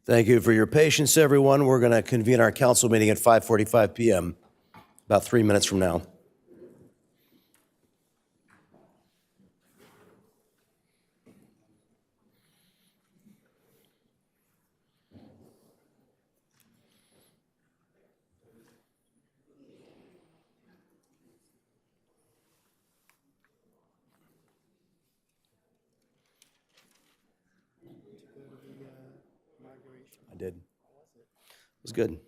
Thank you for your patience, everyone. We're going to convene our council meeting at 5:45 p.m., about 3 minutes from now. I did. It was good.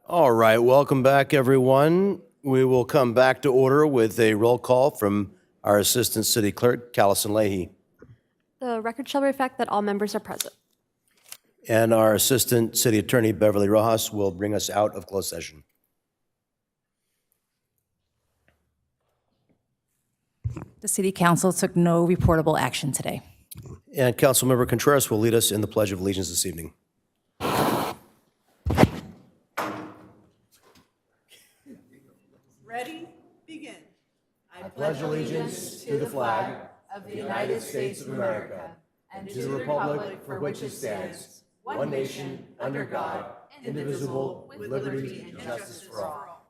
All right, welcome back, everyone. We will come back to order with a roll call from our Assistant City Clerk, Callison Leahy, The record shall reflect that all members are present. and our Assistant City Attorney, Beverly Rojas, will bring us out of closed session. The City Council took no reportable action today. And Councilmember Contreras will lead us in the Pledge of Allegiance this evening. Ready? Begin. I Pledge allegiance to the flag of the United States of America and to the republic for which it stands, one nation, under God, indivisible, with liberty and justice for all.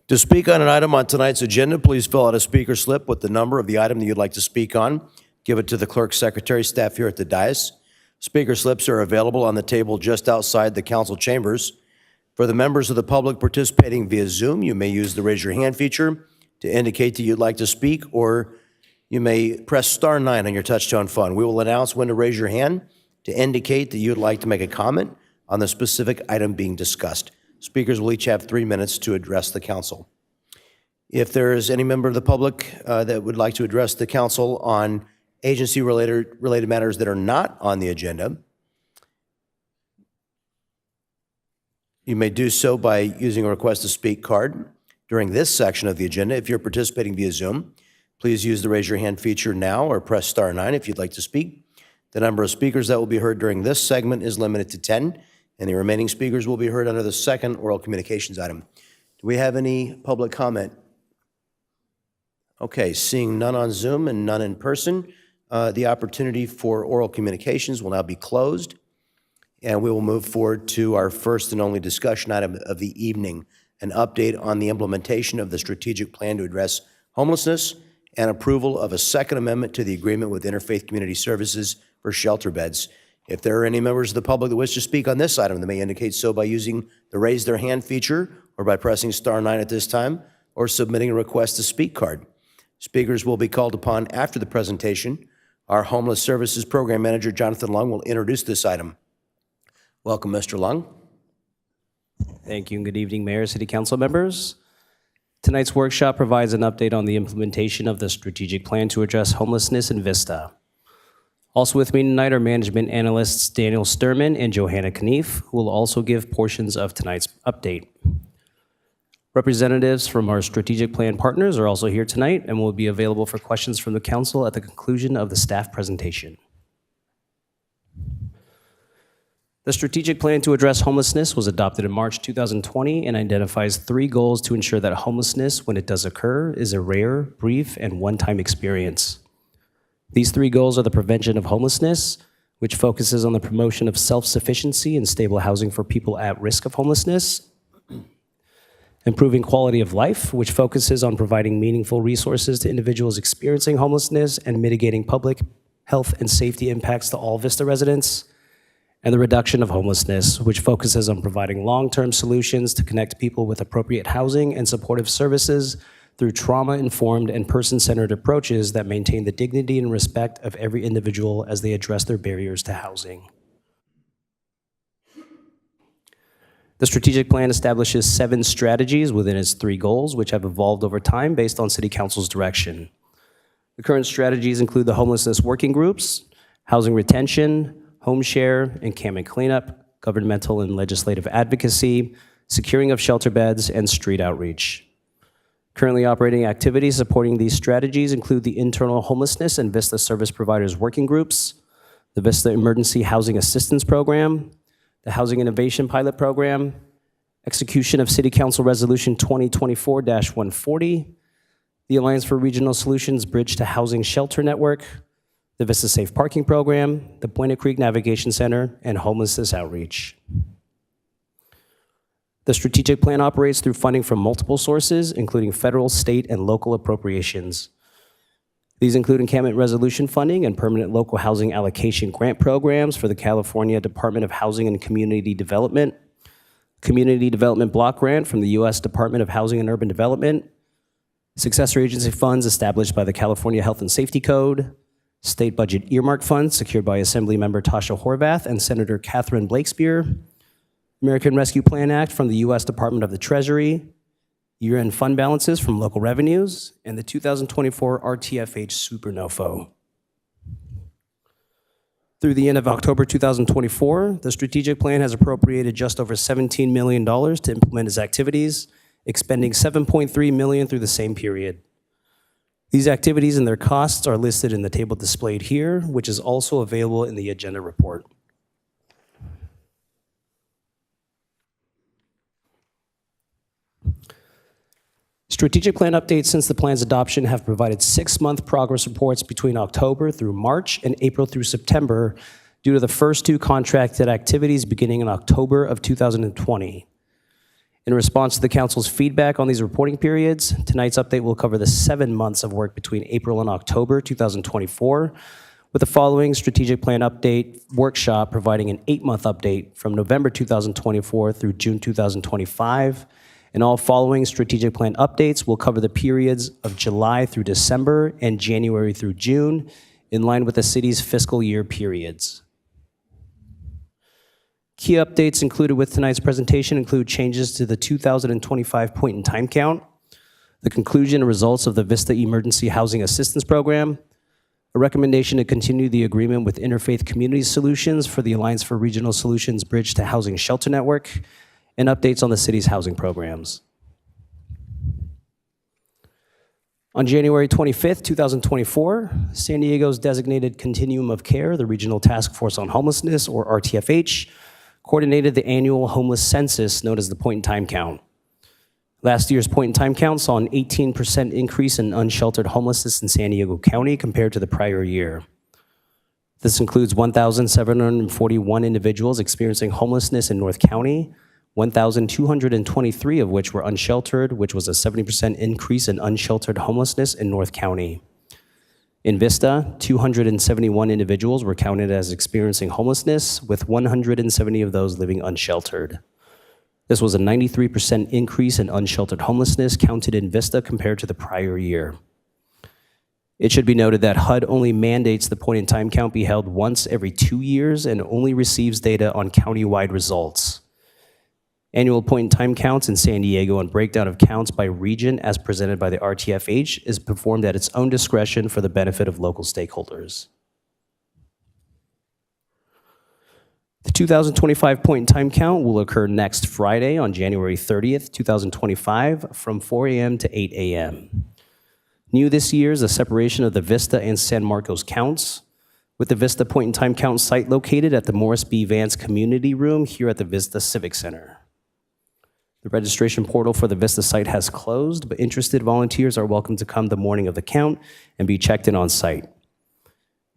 To speak on an item on tonight's agenda, please fill out a speaker slip with the number of the item that you'd like to speak on. Give it to the clerk's secretary, staff here at the dais. Speaker slips are available on the table just outside the council chambers. For the members of the public participating via Zoom, you may use the raise your hand feature to indicate that you'd like to speak, or you may press star 9 on your touch-tone phone. We will announce when to raise your hand to indicate that you'd like to make a comment on the specific item being discussed. Speakers will each have 3 minutes to address the council. If there is any member of the public that would like to address the council on agency-related matters that are not on the agenda, you may do so by using a request to speak card during this section of the agenda. If you're participating via Zoom, please use the raise your hand feature now or press star 9 if you'd like to speak. The number of speakers that will be heard during this segment is limited to 10, and the remaining speakers will be heard under the second oral communications item. Do we have any public comment? Okay, seeing none on Zoom and none in person, the opportunity for oral communications will now be closed, and we will move forward to our first and only discussion item of the evening, an update on the implementation of the strategic plan to address homelessness and approval of a second amendment to the agreement with Interfaith Community Services for shelter beds. If there are any members of the public that wish to speak on this item, they may indicate so by using the raise their hand feature or by pressing star 9 at this time or submitting a request to speak card. Speakers will be called upon after the presentation. Our Homeless Services Program Manager, Jonathan Lung, will introduce this item. Welcome, Mr. Lung. Thank you and good evening, Mayor, City Council members. Tonight's workshop provides an update on the implementation of the strategic plan to address homelessness in Vista. Also with me tonight are management analysts Daniel Sturman and Johanna Knief, who will also give portions of tonight's update. Representatives from our strategic plan partners are also here tonight and will be available for questions from the council at the conclusion of the staff presentation. The strategic plan to address homelessness was adopted in March 2020 and identifies 3 goals to ensure that homelessness, when it does occur, is a rare, brief, and one-time experience. These 3 goals are the prevention of homelessness, which focuses on the promotion of self-sufficiency and stable housing for people at risk of homelessness. Improving quality of life, which focuses on providing meaningful resources to individuals experiencing homelessness and mitigating public health and safety impacts to all Vista residents. And the reduction of homelessness, which focuses on providing long-term solutions to connect people with appropriate housing and supportive services through trauma-informed and person-centered approaches that maintain the dignity and respect of every individual as they address their barriers to housing. The strategic plan establishes 7 strategies within its 3 goals, which have evolved over time based on City Council's direction. The current strategies include the homelessness working groups, housing retention, home share, encampment cleanup, governmental and legislative advocacy, securing of shelter beds, and street outreach. Currently operating activities supporting these strategies include the internal homelessness and Vista service providers working groups, the Vista Emergency Housing Assistance Program, the Housing Innovation Pilot Program, execution of City Council Resolution 2024-140, the Alliance for Regional Solutions Bridge to Housing Shelter Network, the Vista Safe Parking Program, the Buena Creek Navigation Center, and homelessness outreach. The strategic plan operates through funding from multiple sources, including federal, state, and local appropriations. These include encampment resolution funding and permanent local housing allocation grant programs for the California Department of Housing and Community Development, Community Development Block Grant from the U.S. Department of Housing and Urban Development, successor agency funds established by the California Health and Safety Code, state budget earmark funds secured by Assembly Member Tasha Horvath and Senator Catherine Blakespear, American Rescue Plan Act from the U.S. Department of the Treasury, year-end fund balances from local revenues, and the 2024 RTFH Supernofo. Through the end of October 2024, the strategic plan has appropriated just over $17 million to implement its activities, expending $7.3 million through the same period. These activities and their costs are listed in the table displayed here, which is also available in the agenda report. Strategic plan updates since the plan's adoption have provided 6-month progress reports between October through March and April through September due to the first 2 contracted activities beginning in October of 2020. In response to the council's feedback on these reporting periods, tonight's update will cover the 7 months of work between April and October 2024, with the following strategic plan update workshop providing an 8-month update from November 2024 through June 2025. And all following strategic plan updates will cover the periods of July through December and January through June, in line with the city's fiscal year periods. Key updates included with tonight's presentation include changes to the 2025 point-in-time count, the conclusion and results of the Vista Emergency Housing Assistance Program, a recommendation to continue the agreement with Interfaith Community Solutions for the Alliance for Regional Solutions Bridge to Housing Shelter Network, and updates on the city's housing programs. On January 25th, 2024, San Diego's designated Continuum of Care, the Regional Task Force on Homelessness, or RTFH, coordinated the annual homeless census known as the point-in-time count. Last year's point-in-time count saw an 18% increase in unsheltered homelessness in San Diego County compared to the prior year. This includes 1,741 individuals experiencing homelessness in North County, 1,223 of which were unsheltered, which was a 70% increase in unsheltered homelessness in North County. In Vista, 271 individuals were counted as experiencing homelessness, with 170 of those living unsheltered. This was a 93% increase in unsheltered homelessness counted in Vista compared to the prior year. It should be noted that HUD only mandates the point-in-time count be held once every 2 years and only receives data on county-wide results. Annual point-in-time counts in San Diego and breakdown of counts by region as presented by the RTFH is performed at its own discretion for the benefit of local stakeholders. The 2025 point-in-time count will occur next Friday on January 30th, 2025 from 4 a.m. to 8 a.m. New this year is the separation of the Vista and San Marcos counts, with the Vista point-in-time count site located at the Morris B. Vance Community Room here at the Vista Civic Center. The registration portal for the Vista site has closed, but interested volunteers are welcome to come the morning of the count and be checked in on site.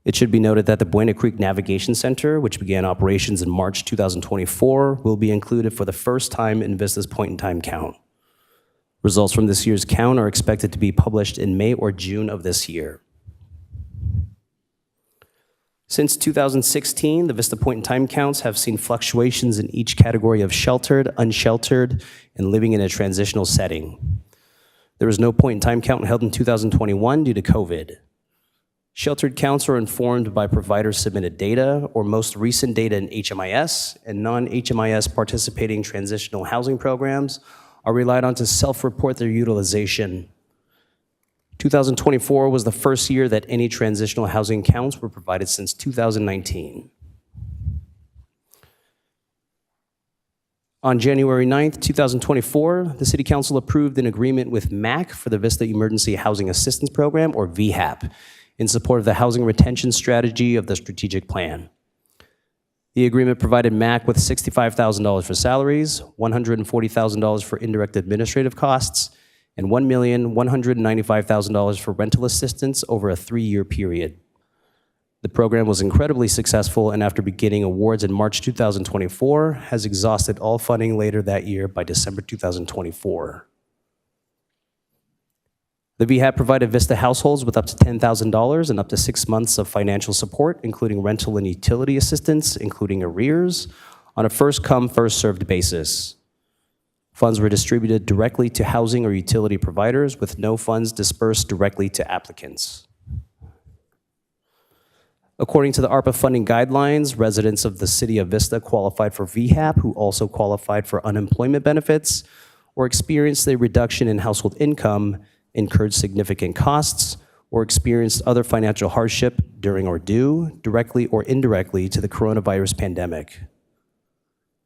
It should be noted that the Buena Creek Navigation Center, which began operations in March 2024, will be included for the first time in Vista's point-in-time count. Results from this year's count are expected to be published in May or June of this year. Since 2016, the Vista point-in-time counts have seen fluctuations in each category of sheltered, unsheltered, and living in a transitional setting. There was no point-in-time count held in 2021 due to COVID. Sheltered counts are informed by provider-submitted data or most recent data in HMIS, and non-HMIS participating transitional housing programs are relied on to self-report their utilization. 2024 was the first year that any transitional housing counts were provided since 2019. On January 9th, 2024, the City Council approved an agreement with MAC for the Vista Emergency Housing Assistance Program, or VHAP, in support of the housing retention strategy of the strategic plan. The agreement provided MAC with $65,000 for salaries, $140,000 for indirect administrative costs, and $1,195,000 for rental assistance over a 3-year period. The program was incredibly successful, and after beginning awards in March 2024, has exhausted all funding later that year by December 2024. The VHAP provided Vista households with up to $10,000 and up to 6 months of financial support, including rental and utility assistance, including arrears, on a first-come, first-served basis. Funds were distributed directly to housing or utility providers, with no funds dispersed directly to applicants. According to the ARPA funding guidelines, residents of the city of Vista qualified for VHAP who also qualified for unemployment benefits or experienced a reduction in household income, incurred significant costs, or experienced other financial hardship during or due, directly or indirectly, to the coronavirus pandemic.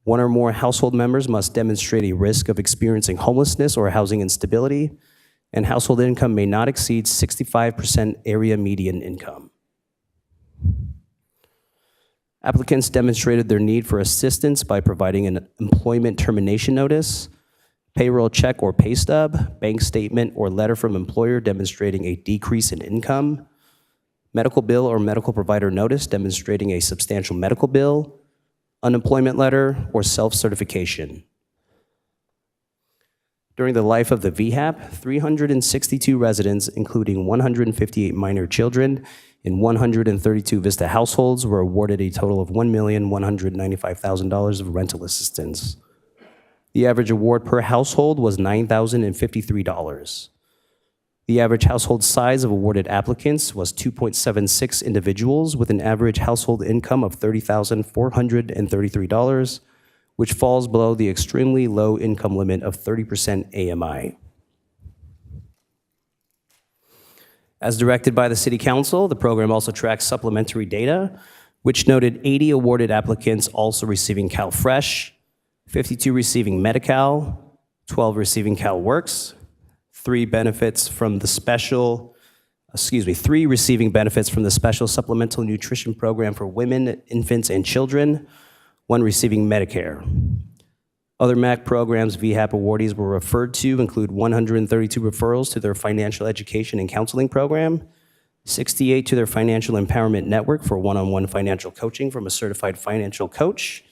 One or more household members must demonstrate a risk of experiencing homelessness or housing instability, and household income may not exceed 65% area median income. Applicants demonstrated their need for assistance by providing an employment termination notice, payroll check or pay stub, bank statement or letter from employer demonstrating a decrease in income, medical bill or medical provider notice demonstrating a substantial medical bill, unemployment letter, or self-certification. During the life of the VHAP, 362 residents, including 158 minor children in 132 Vista households, were awarded a total of $1,195,000 of rental assistance. The average award per household was $9,053. The average household size of awarded applicants was 2.76 individuals with an average household income of $30,433, which falls below the extremely low income limit of 30% AMI. As directed by the City Council, the program also tracks supplementary data, which noted 80 awarded applicants also receiving CalFresh, 52 receiving Medi-Cal, 12 receiving CalWorks, 3 receiving benefits from the special supplemental nutrition program for women, infants, and children, 1 receiving Medicare. Other MAC programs VHAP awardees were referred to include 132 referrals to their financial education and counseling program, 68 to their financial empowerment network for one-on-one financial coaching from a certified financial coach,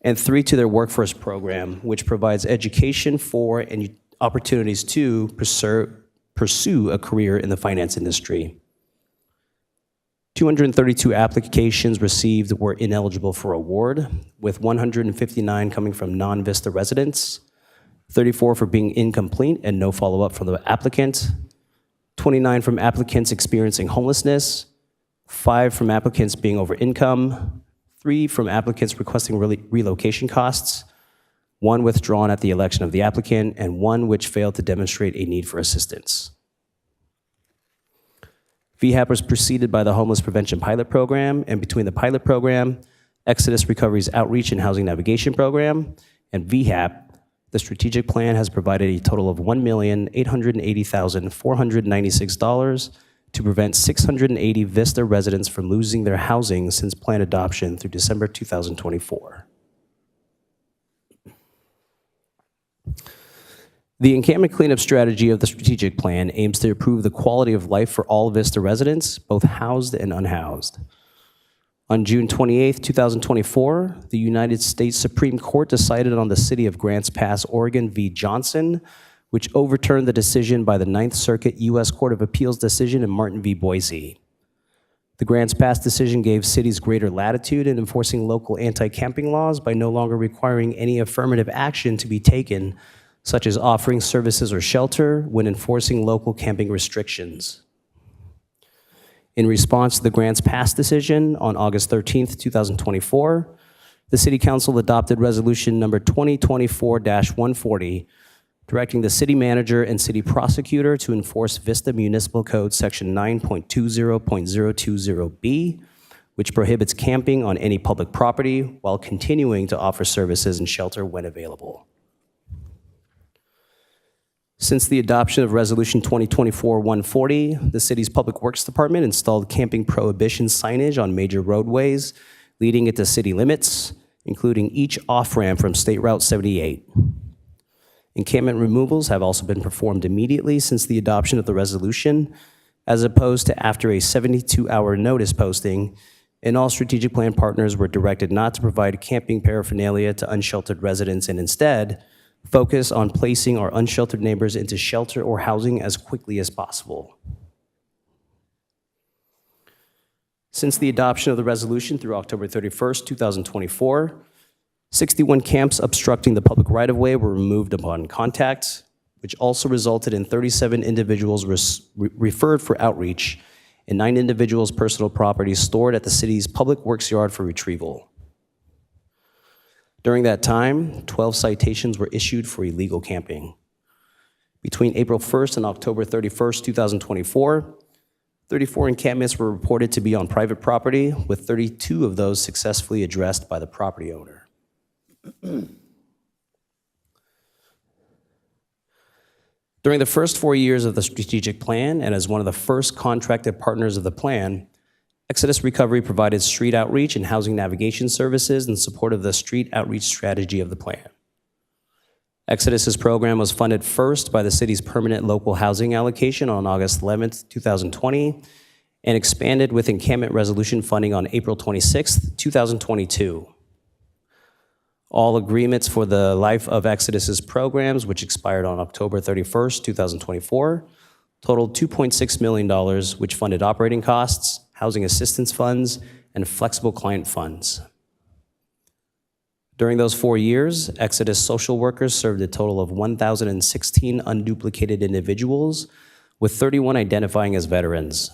and 3 to their workforce program, which provides education for and opportunities to pursue a career in the finance industry. 232 applications received were ineligible for award, with 159 coming from non-Vista residents, 34 for being incomplete and no follow-up from the applicant, 29 from applicants experiencing homelessness, 5 from applicants being over income, 3 from applicants requesting relocation costs, 1 withdrawn at the election of the applicant, and 1 which failed to demonstrate a need for assistance. VHAP was preceded by the Homeless Prevention Pilot Program, and between the pilot program, Exodus Recovery's Outreach and Housing Navigation Program, and VHAP, the strategic plan has provided a total of $1,880,496 to prevent 680 Vista residents from losing their housing since plan adoption through December 2024. The encampment cleanup strategy of the strategic plan aims to improve the quality of life for all Vista residents, both housed and unhoused. On June 28, 2024, the United States Supreme Court decided on the City of Grants Pass, Oregon v. Johnson, which overturned the decision by the Ninth Circuit U.S. Court of Appeals decision in Martin v. Boise. The Grants Pass decision gave cities greater latitude in enforcing local anti-camping laws by no longer requiring any affirmative action to be taken, such as offering services or shelter when enforcing local camping restrictions. In response to the Grants Pass decision on August 13, 2024, the City Council adopted Resolution number 2024-140, directing the city manager and city prosecutor to enforce Vista Municipal Code Section 9.20.020B, which prohibits camping on any public property while continuing to offer services and shelter when available. Since the adoption of Resolution 2024-140, the city's Public Works Department installed camping prohibition signage on major roadways leading into city limits, including each off-ramp from State Route 78. Encampment removals have also been performed immediately since the adoption of the resolution, as opposed to after a 72-hour notice posting, and all strategic plan partners were directed not to provide camping paraphernalia to unsheltered residents and instead focus on placing our unsheltered neighbors into shelter or housing as quickly as possible. Since the adoption of the resolution through October 31st, 2024, 61 camps obstructing the public right-of-way were removed upon contact, which also resulted in 37 individuals referred for outreach and 9 individuals' personal property stored at the city's public works yard for retrieval. During that time, 12 citations were issued for illegal camping. Between April 1st and October 31st, 2024, 34 encampments were reported to be on private property, with 32 of those successfully addressed by the property owner. During the first 4 years of the strategic plan, and as one of the first contracted partners of the plan, Exodus Recovery provided street outreach and housing navigation services in support of the street outreach strategy of the plan. Exodus's program was funded first by the city's permanent local housing allocation on August 11, 2020, and expanded with encampment resolution funding on April 26, 2022. All agreements for the life of Exodus's programs, which expired on October 31, 2024, totaled $2.6 million, which funded operating costs, housing assistance funds, and flexible client funds. During those 4 years, Exodus social workers served a total of 1,016 unduplicated individuals, with 31 identifying as veterans.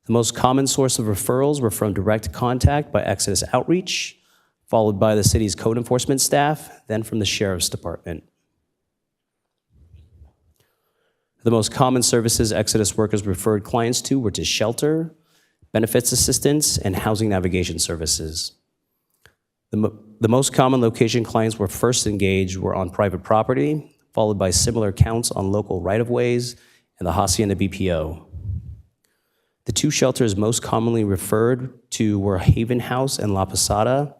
The most common source of referrals were from direct contact by Exodus Outreach, followed by the city's code enforcement staff, then from the sheriff's department. The most common services Exodus workers referred clients to were to shelter, benefits assistance, and housing navigation services. The most common location clients were first engaged were on private property, followed by similar counts on local right-of-ways and the Hacienda BPO. The 2 shelters most commonly referred to were Haven House and La Posada,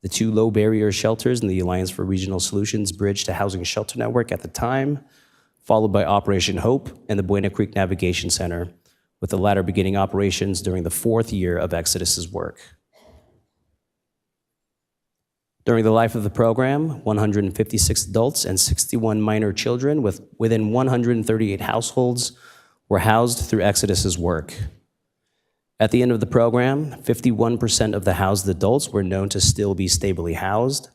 the 2 low-barrier shelters in the Alliance for Regional Solutions Bridge to Housing Shelter Network at the time, followed by Operation Hope and the Buena Creek Navigation Center, with the latter beginning operations during the 4th year of Exodus's work. During the life of the program, 156 adults and 61 minor children within 138 households were housed through Exodus's work. At the end of the program, 51% of the housed adults were known to still be stably housed,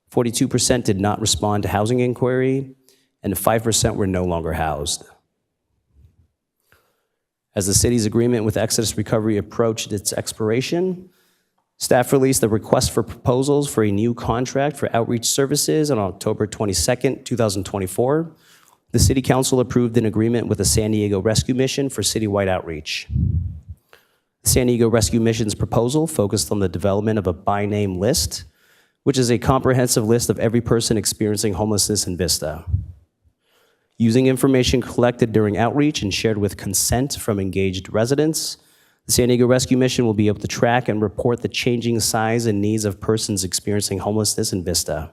42% did not respond to housing inquiry, and 5% were no longer housed. As the city's agreement with Exodus Recovery approached its expiration, staff released a request for proposals for a new contract for outreach services on October 22nd, 2024. The City Council approved an agreement with the San Diego Rescue Mission for citywide outreach. The San Diego Rescue Mission's proposal focused on the development of a by-name list, which is a comprehensive list of every person experiencing homelessness in Vista. Using information collected during outreach and shared with consent from engaged residents, the San Diego Rescue Mission will be able to track and report the changing size and needs of persons experiencing homelessness in Vista.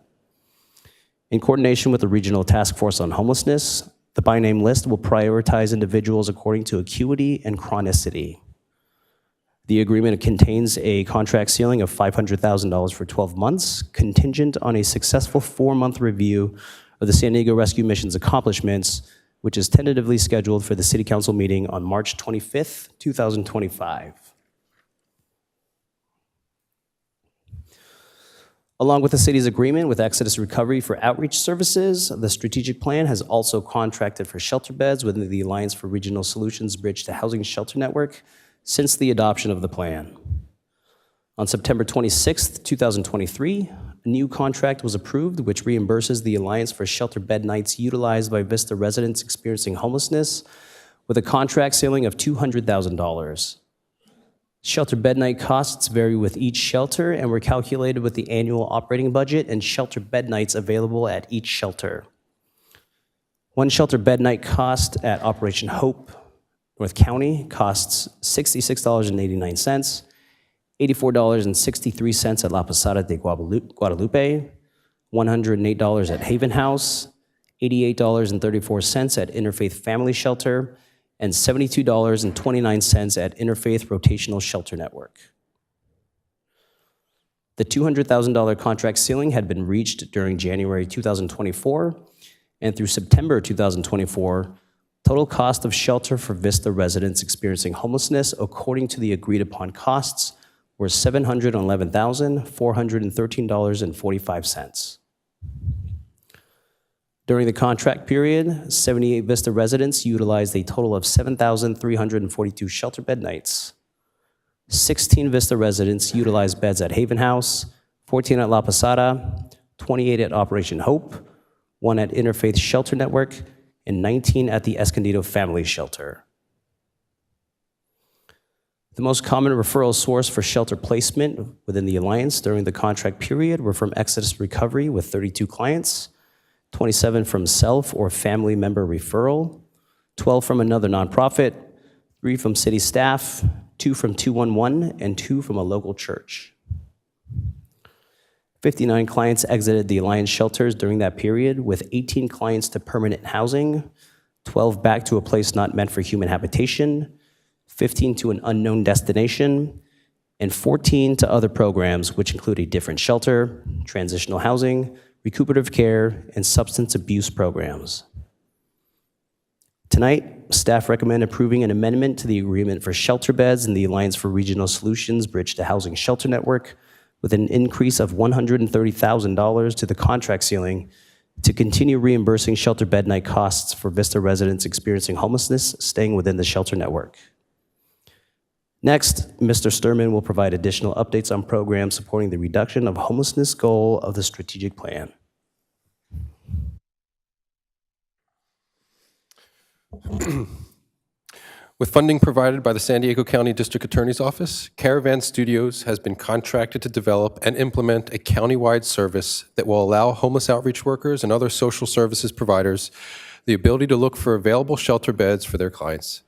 In coordination with the Regional Task Force on Homelessness, the by-name list will prioritize individuals according to acuity and chronicity. The agreement contains a contract ceiling of $500,000 for 12 months, contingent on a successful 4-month review of the San Diego Rescue Mission's accomplishments, which is tentatively scheduled for the City Council meeting on March 25th, 2025. Along with the city's agreement with Exodus Recovery for outreach services, the strategic plan has also contracted for shelter beds within the Alliance for Regional Solutions Bridge to Housing Shelter Network since the adoption of the plan. On September 26th, 2023, a new contract was approved which reimburses the Alliance for shelter bed nights utilized by Vista residents experiencing homelessness with a contract ceiling of $200,000. Shelter bed night costs vary with each shelter and were calculated with the annual operating budget and shelter bed nights available at each shelter. One shelter bed night cost at Operation Hope, North County, costs $66.89, $84.63 at La Posada de Guadalupe, $108 at Haven House, $88.34 at Interfaith Family Shelter, and $72.29 at Interfaith Rotational Shelter Network. The $200,000 contract ceiling had been reached during January 2024, and through September 2024, total cost of shelter for Vista residents experiencing homelessness, according to the agreed upon costs, were $711,413.45. During the contract period, 78 Vista residents utilized a total of 7,342 shelter bed nights. 16 Vista residents utilized beds at Haven House, 14 at La Posada, 28 at Operation Hope, 1 at Interfaith Shelter Network, and 19 at the Escondido Family Shelter. The most common referral source for shelter placement within the Alliance during the contract period were from Exodus Recovery with 32 clients, 27 from self or family member referral, 12 from another nonprofit, 3 from city staff, 2 from 211, and 2 from a local church. 59 clients exited the Alliance shelters during that period, with 18 clients to permanent housing, 12 back to a place not meant for human habitation, 15 to an unknown destination, and 14 to other programs, which include a different shelter, transitional housing, recuperative care, and substance abuse programs. Tonight, staff recommend approving an amendment to the agreement for shelter beds in the Alliance for Regional Solutions Bridge to Housing Shelter Network with an increase of $130,000 to the contract ceiling to continue reimbursing shelter bed night costs for Vista residents experiencing homelessness staying within the shelter network. Next, Mr. Sturman will provide additional updates on programs supporting the reduction of homelessness goal of the strategic plan. With funding provided by the San Diego County District Attorney's Office, Caravan Studios has been contracted to develop and implement a countywide service that will allow homeless outreach workers and other social services providers the ability to look for available shelter beds for their clients.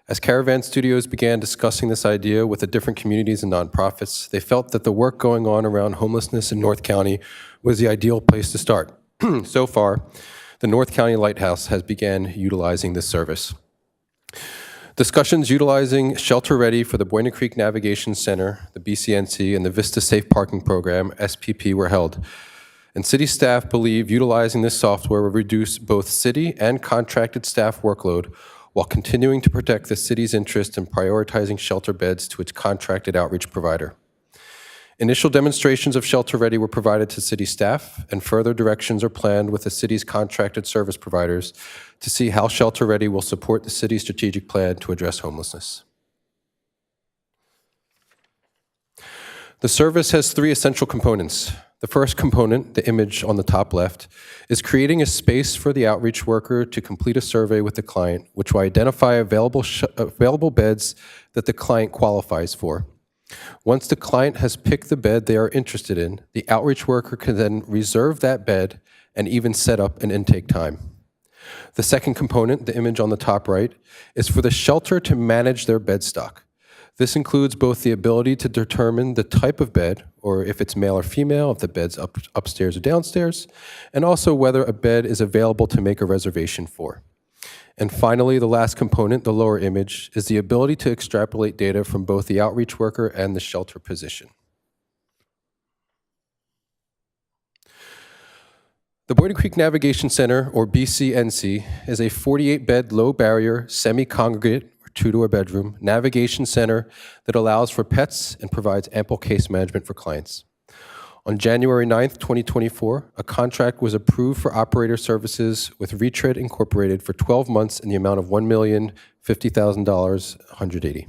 As Caravan Studios began discussing this idea with the different communities and nonprofits, they felt that the work going on around homelessness in North County was the ideal place to start. So far, the North County Lighthouse has began utilizing this service. Discussions utilizing Shelter Ready for the Buena Creek Navigation Center, the BCNC, and the Vista Safe Parking Program, SPP, were held. And city staff believe utilizing this software will reduce both city and contracted staff workload while continuing to protect the city's interest in prioritizing shelter beds to its contracted outreach provider. Initial demonstrations of Shelter Ready were provided to city staff, and further directions are planned with the city's contracted service providers to see how Shelter Ready will support the city's strategic plan to address homelessness. The service has three essential components. The first component, the image on the top left, is creating a space for the outreach worker to complete a survey with the client, which will identify available beds that the client qualifies for. Once the client has picked the bed they are interested in, the outreach worker can then reserve that bed and even set up an intake time. The second component, the image on the top right, is for the shelter to manage their bed stock. This includes both the ability to determine the type of bed, or if it's male or female, if the bed's upstairs or downstairs, and also whether a bed is available to make a reservation for. And finally, the last component, the lower image, is the ability to extrapolate data from both the outreach worker and the shelter position. The Boyden Creek Navigation Center, or BCNC, is a 48-bed, low-barrier, semi-congregate, two-door bedroom navigation center that allows for pets and provides ample case management for clients. On January 9th, 2024, a contract was approved for operator services with Retread Incorporated for 12 months in the amount of $1,050,000, 180.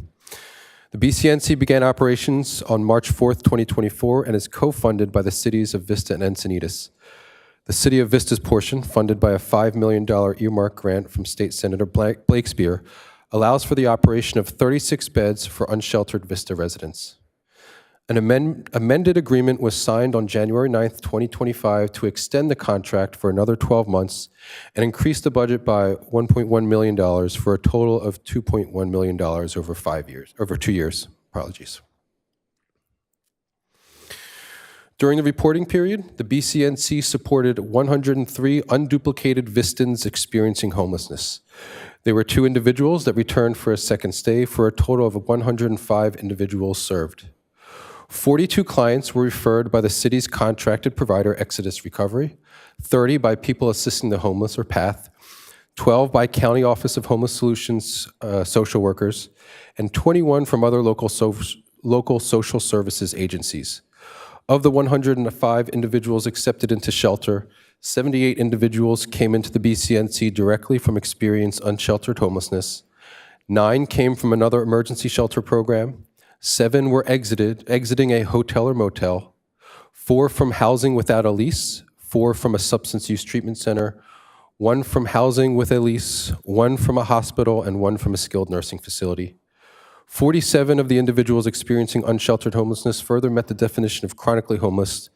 The BCNC began operations on March 4th, 2024, and is co-funded by the cities of Vista and Encinitas. The City of Vista's portion, funded by a $5 million earmark grant from State Senator Blake Spear, allows for the operation of 36 beds for unsheltered Vista residents. An amended agreement was signed on January 9th, 2025 to extend the contract for another 12 months and increase the budget by $1.1 million for a total of $2.1 million over 2 years. Apologies. During the reporting period, the BCNC supported 103 unduplicated Vistans experiencing homelessness. There were 2 individuals that returned for a second stay for a total of 105 individuals served. 42 clients were referred by the city's contracted provider, Exodus Recovery, 30 by People Assisting the Homeless, or PATH, 12 by County Office of Homeless Solutions social workers, and 21 from other local social services agencies. Of the 105 individuals accepted into shelter, 78 individuals came into the BCNC directly from experienced unsheltered homelessness. 9 came from another emergency shelter program. 7 were exiting a hotel or motel. 4 from housing without a lease. 4 from a substance use treatment center. 1 from housing with a lease. 1 from a hospital, and 1 from a skilled nursing facility. 47 of the individuals experiencing unsheltered homelessness further met the definition of chronically homeless,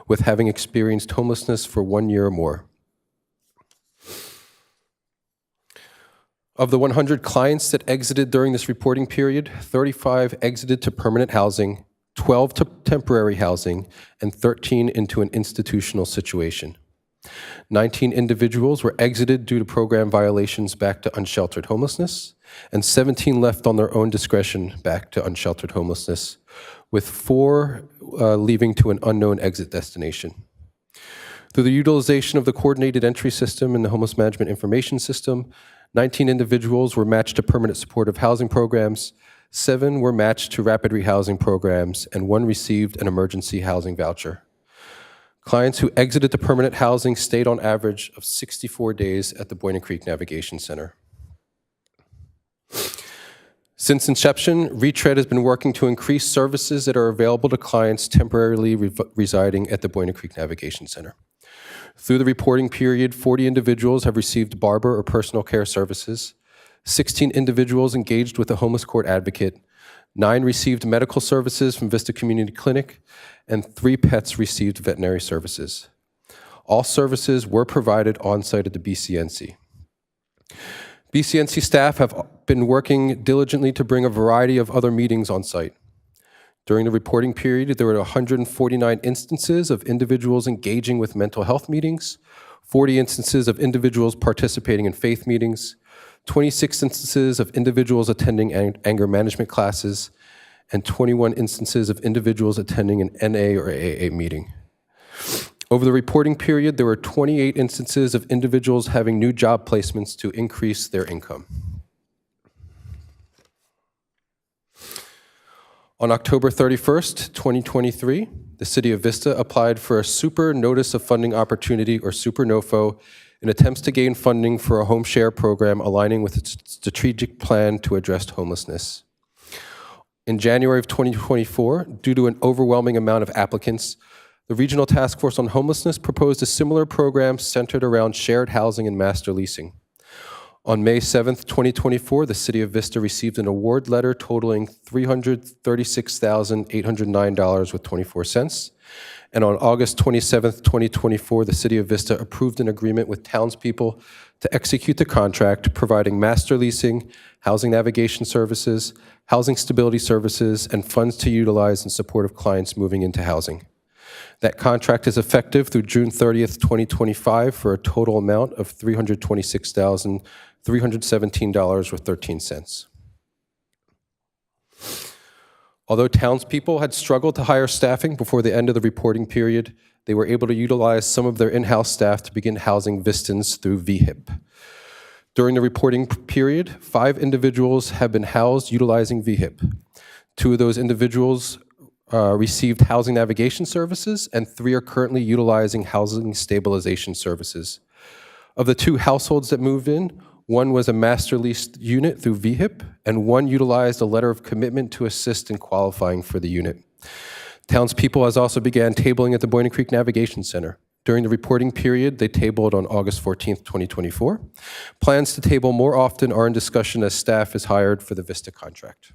with having experienced homelessness for 1 year or more. Of the 100 clients that exited during this reporting period, 35 exited to permanent housing, 12 to temporary housing, and 13 into an institutional situation. 19 individuals were exited due to program violations back to unsheltered homelessness, and 17 left on their own discretion back to unsheltered homelessness, with 4 leaving to an unknown exit destination. Through the utilization of the coordinated entry system and the homeless management information system, 19 individuals were matched to permanent supportive housing programs, 7 were matched to rapid rehousing programs, and 1 received an emergency housing voucher. Clients who exited to permanent housing stayed on average of 64 days at the Boyden Creek Navigation Center. Since inception, Retread has been working to increase services that are available to clients temporarily residing at the Boyden Creek Navigation Center. Through the reporting period, 40 individuals have received barber or personal care services, 16 individuals engaged with a homeless court advocate, 9 received medical services from Vista Community Clinic, and 3 pets received veterinary services. All services were provided on-site at the BCNC. BCNC staff have been working diligently to bring a variety of other meetings on site. During the reporting period, there were 149 instances of individuals engaging with mental health meetings, 40 instances of individuals participating in faith meetings, 26 instances of individuals attending anger management classes, and 21 instances of individuals attending an NA or AA meeting. Over the reporting period, there were 28 instances of individuals having new job placements to increase their income. On October 31st, 2023, the City of Vista applied for a Super Notice of Funding Opportunity, or Super NOFO, in attempts to gain funding for a home share program aligning with its strategic plan to address homelessness. In January of 2024, due to an overwhelming amount of applicants, the Regional Task Force on Homelessness proposed a similar program centered around shared housing and master leasing. On May 7th, 2024, the City of Vista received an award letter totaling $336,809.24. And on August 27th, 2024, the City of Vista approved an agreement with townspeople to execute the contract, providing master leasing, housing navigation services, housing stability services, and funds to utilize in support of clients moving into housing. That contract is effective through June 30th, 2025 for a total amount of $326,317.13. Although townspeople had struggled to hire staffing before the end of the reporting period, they were able to utilize some of their in-house staff to begin housing Vistans through VHIP. During the reporting period, 5 individuals have been housed utilizing VHIP. 2 of those individuals received housing navigation services, and 3 are currently utilizing housing stabilization services. Of the 2 households that moved in, 1 was a master leased unit through VHIP, and 1 utilized a letter of commitment to assist in qualifying for the unit. Townspeople has also began tabling at the Boyne Creek Navigation Center. During the reporting period, they tabled on August 14th, 2024. Plans to table more often are in discussion as staff is hired for the Vista contract.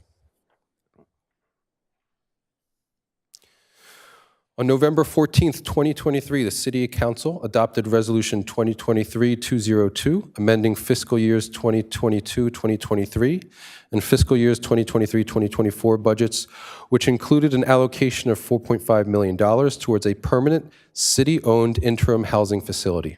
On November 14th, 2023, the City Council adopted Resolution 2023-202, amending fiscal years 2022-2023 and fiscal years 2023-2024 budgets, which included an allocation of $4.5 million towards a permanent city-owned interim housing facility.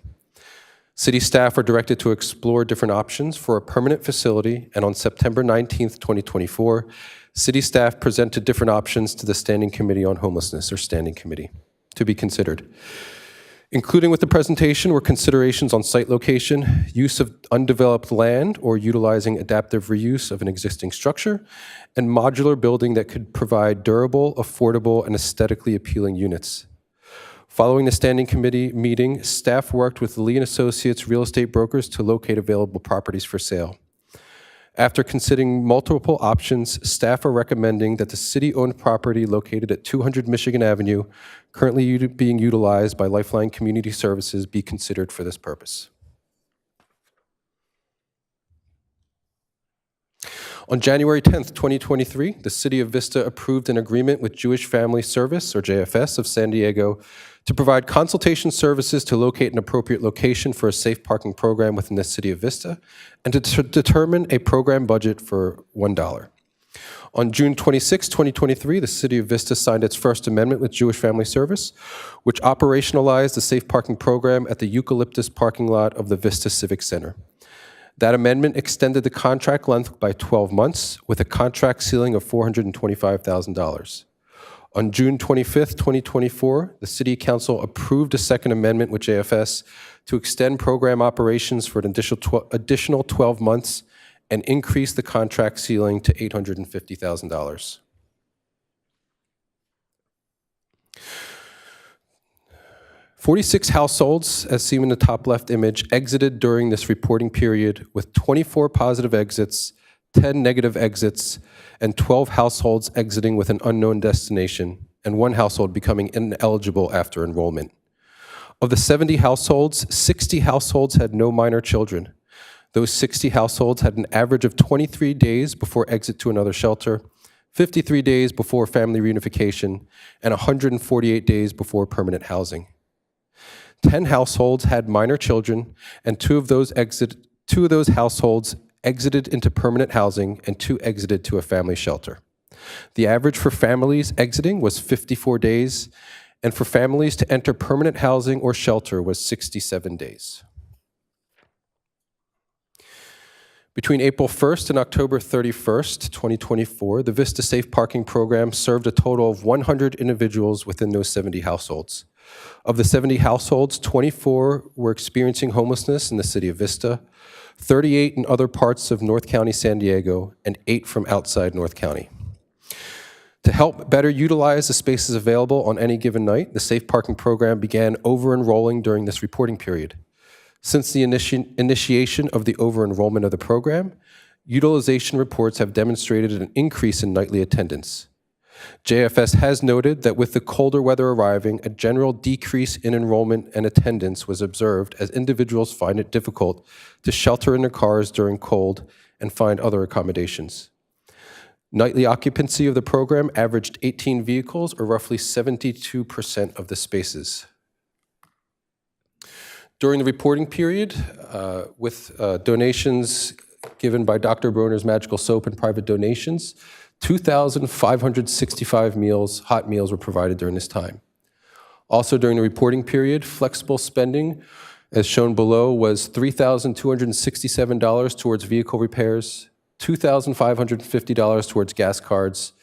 City staff are directed to explore different options for a permanent facility, and on September 19th, 2024, City staff presented different options to the Standing Committee on Homelessness, or Standing Committee, to be considered. Including with the presentation were considerations on site location, use of undeveloped land or utilizing adaptive reuse of an existing structure, and modular building that could provide durable, affordable, and aesthetically appealing units. Following the Standing Committee meeting, staff worked with Lee & Associates real estate brokers to locate available properties for sale. After considering multiple options, staff are recommending that the city-owned property located at 200 Michigan Avenue, currently being utilized by Lifeline Community Services, be considered for this purpose. On January 10th, 2023, the City of Vista approved an agreement with Jewish Family Service, or JFS, of San Diego to provide consultation services to locate an appropriate location for a safe parking program within the City of Vista and to determine a program budget for $1. On June 26, 2023, the City of Vista signed its first amendment with Jewish Family Service, which operationalized the safe parking program at the Eucalyptus parking lot of the Vista Civic Center. That amendment extended the contract length by 12 months with a contract ceiling of $425,000. On June 25th, 2024, the City Council approved a second amendment with JFS to extend program operations for an additional 12 months and increase the contract ceiling to $850,000. "46 households, as seen in the top left image, exited during this reporting period, with 24 positive exits, 10 negative exits, and 12 households exiting with an unknown destination, and 1 household becoming ineligible after enrollment. Of the 70 households, 60 households had no minor children. Those 60 households had an average of 23 days before exit to another shelter, 53 days before family reunification, and 148 days before permanent housing. 10 households had minor children, and 2 of those households exited into permanent housing, and 2 exited to a family shelter. The average for families exiting was 54 days, and for families to enter permanent housing or shelter was 67 days. Between April 1st and October 31st, 2024, the Vista Safe Parking Program served a total of 100 individuals within those 70 households. Of the 70 households, 24 were experiencing homelessness in the City of Vista, 38 in other parts of North County, San Diego, and 8 from outside North County. To help better utilize the spaces available on any given night, the Safe Parking Program began over-enrolling during this reporting period. Since the initiation of the over-enrollment of the program, utilization reports have demonstrated an increase in nightly attendance. JFS has noted that with the colder weather arriving, a general decrease in enrollment and attendance was observed as individuals find it difficult to shelter in their cars during cold and find other accommodations. Nightly occupancy of the program averaged 18 vehicles, or roughly 72% of the spaces. During the reporting period, with donations given by Dr. Broner's Magical Soap and private donations, 2,565 hot meals were provided during this time. Also during the reporting period, flexible spending, as shown below, was $3,267 towards vehicle repairs, $2,550 towards gas cards,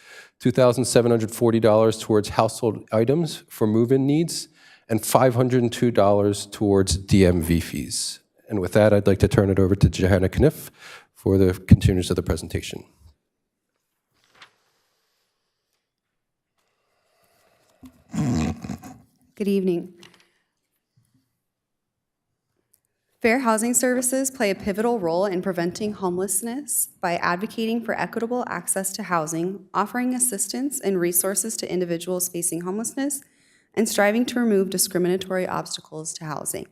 $2,740 towards household items for move-in needs, and $502 towards DMV fees. And with that, I'd like to turn it over to Johanna Kniff for the continuance of the presentation. Good evening. Fair housing services play a pivotal role in preventing homelessness by advocating for equitable access to housing, offering assistance and resources to individuals facing homelessness, and striving to remove discriminatory obstacles to housing.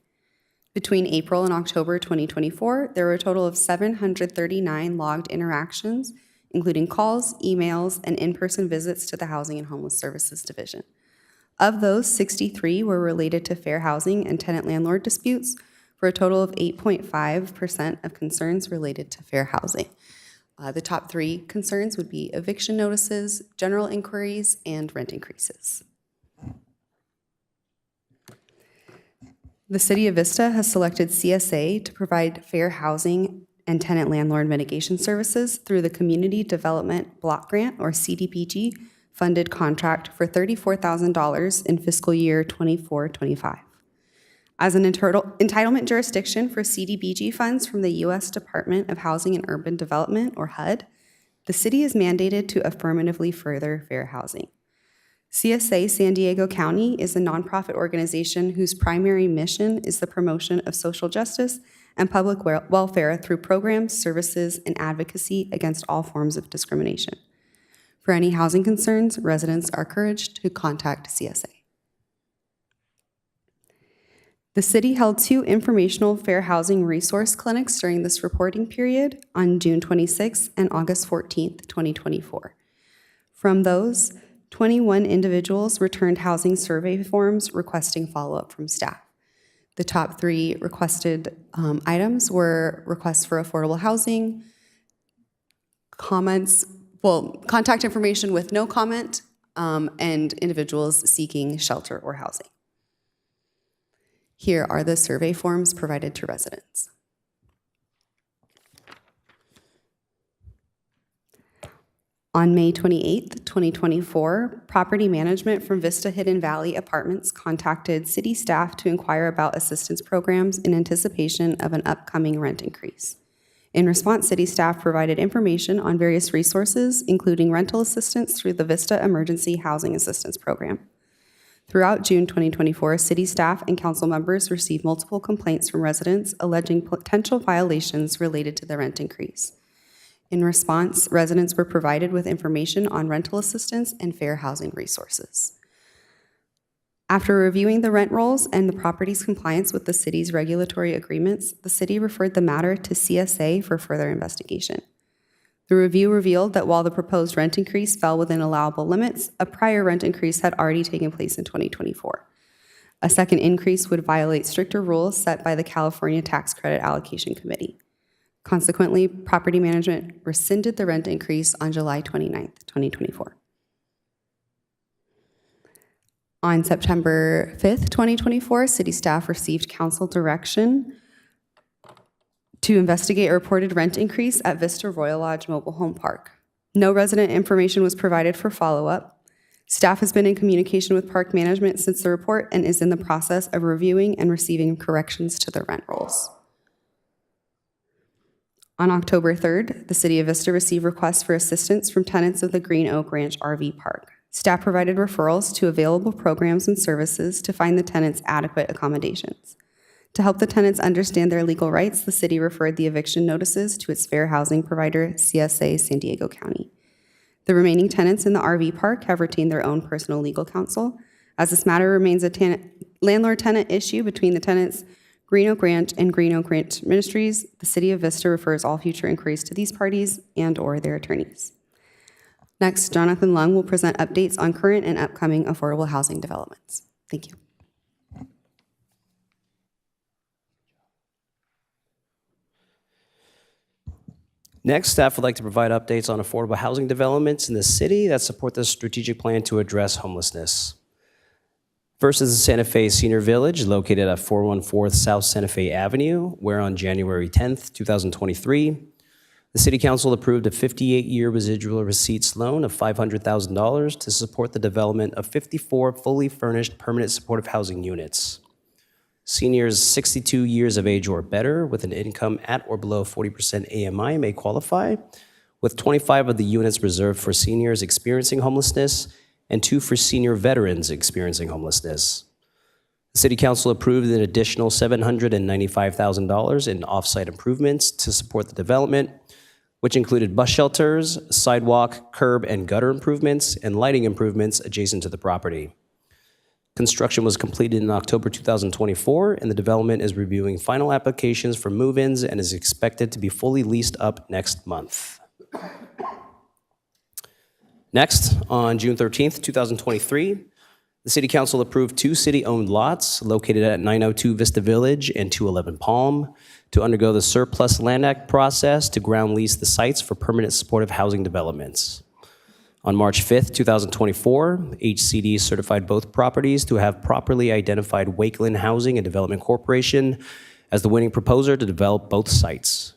Between April and October 2024, there were a total of 739 logged interactions, including calls, emails, and in-person visits to the Housing and Homeless Services Division. Of those, 63 were related to fair housing and tenant-landlord disputes, for a total of 8.5% of concerns related to fair housing. The top three concerns would be eviction notices, general inquiries, and rent increases. The City of Vista has selected CSA to provide fair housing and tenant-landlord mitigation services through the Community Development Block Grant, or CDBG, funded contract for $34,000 in fiscal year 24-25. As an entitlement jurisdiction for CDBG funds from the U.S. Department of Housing and Urban Development, or HUD, the city is mandated to affirmatively further fair housing. CSA San Diego County is a nonprofit organization whose primary mission is the promotion of social justice and public welfare through programs, services, and advocacy against all forms of discrimination. For any housing concerns, residents are encouraged to contact CSA. The city held 2 informational fair housing resource clinics during this reporting period on June 26th and August 14th, 2024. From those, 21 individuals returned housing survey forms requesting follow-up from staff. The top 3 requested items were requests for affordable housing, contact information with no comment, and individuals seeking shelter or housing. Here are the survey forms provided to residents. On May 28th, 2024, property management from Vista Hidden Valley Apartments contacted city staff to inquire about assistance programs in anticipation of an upcoming rent increase. In response, city staff provided information on various resources, including rental assistance through the Vista Emergency Housing Assistance Program. Throughout June 2024, city staff and council members received multiple complaints from residents alleging potential violations related to the rent increase. In response, residents were provided with information on rental assistance and fair housing resources. After reviewing the rent rolls and the property's compliance with the city's regulatory agreements, the city referred the matter to CSA for further investigation. The review revealed that while the proposed rent increase fell within allowable limits, a prior rent increase had already taken place in 2024. A second increase would violate stricter rules set by the California Tax Credit Allocation Committee. Consequently, property management rescinded the rent increase on July 29th, 2024. On September 5th, 2024, city staff received council direction to investigate a reported rent increase at Vista Royal Lodge Mobile Home Park. No resident information was provided for follow-up. Staff has been in communication with park management since the report and is in the process of reviewing and receiving corrections to the rent rolls. On October 3rd, the City of Vista received requests for assistance from tenants of the Green Oak Ranch RV Park. Staff provided referrals to available programs and services to find the tenants adequate accommodations. To help the tenants understand their legal rights, the city referred the eviction notices to its fair housing provider, CSA San Diego County. The remaining tenants in the RV park have retained their own personal legal counsel. As this matter remains a landlord-tenant issue between the tenants Green Oak Ranch and Green Oak Ranch Ministries, the City of Vista refers all future inquiries to these parties and/or their attorneys. Next, Jonathan Lung will present updates on current and upcoming affordable housing developments. Thank you. Next, staff would like to provide updates on affordable housing developments in the city that support the strategic plan to address homelessness. First is the Santa Fe Senior Village, located at 414 South Santa Fe Avenue, where on January 10th, 2023, the City Council approved a 58-year residual receipts loan of $500,000 to support the development of 54 fully furnished permanent supportive housing units. Seniors 62 years of age or better with an income at or below 40% AMI may qualify, with 25 of the units reserved for seniors experiencing homelessness and 2 for senior veterans experiencing homelessness. The City Council approved an additional $795,000 in off-site improvements to support the development, which included bus shelters, sidewalk, curb, and gutter improvements, and lighting improvements adjacent to the property. Construction was completed in October 2024, and the development is reviewing final applications for move-ins and is expected to be fully leased up next month. Next, on June 13th, 2023, the City Council approved 2 city-owned lots located at 902 Vista Village and 211 Palm to undergo the Surplus Land Act process to ground lease the sites for permanent supportive housing developments. On March 5th, 2024, HCD certified both properties to have properly identified Wakeland Housing and Development Corporation as the winning proposer to develop both sites.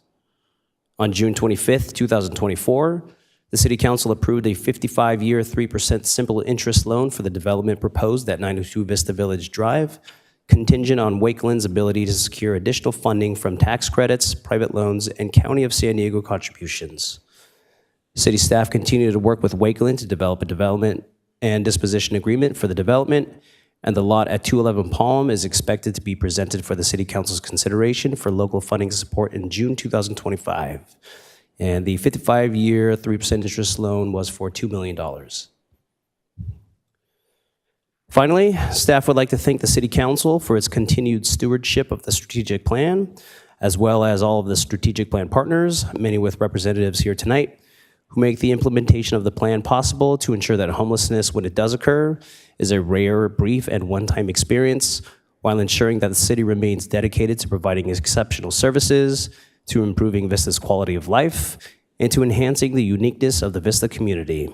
On June 25th, 2024, the City Council approved a 55-year, 3% simple interest loan for the development proposed at 902 Vista Village Drive, contingent on Wakeland's ability to secure additional funding from tax credits, private loans, and County of San Diego contributions. City staff continue to work with Wakeland to develop a development and disposition agreement for the development, and the lot at 211 Palm is expected to be presented for the City Council's consideration for local funding support in June 2025. And the 55-year, 3% interest loan was for $2 million. Finally, staff would like to thank the City Council for its continued stewardship of the strategic plan, as well as all of the strategic plan partners, many with representatives here tonight, who make the implementation of the plan possible to ensure that homelessness, when it does occur, is a rare, brief, and one-time experience, while ensuring that the city remains dedicated to providing exceptional services, to improving Vista's quality of life, and to enhancing the uniqueness of the Vista community.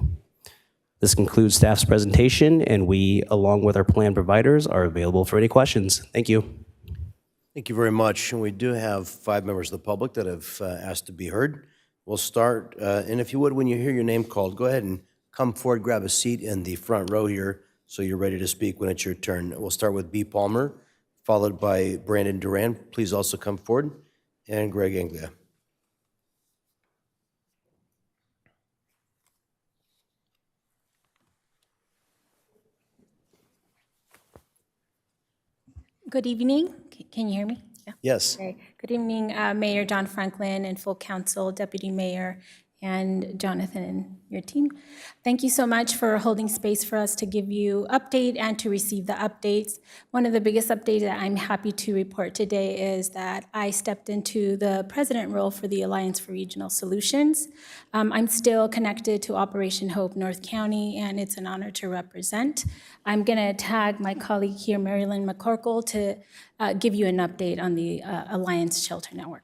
This concludes staff's presentation, and we, along with our plan providers, are available for any questions. Thank you. Thank you very much. And we do have 5 members of the public that have asked to be heard. We'll start, and if you would, when you hear your name called, go ahead and come forward, grab a seat in the front row here so you're ready to speak when it's your turn. We'll start with B. Palmer, followed by Brandon Duran. Please also come forward, and Greg Anglia. Good evening. Can you hear me? Yeah. Yes. Okay. Good evening, Mayor John Franklin and full council, Deputy Mayor, and Jonathan and your team. Thank you so much for holding space for us to give you update and to receive the updates. One of the biggest updates that I'm happy to report today is that I stepped into the president role for the Alliance for Regional Solutions. I'm still connected to Operation Hope North County, and it's an honor to represent. I'm going to tag my colleague here, Marilyn McCorkle, to give you an update on the Alliance Shelter Network.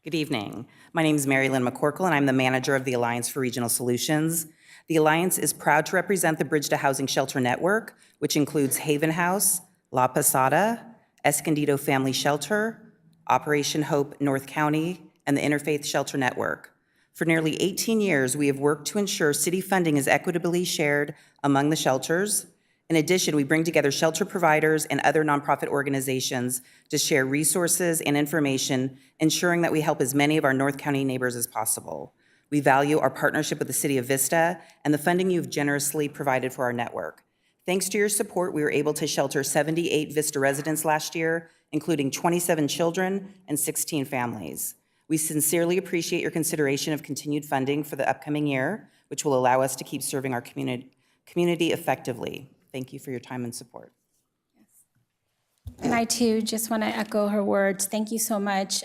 Good evening. My name is Mary Lynn McCorkle, and I'm the manager of the Alliance for Regional Solutions. The Alliance is proud to represent the Bridge to Housing Shelter Network, which includes Haven House, La Posada, Escondido Family Shelter, Operation Hope North County, and the Interfaith Shelter Network. For nearly 18 years, we have worked to ensure city funding is equitably shared among the shelters, In addition, we bring together shelter providers and other nonprofit organizations to share resources and information, ensuring that we help as many of our North County neighbors as possible. We value our partnership with the City of Vista and the funding you've generously provided for our network. Thanks to your support, we were able to shelter 78 Vista residents last year, including 27 children and 16 families. We sincerely appreciate your consideration of continued funding for the upcoming year, which will allow us to keep serving our community effectively. Thank you for your time and support. And I too just want to echo her words. Thank you so much.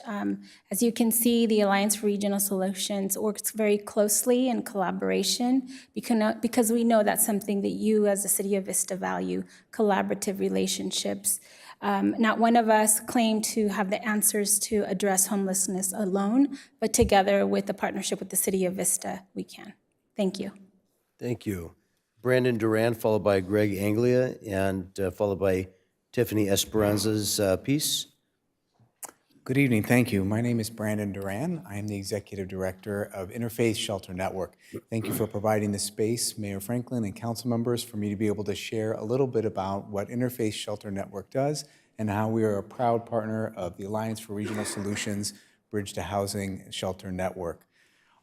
As you can see, the Alliance for Regional Solutions works very closely in collaboration because we know that's something that you as the City of Vista value, collaborative relationships. Not one of us claim to have the answers to address homelessness alone, but together with the partnership with the City of Vista, we can. Thank you. Thank you. Brandon Duran, followed by Greg Anglia, and followed by Tiffany Esperanza's piece. Good evening, thank you. My name is Brandon Duran. I am the Executive Director of Interfaith Shelter Network. Thank you for providing the space, Mayor Franklin and council members, for me to be able to share a little bit about what Interfaith Shelter Network does and how we are a proud partner of the Alliance for Regional Solutions Bridge to Housing Shelter Network.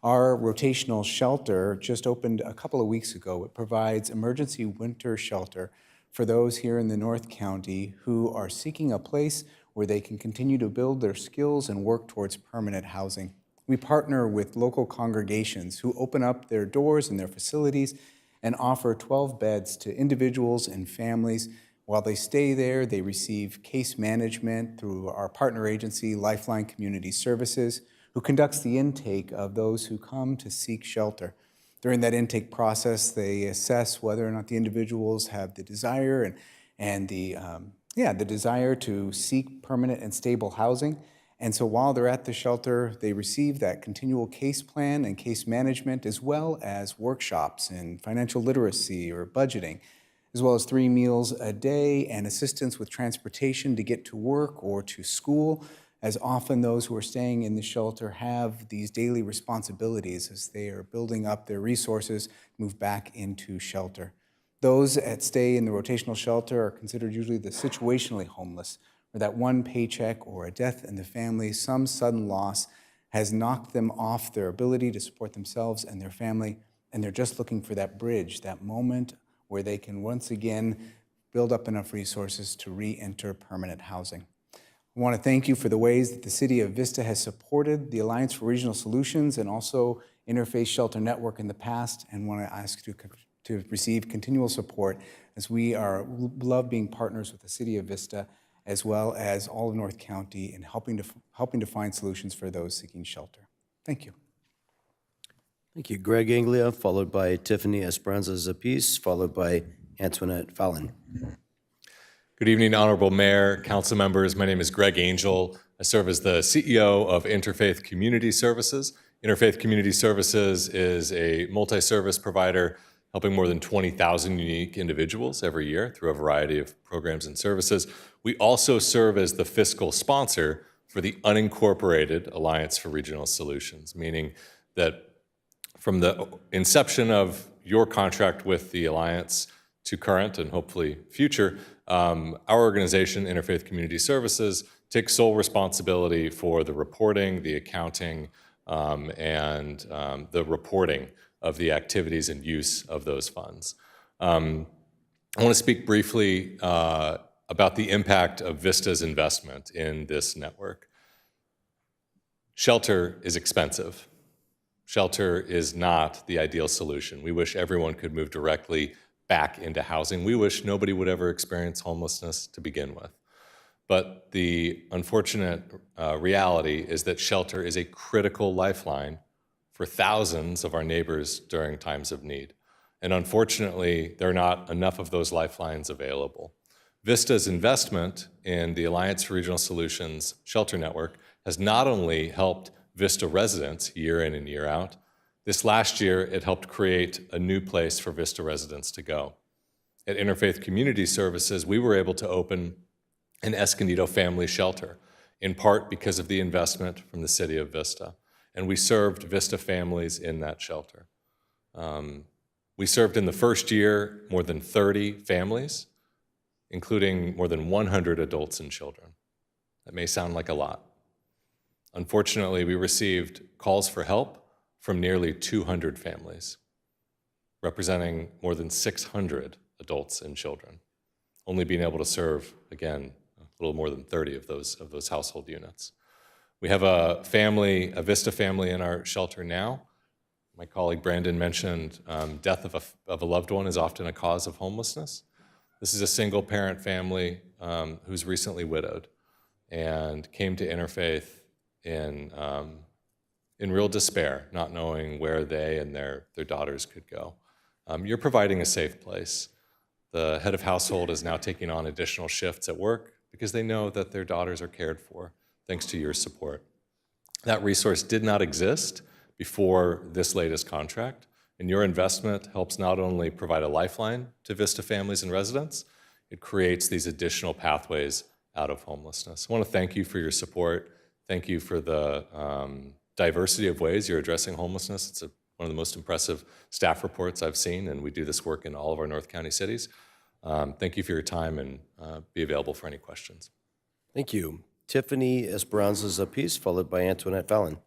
Our rotational shelter just opened a couple of weeks ago. It provides emergency winter shelter for those here in the North County who are seeking a place where they can continue to build their skills and work towards permanent housing. We partner with local congregations who open up their doors and their facilities and offer 12 beds to individuals and families. While they stay there, they receive case management through our partner agency, Lifeline Community Services, who conducts the intake of those who come to seek shelter. During that intake process, they assess whether or not the individuals have the desire and the desire to seek permanent and stable housing. And so while they're at the shelter, they receive that continual case plan and case management, as well as workshops in financial literacy or budgeting, as well as 3 meals a day and assistance with transportation to get to work or to school, as often those who are staying in the shelter have these daily responsibilities as they are building up their resources to move back into shelter. Those that stay in the rotational shelter are considered usually the situationally homeless, where that one paycheck or a death in the family, some sudden loss, has knocked them off their ability to support themselves and their family, and they're just looking for that bridge, that moment where they can once again build up enough resources to re-enter permanent housing. I want to thank you for the ways that the City of Vista has supported the Alliance for Regional Solutions and also Interfaith Shelter Network in the past, and want to ask you to receive continual support as we love being partners with the City of Vista as well as all of North County in helping to find solutions for those seeking shelter. Thank you. Thank you. Greg Anglia, followed by Tiffany Esperanza's piece, followed by Antoinette Fallon. Good evening, Honorable Mayor, council members. My name is Greg Angel. I serve as the CEO of Interfaith Community Services. Interfaith Community Services is a multi-service provider helping more than 20,000 unique individuals every year through a variety of programs and services. We also serve as the fiscal sponsor for the unincorporated Alliance for Regional Solutions, meaning that from the inception of your contract with the Alliance to current and hopefully future, our organization, Interfaith Community Services, takes sole responsibility for the reporting, the accounting, and the reporting of the activities and use of those funds. I want to speak briefly about the impact of Vista's investment in this network. Shelter is expensive. Shelter is not the ideal solution. We wish everyone could move directly back into housing. We wish nobody would ever experience homelessness to begin with. But the unfortunate reality is that shelter is a critical lifeline for thousands of our neighbors during times of need. And unfortunately, there are not enough of those lifelines available. Vista's investment in the Alliance for Regional Solutions Shelter Network has not only helped Vista residents year in and year out. This last year, it helped create a new place for Vista residents to go. At Interfaith Community Services, we were able to open an Escondido family shelter, in part because of the investment from the City of Vista. And we served Vista families in that shelter. We served in the first year more than 30 families, including more than 100 adults and children. That may sound like a lot. Unfortunately, we received calls for help from nearly 200 families, representing more than 600 adults and children, only being able to serve, again, a little more than 30 of those household units. We have a Vista family in our shelter now. My colleague Brandon mentioned death of a loved one is often a cause of homelessness. This is a single-parent family who's recently widowed and came to Interfaith in real despair, not knowing where they and their daughters could go. You're providing a safe place. The head of household is now taking on additional shifts at work because they know that their daughters are cared for, thanks to your support. That resource did not exist before this latest contract, and your investment helps not only provide a lifeline to Vista families and residents, it creates these additional pathways out of homelessness. I want to thank you for your support. Thank you for the diversity of ways you're addressing homelessness. It's one of the most impressive staff reports I've seen, and we do this work in all of our North County cities. Thank you for your time, and be available for any questions. Thank you. Tiffany Esperanza's piece, followed by Antoinette Fallon.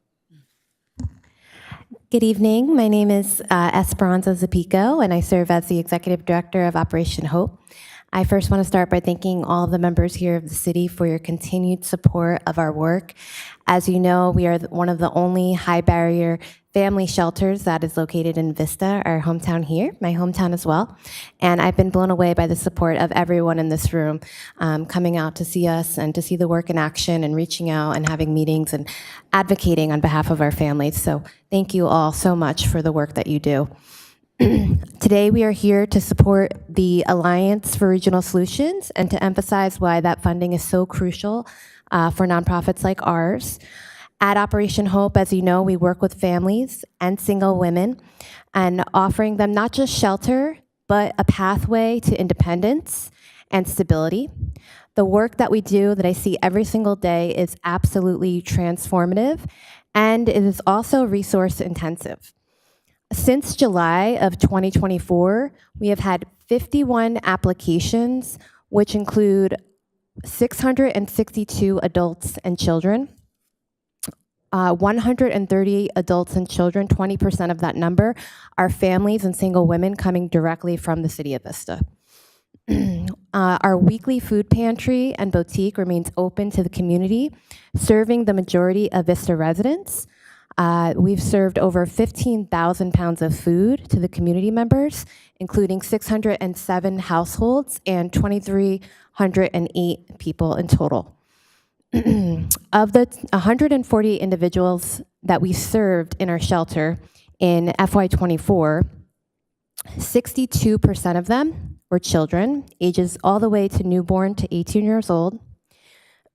Good evening. My name is Esperanza Zapico, and I serve as the Executive Director of Operation Hope. I first want to start by thanking all of the members here of the city for your continued support of our work. As you know, we are one of the only high-barrier family shelters that is located in Vista, our hometown here, my hometown as well. And I've been blown away by the support of everyone in this room coming out to see us and to see the work in action and reaching out and having meetings and advocating on behalf of our families. So thank you all so much for the work that you do. Today, we are here to support the Alliance for Regional Solutions and to emphasize why that funding is so crucial for nonprofits like ours. At Operation Hope, as you know, we work with families and single women and offering them not just shelter, but a pathway to independence and stability. The work that we do that I see every single day is absolutely transformative, and it is also resource intensive. Since July of 2024, we have had 51 applications, which include 662 adults and children, 130 adults and children, 20% of that number are families and single women coming directly from the city of Vista. Our weekly food pantry and boutique remains open to the community, serving the majority of Vista residents. We've served over 15,000 pounds of food to the community members, including 607 households and 2,308 people in total. Of the 140 individuals that we served in our shelter in FY24, 62% of them were children, ages all the way to newborn to 18 years old.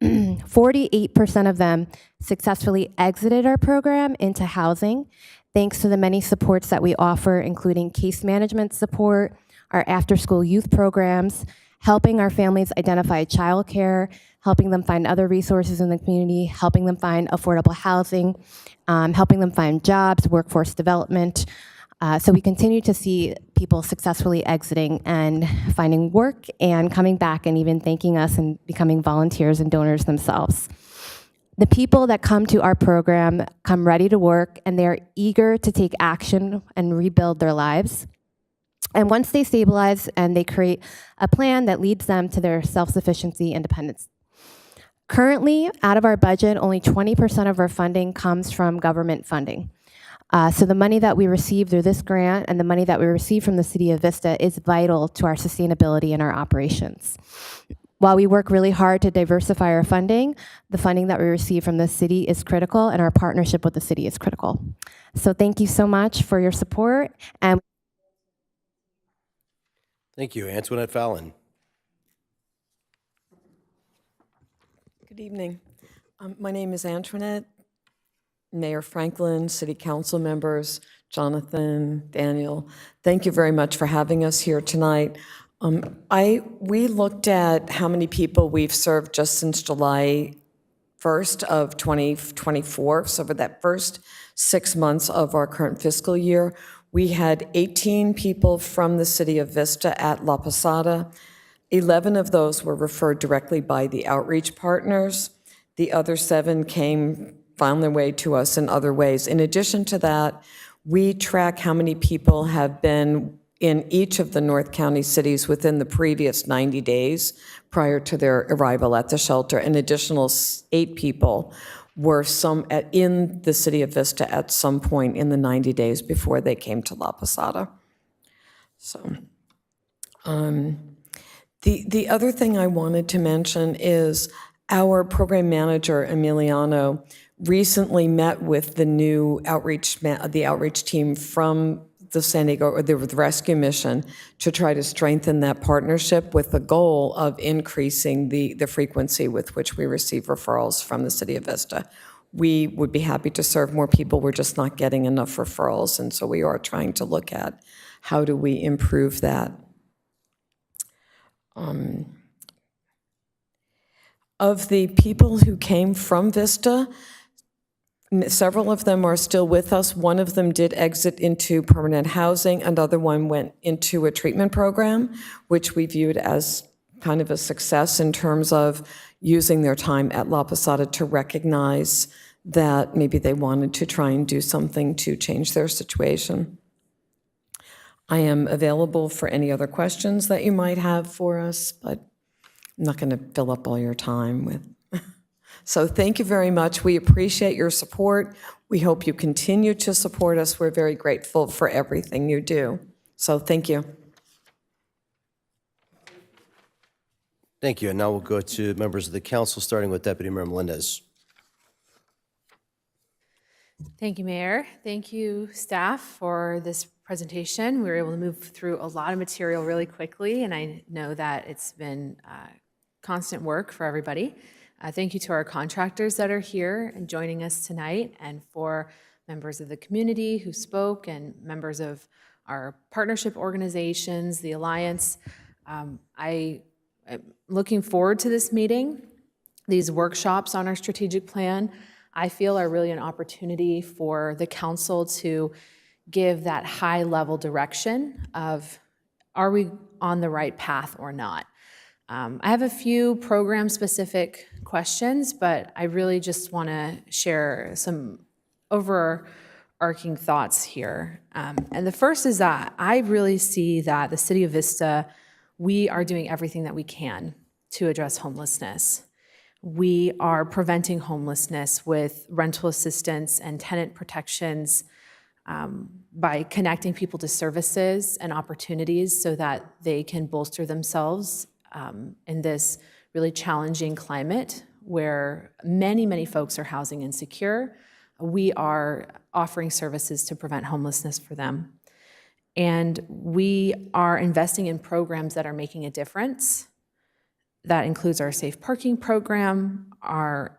48% of them successfully exited our program into housing, thanks to the many supports that we offer, including case management support, our after-school youth programs, helping our families identify childcare, helping them find other resources in the community, helping them find affordable housing, helping them find jobs, workforce development. So we continue to see people successfully exiting and finding work and coming back and even thanking us and becoming volunteers and donors themselves. The people that come to our program come ready to work, and they're eager to take action and rebuild their lives. And once they stabilize and they create a plan that leads them to their self-sufficiency, independence. Currently, out of our budget, only 20% of our funding comes from government funding. So the money that we receive through this grant and the money that we receive from the City of Vista is vital to our sustainability and our operations. While we work really hard to diversify our funding, the funding that we receive from the city is critical, and our partnership with the city is critical. So thank you so much for your support. And Thank you. Antoinette Fallon. Good evening. My name is Antoinette. Mayor Franklin, City Council members, Jonathan, Daniel, thank you very much for having us here tonight. We looked at how many people we've served just since July 1st of 2024. So for that first 6 months of our current fiscal year, We had 18 people from the city of Vista at La Posada. 11 of those were referred directly by the outreach partners. The other 7 found their way to us in other ways. In addition to that, we track how many people have been in each of the North County cities within the previous 90 days prior to their arrival at the shelter. An additional 8 people were in the city of Vista at some point in the 90 days before they came to La Posada. So, the other thing I wanted to mention is our program manager, Emiliano, recently met with the new outreach team from the San Diego, or the rescue mission, to try to strengthen that partnership with the goal of increasing the frequency with which we receive referrals from the city of Vista. We would be happy to serve more people, we're just not getting enough referrals, and so we are trying to look at how do we improve that. Of the people who came from Vista, several of them are still with us. One of them did exit into permanent housing. Another one went into a treatment program, which we viewed as kind of a success in terms of using their time at La Posada to recognize that maybe they wanted to try and do something to change their situation. I am available for any other questions that you might have for us, but I'm not going to fill up all your time with. So thank you very much. We appreciate your support. We hope you continue to support us. We're very grateful for everything you do. So thank you. Thank you. And now we'll go to members of the council, starting with Deputy Mayor Melendez. Thank you, Mayor. Thank you, staff, for this presentation. We were able to move through a lot of material really quickly, and I know that it's been constant work for everybody. Thank you to our contractors that are here and joining us tonight, and for members of the community who spoke, and members of our partnership organizations, the Alliance. I am looking forward to this meeting. These workshops on our strategic plan, I feel, are really an opportunity for the council to give that high-level direction of, are we on the right path or not? I have a few program-specific questions, but I really just want to share some overarching thoughts here. And the first is that I really see that the City of Vista, we are doing everything that we can to address homelessness. We are preventing homelessness with rental assistance and tenant protections, by connecting people to services and opportunities so that they can bolster themselves in this really challenging climate where many, many folks are housing insecure. We are offering services to prevent homelessness for them. And we are investing in programs that are making a difference. That includes our safe parking program, our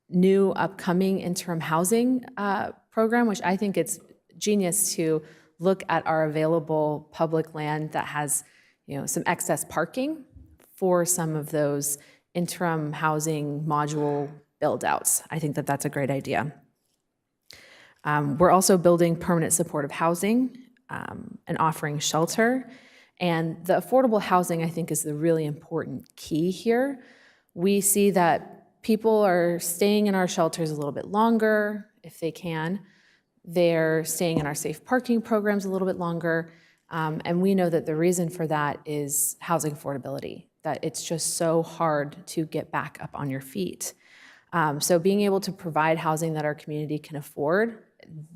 new upcoming interim housing program, which I think it's genius to look at our available public land that has, some excess parking for some of those interim housing module build-outs. I think that that's a great idea. We're also building permanent supportive housing and offering shelter. And the affordable housing, I think, is the really important key here. We see that people are staying in our shelters a little bit longer, if they can. They're staying in our safe parking programs a little bit longer. And we know that the reason for that is housing affordability, that it's just so hard to get back up on your feet. So being able to provide housing that our community can afford,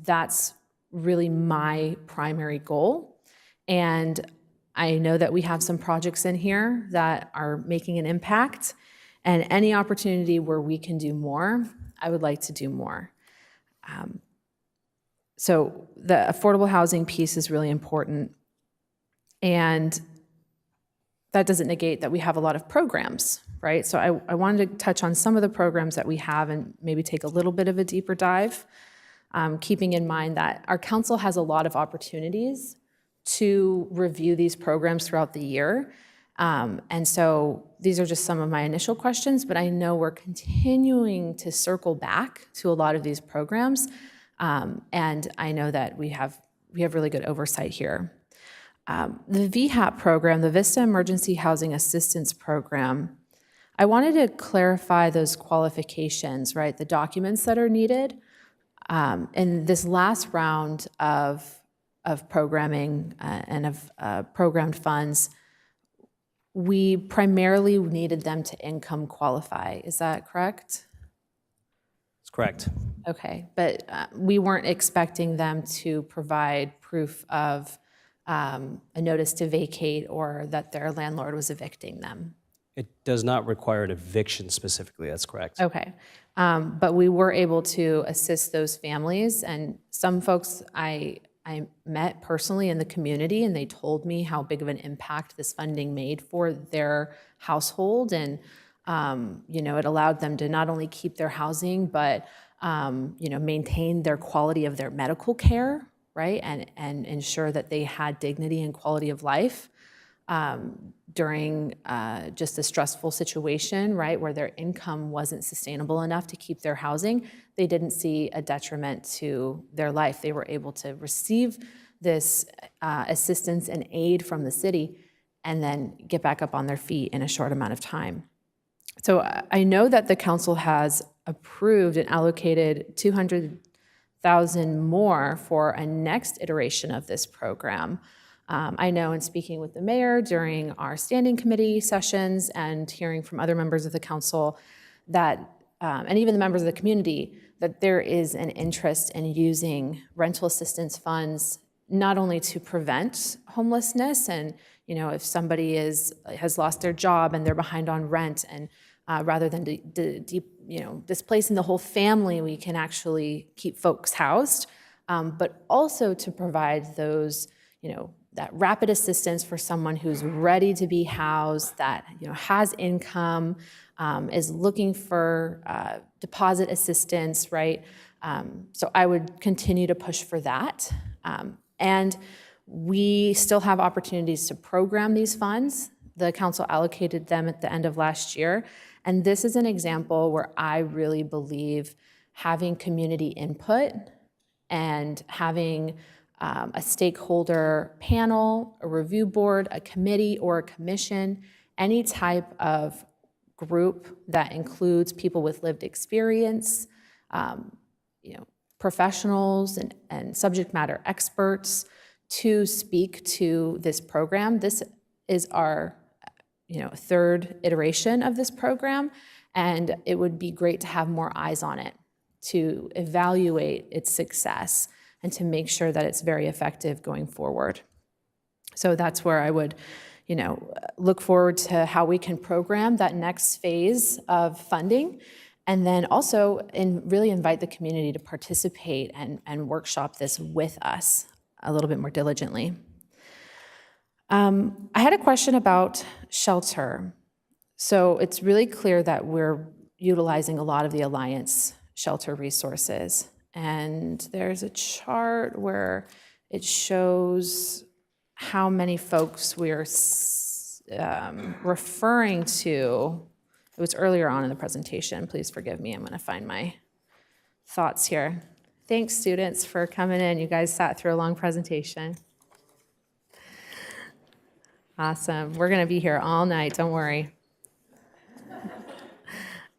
that's really my primary goal. And I know that we have some projects in here that are making an impact, and any opportunity where we can do more, I would like to do more. So the affordable housing piece is really important, and that doesn't negate that we have a lot of programs, right? So I wanted to touch on some of the programs that we have and maybe take a little bit of a deeper dive, keeping in mind that our council has a lot of opportunities to review these programs throughout the year. And so these are just some of my initial questions, but I know we're continuing to circle back to a lot of these programs. And I know that we have we have really good oversight here. The VHAP program, the Vista Emergency Housing Assistance Program, I wanted to clarify those qualifications, right? The documents that are needed. In this last round of programming and of programmed funds, we primarily needed them to income qualify. Is that correct? That's correct. Okay, but we weren't expecting them to provide proof of a notice to vacate or that their landlord was evicting them. It does not require an eviction specifically, that's correct. Okay, but we were able to assist those families, and some folks I met personally in the community, and they told me how big of an impact this funding made for their household, and it allowed them to not only keep their housing, but maintain their quality of their medical care, right, and ensure that they had dignity and quality of life during just a stressful situation, right, where their income wasn't sustainable enough to keep their housing. They didn't see a detriment to their life. They were able to receive this assistance and aid from the city and then get back up on their feet in a short amount of time. So I know that the council has approved and allocated $200,000 more for a next iteration of this program. I know in speaking with the mayor during our standing committee sessions and hearing from other members of the council that, and even the members of the community, that there is an interest in using rental assistance funds not only to prevent homelessness and, if somebody has lost their job and they're behind on rent, and rather than displacing the whole family, we can actually keep folks housed, but also to provide those, that rapid assistance for someone who's ready to be housed, that has income, is looking for deposit assistance, right? So I would continue to push for that. And we still have opportunities to program these funds. The council allocated them at the end of last year. And this is an example where I really believe having community input and having a stakeholder panel, a review board, a committee, or a commission, any type of group that includes people with lived experience, professionals and subject matter experts to speak to this program. This is our third iteration of this program, and it would be great to have more eyes on it to evaluate its success and to make sure that it's very effective going forward. So that's where I would, look forward to how we can program that next phase of funding, and then also really invite the community to participate and workshop this with us a little bit more diligently. I had a question about shelter. So it's really clear that we're utilizing a lot of the Alliance shelter resources. And there's a chart where it shows how many folks we're referring to. It was earlier on in the presentation. Please forgive me. I'm going to find my thoughts here. Thanks, students, for coming in. You guys sat through a long presentation. Awesome. We're going to be here all night. Don't worry.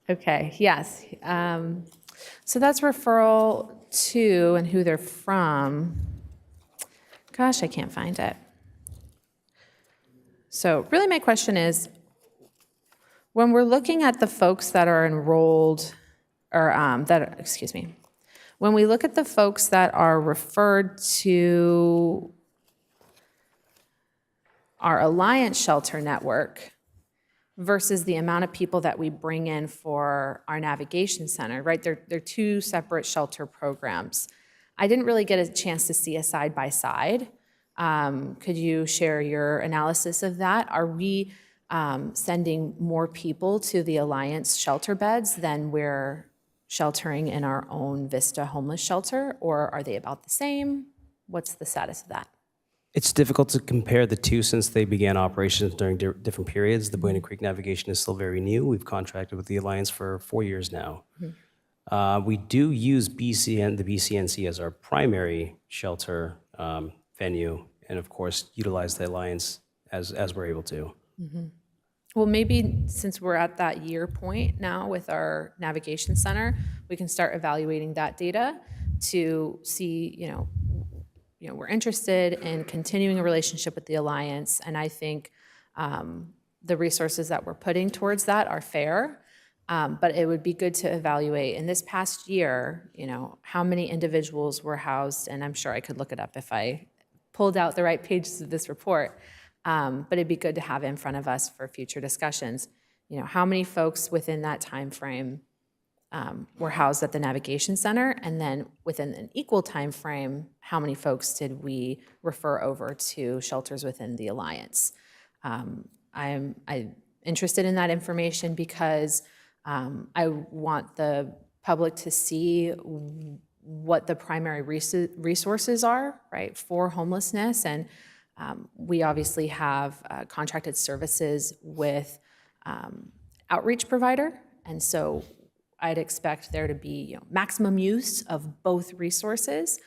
Okay. Yes. So that's referral to and who they're from. Gosh, I can't find it. So really my question is, when we're looking at the folks that are enrolled, or when we look at the folks that are referred to our Alliance Shelter Network versus the amount of people that we bring in for our navigation center, right? They're two separate shelter programs. I didn't really get a chance to see a side by side. Could you share your analysis of that? Are we sending more people to the Alliance shelter beds than we're sheltering in our own Vista homeless shelter, or are they about the same? What's the status of that? It's difficult to compare the two since they began operations during different periods. The Buena Creek Navigation is still very new. We've contracted with the Alliance for 4 years now. We do use the BCNC as our primary shelter venue, and of course, utilize the Alliance as we're able to. Well, maybe since we're at that year point now with our navigation center, we can start evaluating that data to see, we're interested in continuing a relationship with the Alliance, and I think the resources that we're putting towards that are fair, but it would be good to evaluate in this past year, how many individuals were housed, and I'm sure I could look it up if I pulled out the right pages of this report. But it'd be good to have in front of us for future discussions. How many folks within that time frame were housed at the navigation center, and then within an equal time frame, how many folks did we refer over to shelters within the Alliance? I'm interested in that information because I want the public to see what the primary resources are, right, for homelessness. And we obviously have contracted services with outreach provider, and so I'd expect there to be maximum use of both resources.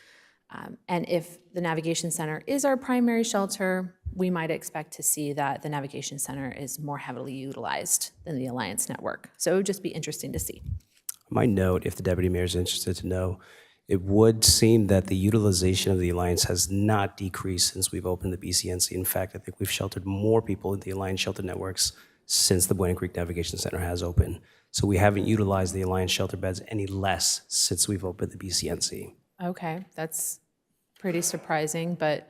And if the Navigation Center is our primary shelter, we might expect to see that the Navigation Center is more heavily utilized than the Alliance network. So it would just be interesting to see. I might note, if the deputy mayor is interested to know, it would seem that the utilization of the Alliance has not decreased since we've opened the BCNC. In fact, I think we've sheltered more people in the Alliance shelter networks since the Buena Creek Navigation Center has opened. So we haven't utilized the Alliance shelter beds any less since we've opened the BCNC. Okay, that's pretty surprising, but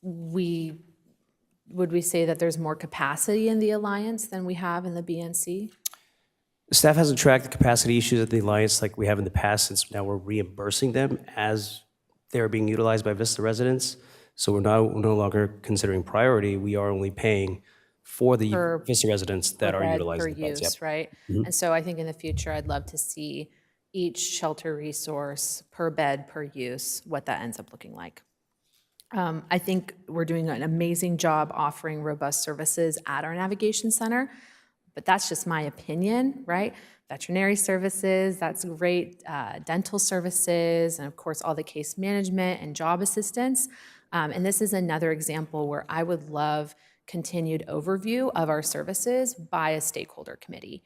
would we say that there's more capacity in the Alliance than we have in the BNC? Staff hasn't tracked the capacity issues at the Alliance like we have in the past, since now we're reimbursing them as they're being utilized by Vista residents. So we're no longer considering priority. We are only paying for the Vista residents that are utilizing the beds. Use, right? And so I think in the future, I'd love to see each shelter resource per bed, per use, what that ends up looking like. I think we're doing an amazing job offering robust services at our navigation center, but that's just my opinion, right? Veterinary services, that's great, dental services, and of course, all the case management and job assistance. And this is another example where I would love continued overview of our services by a stakeholder committee.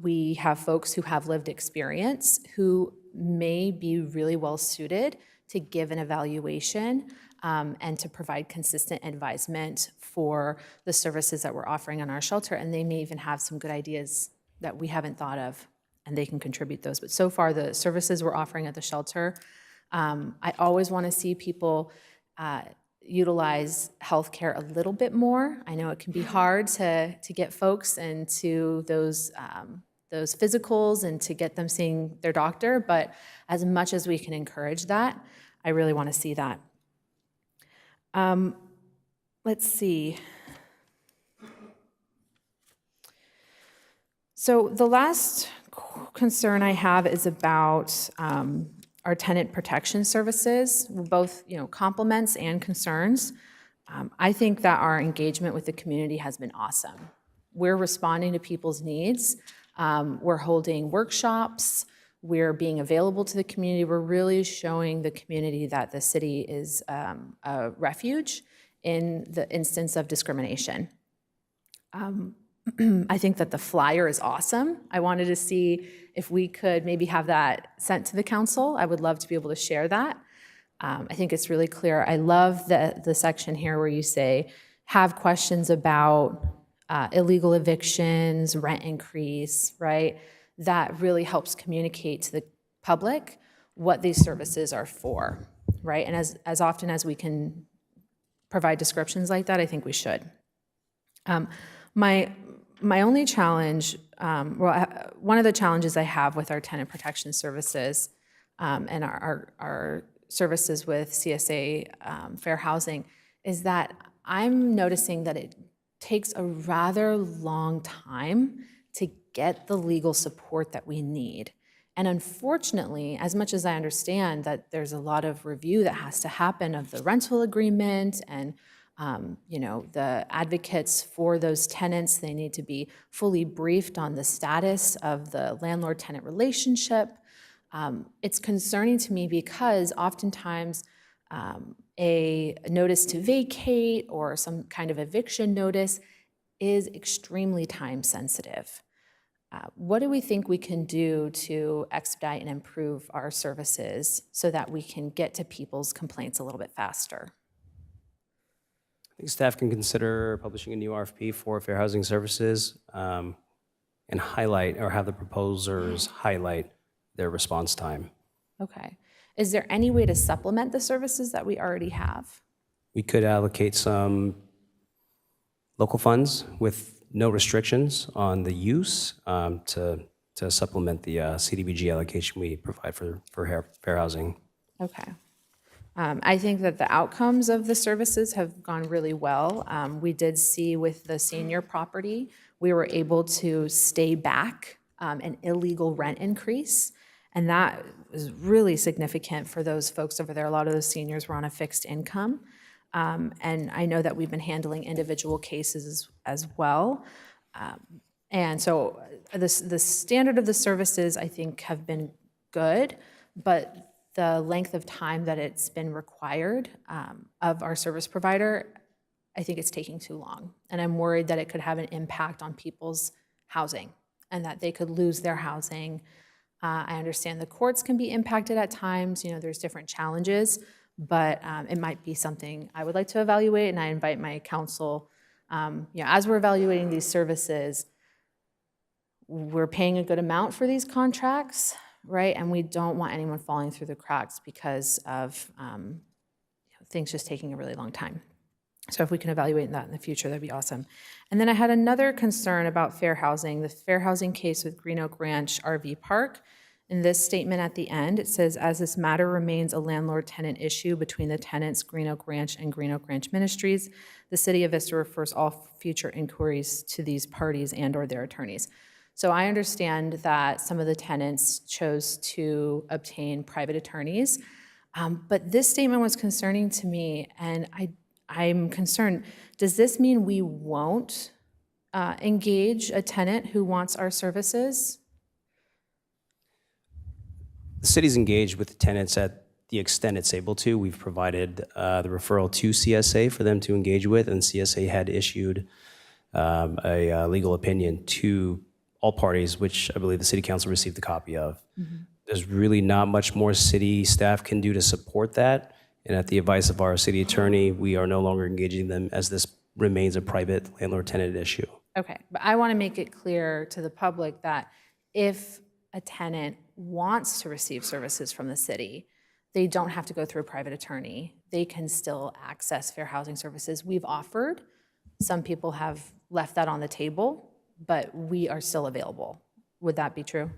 We have folks who have lived experience who may be really well suited to give an evaluation and to provide consistent advisement for the services that we're offering on our shelter. And they may even have some good ideas that we haven't thought of, and they can contribute those. But so far, the services we're offering at the shelter, I always want to see people utilize healthcare a little bit more. I know it can be hard to get folks into those physicals and to get them seeing their doctor, but as much as we can encourage that, I really want to see that. Let's see. So the last concern I have is about our tenant protection services, both compliments and concerns. I think that our engagement with the community has been awesome. We're responding to people's needs. We're holding workshops. We're being available to the community. We're really showing the community that the city is a refuge in the instance of discrimination. I think that the flyer is awesome. I wanted to see if we could maybe have that sent to the council. I would love to be able to share that. I think it's really clear. I love the section here where you say, have questions about illegal evictions, rent increase, right? That really helps communicate to the public what these services are for, right? And as often as we can provide descriptions like that, I think we should. My only challenge, one of the challenges I have with our tenant protection services and our services with CSA Fair Housing is that I'm noticing that it takes a rather long time to get the legal support that we need. And unfortunately, as much as I understand that there's a lot of review that has to happen of the rental agreement and the advocates for those tenants, they need to be fully briefed on the status of the landlord-tenant relationship. It's concerning to me because oftentimes a notice to vacate or some kind of eviction notice is extremely time sensitive. What do we think we can do to expedite and improve our services so that we can get to people's complaints a little bit faster? I think staff can consider publishing a new RFP for fair housing services and highlight, or have the proposers highlight their response time. Okay. Is there any way to supplement the services that we already have? We could allocate some local funds with no restrictions on the use to supplement the CDBG allocation we provide for fair housing. Okay. I think that the outcomes of the services have gone really well. We did see with the senior property, we were able to stay back an illegal rent increase, and that was really significant for those folks over there. A lot of those seniors were on a fixed income. And I know that we've been handling individual cases as well. And so the standard of the services, I think, have been good, but the length of time that it's been required of our service provider, I think it's taking too long. And I'm worried that it could have an impact on people's housing and that they could lose their housing. I understand the courts can be impacted at times. You know, there's different challenges, but it might be something I would like to evaluate, and I invite my council, as we're evaluating these services, we're paying a good amount for these contracts, right? And we don't want anyone falling through the cracks because of things just taking a really long time. So if we can evaluate that in the future, that'd be awesome. And then I had another concern about fair housing, the fair housing case with Green Oak Ranch RV Park. In this statement at the end, it says, as this matter remains a landlord-tenant issue between the tenants Green Oak Ranch and Green Oak Ranch Ministries, the City of Vista refers all future inquiries to these parties and or their attorneys. So I understand that some of the tenants chose to obtain private attorneys, but this statement was concerning to me, and I'm concerned. Does this mean we won't engage a tenant who wants our services? The city's engaged with the tenants at the extent it's able to. We've provided the referral to CSA for them to engage with, and CSA had issued a legal opinion to all parties, which I believe the city council received a copy of. There's really not much more city staff can do to support that. And at the advice of our city attorney, we are no longer engaging them as this remains a private landlord-tenant issue. Okay, but I want to make it clear to the public that if a tenant wants to receive services from the city, they don't have to go through a private attorney. They can still access fair housing services. We've offered. Some people have left that on the table, but we are still available. Would that be true?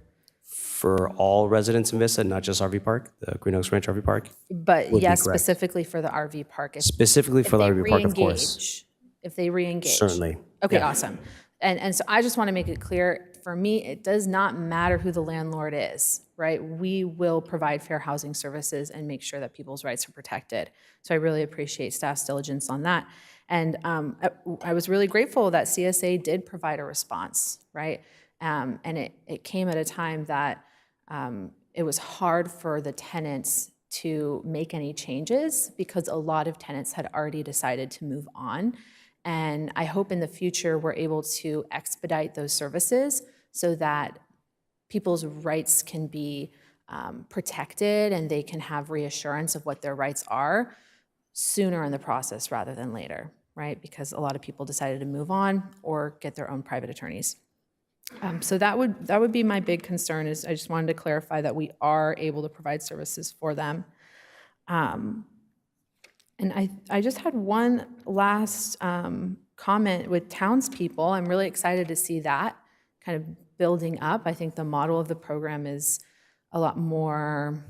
For all residents in Vista, not just RV Park, the Green Oaks Ranch RV Park? But Would be yes, correct. specifically for the RV park. Specifically for the they RV Park, of course. re-engage, if they re-engage. Certainly. Okay, Yeah. awesome. And so I just want to make it clear, for me, it does not matter who the landlord is, right? We will provide fair housing services and make sure that people's rights are protected. So I really appreciate staff's diligence on that. And I was really grateful that CSA did provide a response, right? And it came at a time that it was hard for the tenants to make any changes because a lot of tenants had already decided to move on. And I hope in the future we're able to expedite those services so that people's rights can be protected and they can have reassurance of what their rights are sooner in the process rather than later, right? Because a lot of people decided to move on or get their own private attorneys. So that would be my big concern. Is I just wanted to clarify that we are able to provide services for them. And I just had one last comment with townspeople. I'm really excited to see that kind of building up. I think the model of the program is a lot more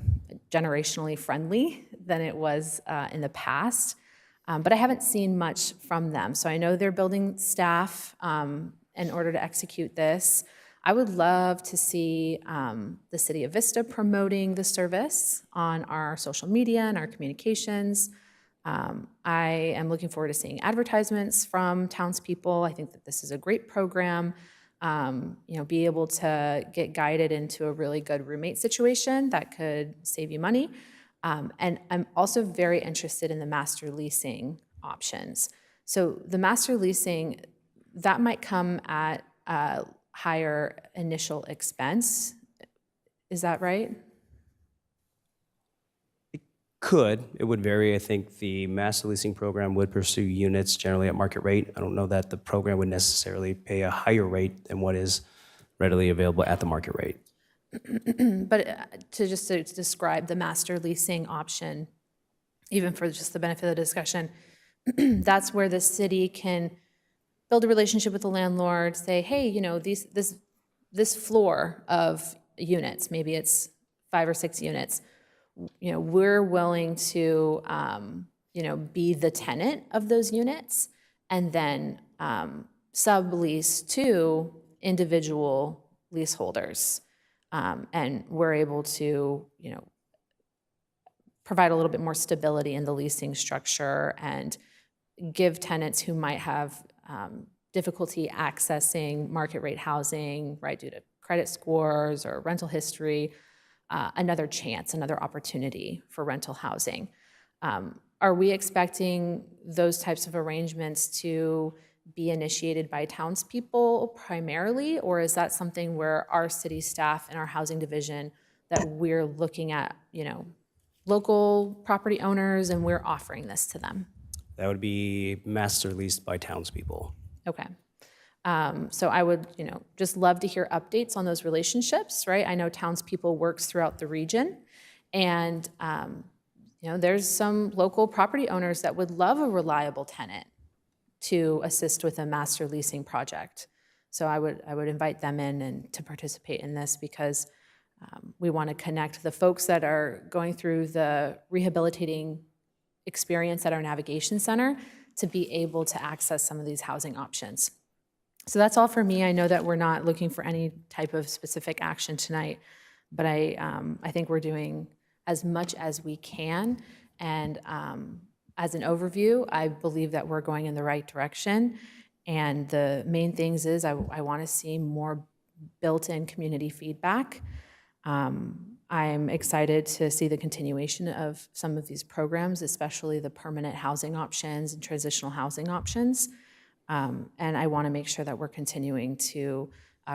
generationally friendly than it was in the past. But I haven't seen much from them. So I know they're building staff in order to execute this. I would love to see the City of Vista promoting the service on our social media and our communications. I am looking forward to seeing advertisements from townspeople. I think that this is a great program. be able to get guided into a really good roommate situation that could save you money. And I'm also very interested in the master leasing options. So the master leasing, that might come at a higher initial expense. Is that right? It would vary. I think the master leasing program would pursue units generally at market rate. I don't know that the program would necessarily pay a higher rate than what is readily available at the market rate. But to describe the master leasing option, even for just the benefit of the discussion, that's where the city can build a relationship with the landlord, say, hey, this floor of units, maybe it's 5 or 6 units, we're willing to, be the tenant of those units and then sublease to individual leaseholders. And we're able to, provide a little bit more stability in the leasing structure and give tenants who might have difficulty accessing market rate housing, right, due to credit scores or rental history, another chance, another opportunity for rental housing. Are we expecting those types of arrangements to be initiated by townspeople primarily, or is that something where our city staff and our housing division, that we're looking at, local property owners and we're offering this to them? That would be master leased by townspeople. Okay. So I would, just love to hear updates on those relationships, right? I know townspeople works throughout the region, and there's some local property owners that would love a reliable tenant to assist with a master leasing project. So I would invite them in and to participate in this, because we want to connect the folks that are going through the rehabilitating experience at our navigation center to be able to access some of these housing options. So that's all for me. I know that we're not looking for any type of specific action tonight, but I think we're doing as much as we can. And as an overview, I believe that we're going in the right direction. And the main things is I want to see more built-in community feedback. I'm excited to see the continuation of some of these programs, especially the permanent housing options and transitional housing options. And I want to make sure that we're continuing to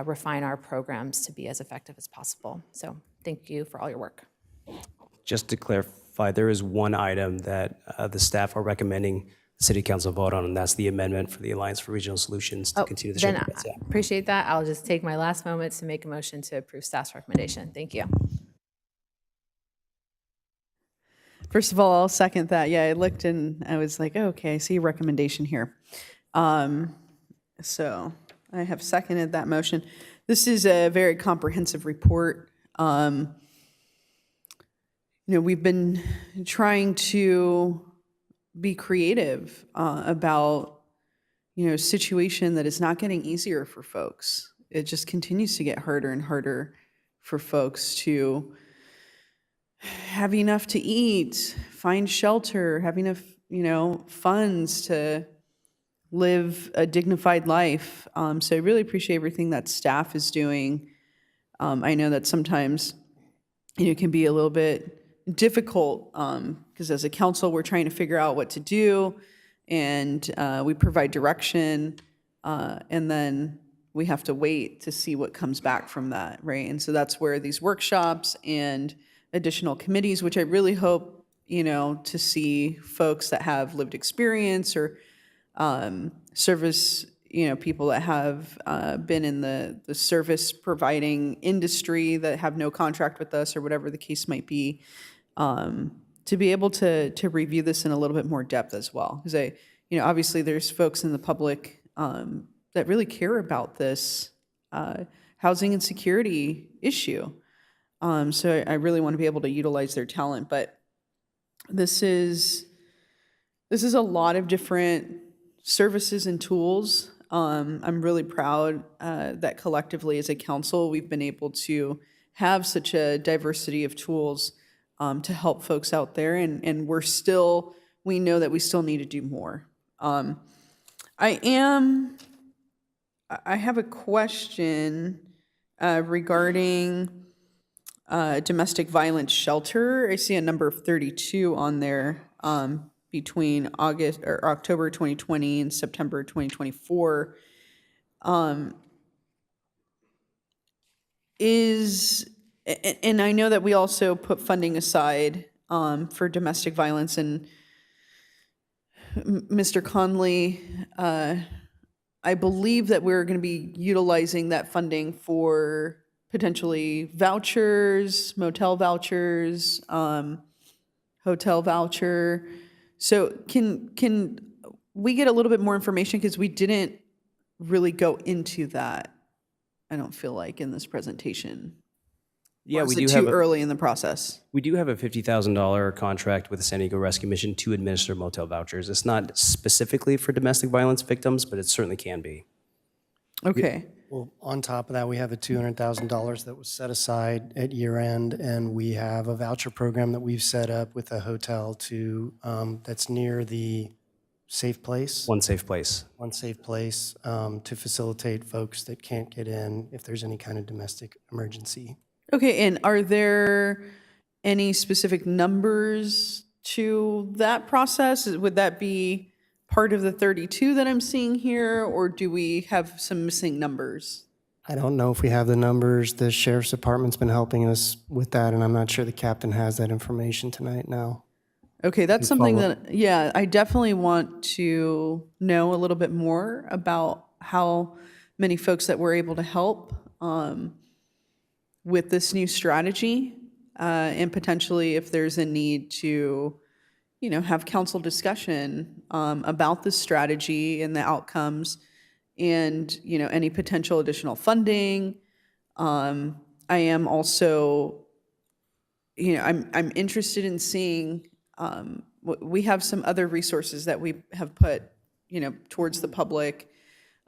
refine our programs to be as effective as possible. So thank you for all your work. Just to clarify, there is one item that the staff are recommending the City Council vote on, and that's the amendment for the Alliance for Regional Solutions to continue the Then shared I appreciate that. I'll just take my last moments to make a motion to approve staff's recommendation. Thank you. First of all, I'll second that. Yeah, I looked and I was like, oh, okay, I see a recommendation here. So I have seconded that motion. This is a very comprehensive report. We've been trying to be creative about, a situation that is not getting easier for folks. It just continues to get harder and harder for folks to have enough to eat, find shelter, have enough, funds to live a dignified life. So I really appreciate everything that staff is doing. I know that sometimes, it can be a little bit difficult because as a council, we're trying to figure out what to do, and we provide direction, and then we have to wait to see what comes back from that, right? And so that's where these workshops and additional committees, which I really hope, to see folks that have lived experience or service, people that have been in the service providing industry that have no contract with us or whatever the case might be, to be able to review this in a little bit more depth as well. Because obviously there's folks in the public that really care about this housing insecurity issue. So I really want to be able to utilize their talent, but this is a lot of different services and tools. I'm really proud that collectively as a council, we've been able to have such a diversity of tools to help folks out there, and we know that we still need to do more. I am I have a question regarding domestic violence shelter. I see a number of 32 on there between August or October 2020 and September 2024. And I know that we also put funding aside for domestic violence, and Mr. Conley, I believe that we're going to be utilizing that funding for potentially vouchers, motel vouchers, hotel voucher. So can we get a little bit more information, because we didn't really go into that, I don't feel like, in this presentation. Yeah, Or we is do it have too a, early in the process? we do have a $50,000 contract with the San Diego Rescue Mission to administer motel vouchers. It's not specifically for domestic violence victims, but it certainly can be. Okay. Well, on top of that, we have a $200,000 that was set aside at year end, and we have a voucher program that we've set up with a hotel to that's near the Safe Place. One safe place. One Safe Place to facilitate folks that can't get in if there's any kind of domestic emergency. Okay, and are there any specific numbers to that process? Would that be part of the 32 that I'm seeing here, or do we have some missing numbers? I don't know if we have the numbers. The Sheriff's Department's been helping us with that, and I'm not sure the captain has that information tonight now. Okay, that's Can something follow that, yeah, I definitely want to know a little bit more about how many folks that we're able to help with this new strategy, and potentially if there's a need to, you know, have council discussion about this strategy and the outcomes, and, you know, any potential additional funding. I am also, you know, I'm interested in seeing, we have some other resources that we have put, you know, towards the public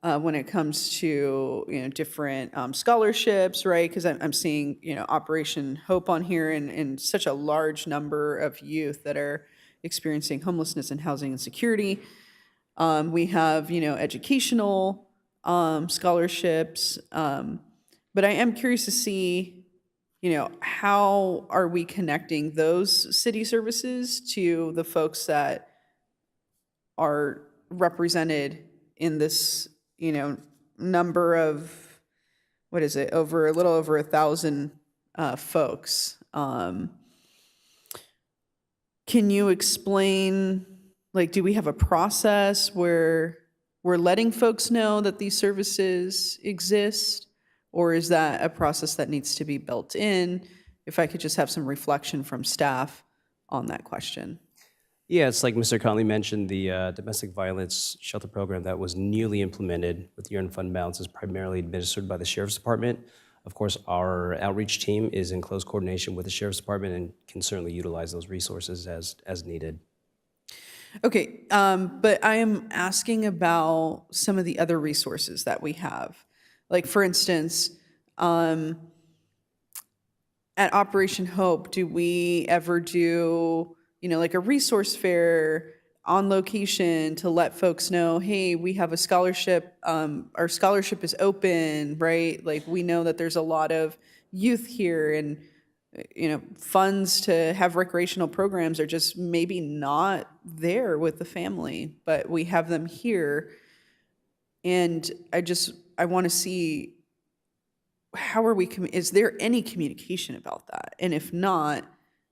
when it comes to, you know, different scholarships, right? Because I'm seeing, you know, Operation Hope on here, and such a large number of youth that are experiencing homelessness and housing insecurity. We have, you know, educational scholarships, but I am curious to see, you know, how are we connecting those city services to the folks that are represented in this, you know, number of, what is it, over a little over 1,000 folks. Can you explain, like, do we have a process where we're letting folks know that these services exist? Or is that a process that needs to be built in? If I could just have some reflection from staff on that question. Yeah, it's like Mr. Conley mentioned, the domestic violence shelter program that was newly implemented with year-end fund balance is primarily administered by the Sheriff's Department. Of course, our outreach team is in close coordination with the Sheriff's Department and can certainly utilize those resources as needed. Okay, but I am asking about some of the other resources that we have. Like, for instance, at Operation Hope, do we ever do, you know, like a resource fair on location to let folks know, hey, we have a scholarship, our scholarship is open, right? Like, we know that there's a lot of youth here, and, you know, funds to have recreational programs are just maybe not there with the family, but we have them here. And I want to see, how are we, is there any communication about that? And if not,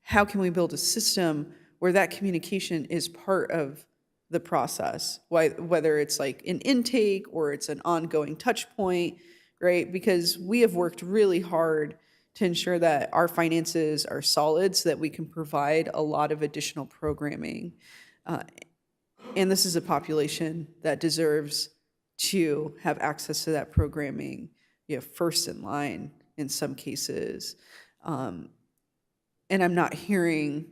how can we build a system where that communication is part of the process? Whether it's like an intake or it's an ongoing touch point, right? Because we have worked really hard to ensure that our finances are solid so that we can provide a lot of additional programming. And this is a population that deserves to have access to that programming, you know, first in line in some cases. And I'm not hearing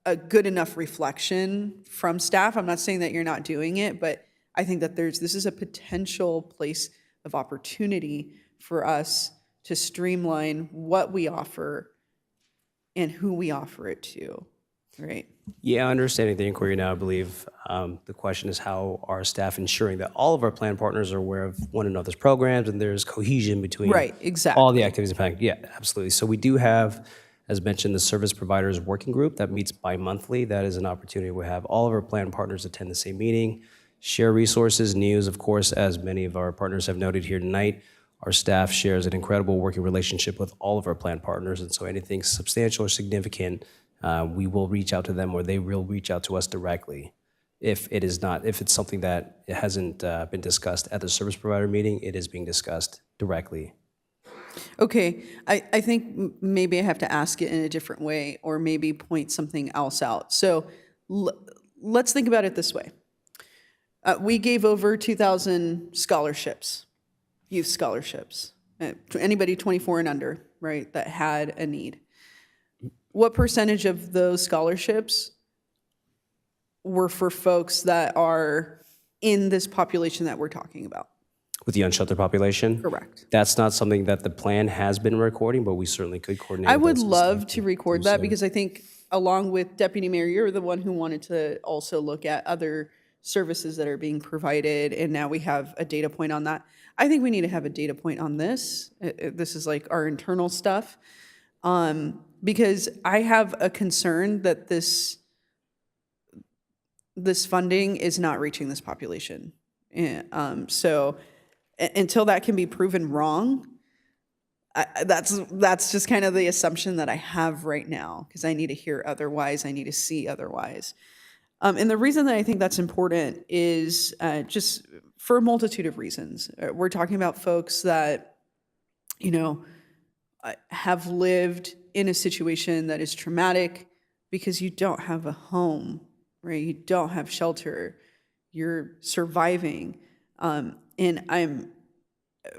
a good enough reflection from staff. I'm not saying that you're not doing it, but I think that this is a potential place of opportunity for us to streamline what we offer and who we offer it to, right? Yeah, understanding the inquiry now, I believe The question is, how are staff ensuring that all of our plan partners are aware of one another's programs and there's cohesion between Right, exactly. all the activities impacted? Yeah, absolutely. So we do have, as mentioned, the Service Providers Working Group that meets bi-monthly. That is an opportunity where we have all of our plan partners attend the same meeting, share resources, news. Of course, as many of our partners have noted here tonight, our staff shares an incredible working relationship with all of our plan partners. And so anything substantial or significant, we will reach out to them, or they will reach out to us directly. If it's something that it hasn't been discussed at the service provider meeting, it is being discussed directly. Okay, I think maybe I have to ask it in a different way, or maybe point something else out. So let's think about it this way. We gave over 2,000 scholarships, youth scholarships, anybody 24 and under, right, that had a need. What percentage of those scholarships were for folks that are in this population that we're talking about? With the unsheltered population? Correct. That's not something that the plan has been recording, but we certainly could coordinate. I with would those love staff to record that, because I think, along with Deputy Mayor, you're the one who wanted to also look at other services that are being provided, and now we have a data point on that. I think we need to have a data point on this. This is like our internal stuff, because I have a concern that this funding is not reaching this population. So until that can be proven wrong, that's just kind of the assumption that I have right now, because I need to hear otherwise, I need to see otherwise. And the reason that I think that's important is just for a multitude of reasons. We're talking about folks that, have lived in a situation that is traumatic because you don't have a home, right? You don't have shelter. You're surviving. And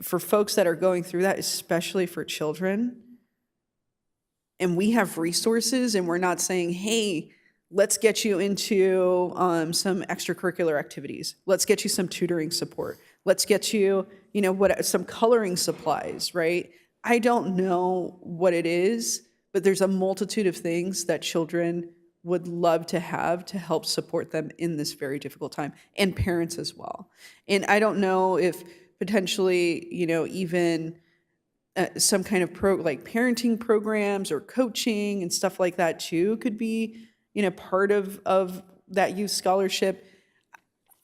for folks that are going through that, especially for children, and we have resources, and we're not saying, hey, let's get you into some extracurricular activities. Let's get you some tutoring support. Let's get you, some coloring supplies, right? I don't know what it is, but there's a multitude of things that children would love to have to help support them in this very difficult time, and parents as well. And I don't know if potentially, even some kind of like parenting programs or coaching and stuff like that too could be, part of that youth scholarship.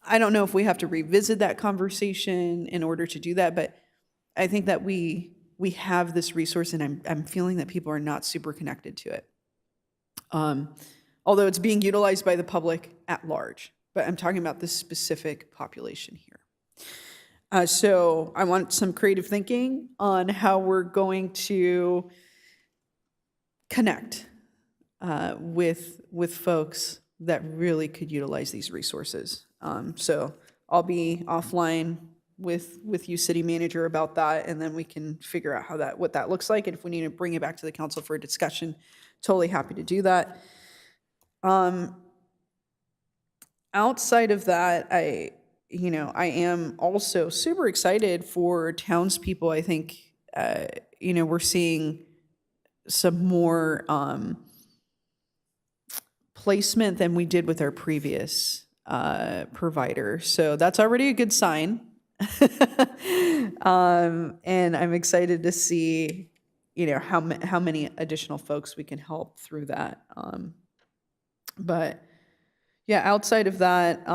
I don't know if we have to revisit that conversation in order to do that, but I think that we have this resource, and I'm feeling that people are not super connected to it. Although it's being utilized by the public at large, but I'm talking about this specific population here. So I want some creative thinking on how we're going to connect with folks that really could utilize these resources. So I'll be offline with you, city manager, about that, and then we can figure out what that looks like. And if we need to bring it back to the council for a discussion, totally happy to do that. Outside of that, I am also super excited for townspeople. I think, we're seeing some more placement than we did with our previous provider. So that's already a good sign. And I'm excited to see, how many additional folks we can help through that. But yeah, outside of that,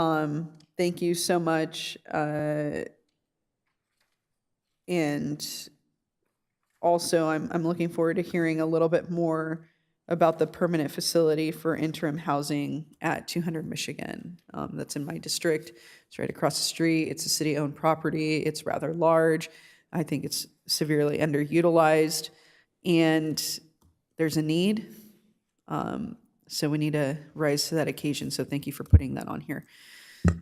thank you so much. And also, I'm looking forward to hearing a little bit more about the permanent facility for interim housing at 200 Michigan. That's in my district. It's right across the street. It's a city-owned property. It's rather large. I think it's severely underutilized, and there's a need. So we need to rise to that occasion. So thank you for putting that on here.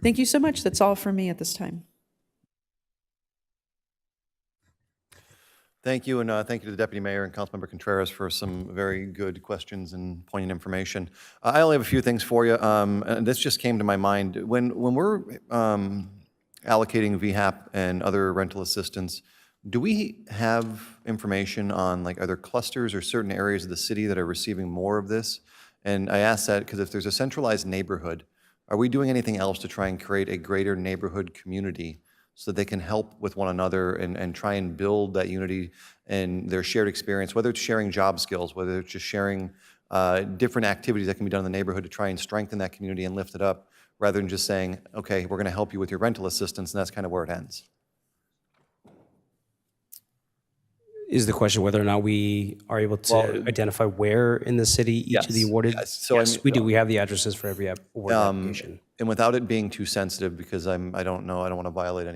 Thank you so much. That's all from me at this time. Thank you, and thank you to the Deputy Mayor and Councilmember Contreras for some very good questions and poignant information. I only have a few things for you, and this just came to my mind. When we're allocating VHAP and other rental assistance, do we have information on, like, are there clusters or certain areas of the city that are receiving more of this? And I ask that because if there's a centralized neighborhood are we doing anything else to try and create a greater neighborhood community so that they can help with one another and try and build that unity and their shared experience, whether it's sharing job skills, whether it's just sharing different activities that can be done in the neighborhood to try and strengthen that community and lift it up, rather than just saying, okay, we're going to help you with your rental assistance, and that's kind of where it ends. Is the question whether or not we are able to identify where in the city each of the awarded? Yes. So I Yes, mean, we do. We have the addresses for every award application. And without it being too sensitive, because I don't know, I don't want to violate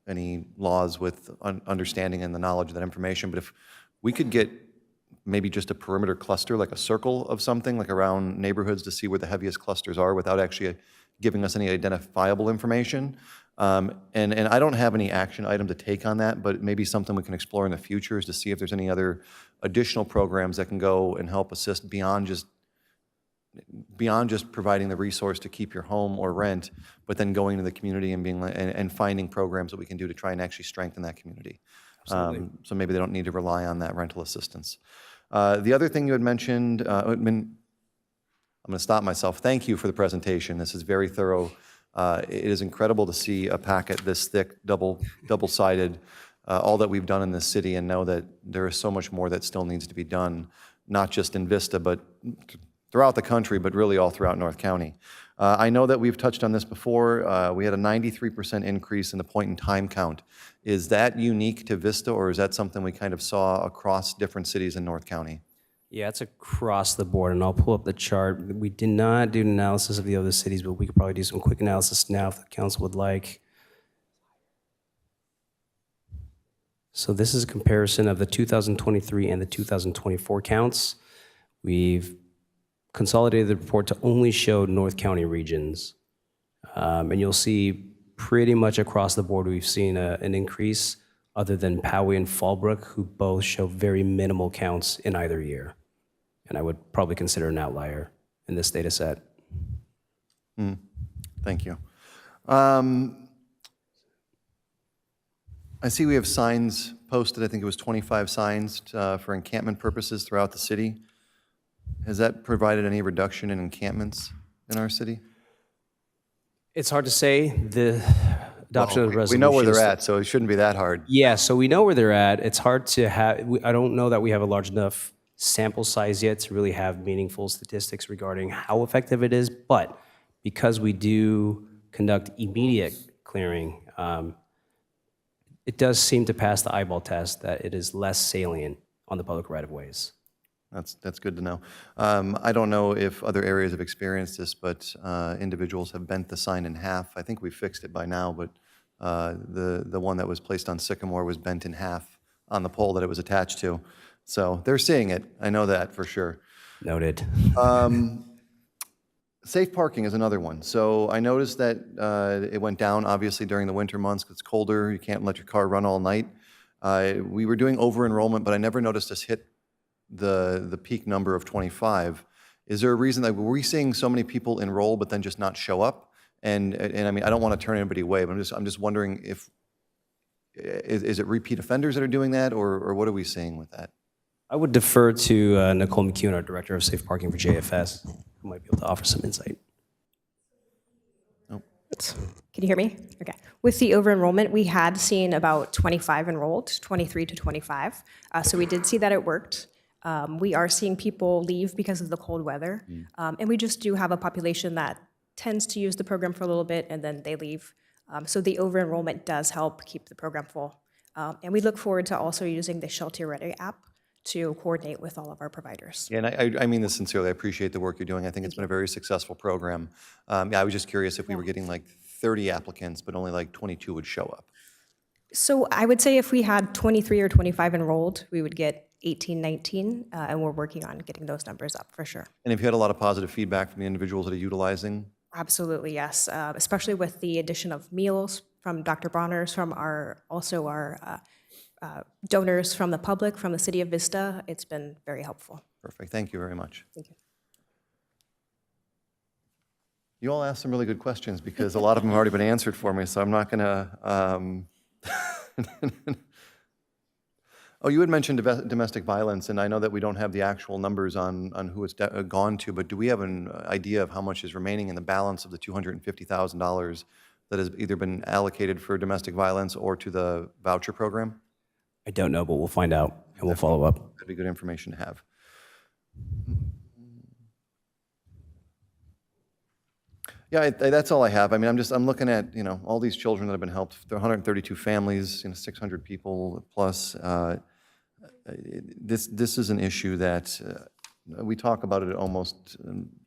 any laws with understanding and the knowledge of that information, but if we could get maybe just a perimeter cluster, like a circle of something, like around neighborhoods to see where the heaviest clusters are without actually giving us any identifiable information. And I don't have any action item to take on that, but maybe something we can explore in the future is to see if there's any other additional programs that can go and help assist beyond just providing the resource to keep your home or rent, but then going to the community and and finding programs that we can do to try and actually strengthen that community. So maybe they don't need to rely on that rental assistance. The other thing you had mentioned, I'm going to stop myself. Thank you for the presentation. This is very thorough. It is incredible to see a packet this thick, double-sided, all that we've done in this city, and know that there is so much more that still needs to be done, not just in Vista, but throughout the country, but really all throughout North County. I know that we've touched on this before. We had a 93% increase in the point-in-time count. Is that unique to Vista, or is that something we kind of saw across different cities in North County? Yeah, it's across the board, and I'll pull up the chart. We did not do an analysis of the other cities, but we could probably do some quick analysis now if the council would like. So this is a comparison of the 2023 and the 2024 counts. We've consolidated the report to only show North County regions. And you'll see pretty much across the board we've seen an increase, other than Poway and Fallbrook, who both show very minimal counts in either year. And I would probably consider an outlier in this data set. Thank you. I see we have signs posted. I think it was 25 signs for encampment purposes throughout the city. Has that provided any reduction in encampments in our city? It's hard to say. The adoption of the resolution. We know where they're at, so it shouldn't be that hard. Yeah, so we know where they're at. It's hard to have, I don't know that we have a large enough sample size yet to really have meaningful statistics regarding how effective it is, but because we do conduct immediate clearing, it does seem to pass the eyeball test that it is less salient on the public right-of-ways. That's good to know. I don't know if other areas have experienced this, but individuals have bent the sign in half. I think we fixed it by now, but the one that was placed on Sycamore was bent in half on the pole that it was attached to. So they're seeing it. I know that for sure. Noted. Safe parking is another one. So I noticed that it went down, obviously, during the winter months because it's colder. You can't let your car run all night. We were doing over-enrollment, but I never noticed us hit the peak number of 25. Is there a reason that were we seeing so many people enroll but then just not show up? And I mean, I don't want to turn anybody away, but I'm just wondering if is it repeat offenders that are doing that, or what are we seeing with that? I would defer to Nicole McCune, our Director of Safe Parking for JFS, who might be able to offer some insight. Oh. Can you hear me? Okay. With the over-enrollment, we had seen about 25 enrolled, 23 to 25. So we did see that it worked. We are seeing people leave because of the cold weather. And we just do have a population that tends to use the program for a little bit and then they leave. So the over-enrollment does help keep the program full. And we look forward to also using the Shelter Ready app to coordinate with all of our providers. Yeah, and I mean this sincerely. I appreciate the work you're doing. I think it's been a very successful program. Yeah, I was just curious if we were getting like 30 applicants, but only like 22 would show up. So I would say if we had 23 or 25 enrolled, we would get 18, 19, and we're working on getting those numbers up for sure. And have you had a lot of positive feedback from the individuals that are utilizing? Absolutely, yes. Especially with the addition of meals from Dr. Bronner's, from our donors from the public, from the city of Vista. It's been very helpful. Perfect. Thank you very much. Thank you. You all asked some really good questions because a lot of them have already been answered for me, so I'm not going to Oh, you had mentioned domestic violence, and I know that we don't have the actual numbers on who it's gone to, but do we have an idea of how much is remaining in the balance of the $250,000 that has either been allocated for domestic violence or to the voucher program? I don't know, but we'll find out and we'll follow up. That'd be good information to have. Yeah, that's all I have. I mean, I'm looking at, all these children that have been helped. There are 132 families, 600 people plus. This is an issue that we talk about it almost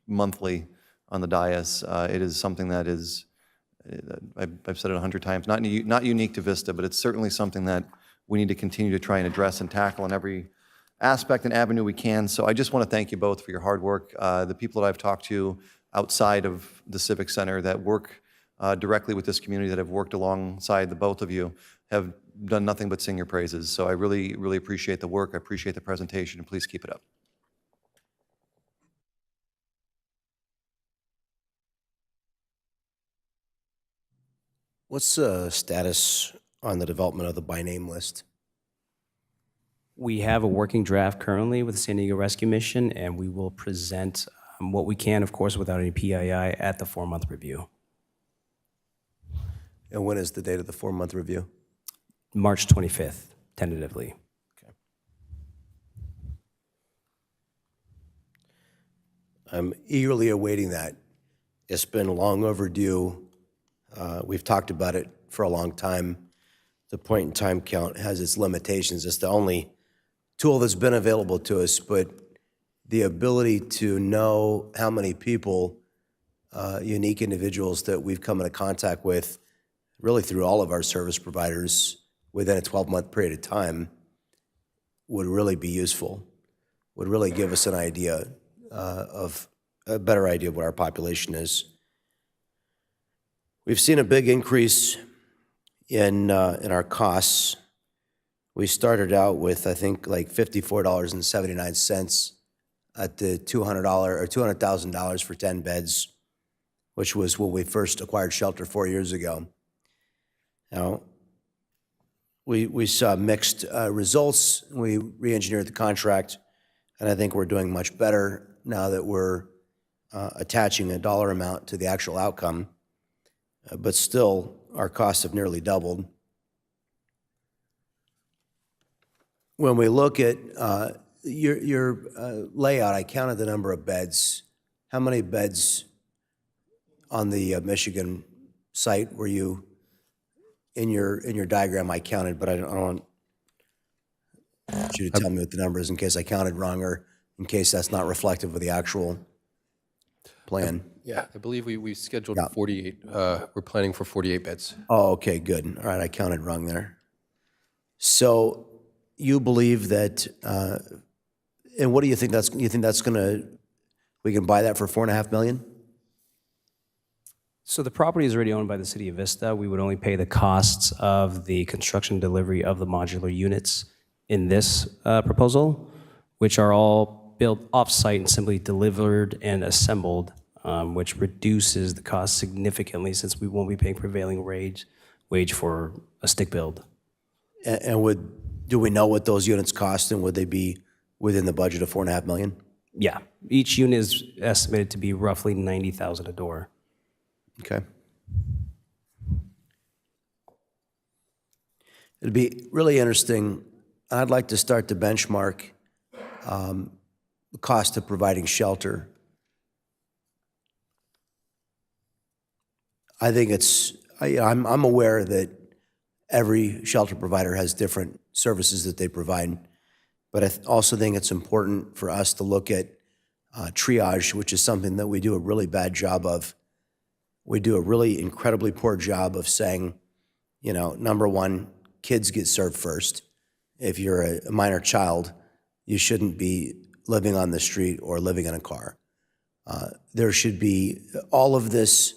monthly on the dais. It is something that is, I've said it 100 times, not unique to Vista, but it's certainly something that we need to continue to try and address and tackle in every aspect and avenue we can. So I just want to thank you both for your hard work. The people that I've talked to outside of the Civic Center that work directly with this community, that have worked alongside the both of you, have done nothing but sing your praises. So I really, really appreciate the work. I appreciate the presentation, and please keep it up. What's the status on the development of the by name list? We have a working draft currently with the San Diego Rescue Mission, and we will present what we can, of course, without any PII at the 4-month review. And when is the date of the 4-month review? March 25th, tentatively. Okay. I'm eagerly awaiting that. It's been long overdue. We've talked about it for a long time. The point-in-time count has its limitations. It's the only tool that's been available to us, but the ability to know how many people, unique individuals that we've come into contact with, really through all of our service providers within a 12-month period of time, would really be useful, would really give us an idea of a better idea of what our population is. We've seen a big increase in our costs. We started out with, I think, like $54.79 at the $200 or $200,000 for 10 beds, which was when we first acquired shelter 4 years ago. Now, we saw mixed results. We re-engineered the contract, and I think we're doing much better now that we're attaching a dollar amount to the actual outcome. But still, our costs have nearly doubled. When we look at your layout, I counted the number of beds. How many beds on the Michigan site were you in your diagram? I counted, but I don't want you to tell me what the number is in case I counted wrong or in case that's not reflective of the actual plan. Yeah, I believe we scheduled 48. We're planning for 48 beds. Oh, okay, good. All right, I counted wrong there. So you believe that, and what do you think that's gonna, we can buy that for $4.5 million? So the property is already owned by the City of Vista. We would only pay the costs of the construction delivery of the modular units in this proposal, which are all built off-site and simply delivered and assembled, which reduces the cost significantly since we won't be paying prevailing wage for a stick build. And do we know what those units cost, and would they be within the budget of $4.5 million? Yeah, each unit is estimated to be roughly $90,000 a door. Okay. It'd be really interesting. I'd like to start to benchmark the cost of providing shelter. I think I'm aware that every shelter provider has different services that they provide, but I also think it's important for us to look at triage, which is something that we do a really bad job of. We do a really incredibly poor job of saying, number one, kids get served first. If you're a minor child, you shouldn't be living on the street or living in a car. There should be, all of this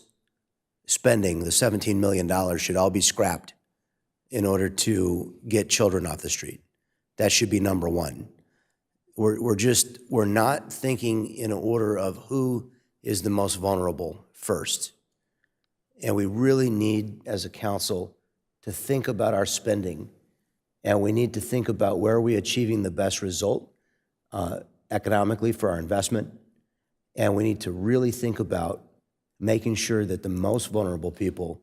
spending, the $17 million, should all be scrapped in order to get children off the street. That should be number one. We're not thinking in order of who is the most vulnerable first. And we really need, as a council, to think about our spending and we need to think about where are we achieving the best result economically for our investment, and we need to really think about making sure that the most vulnerable people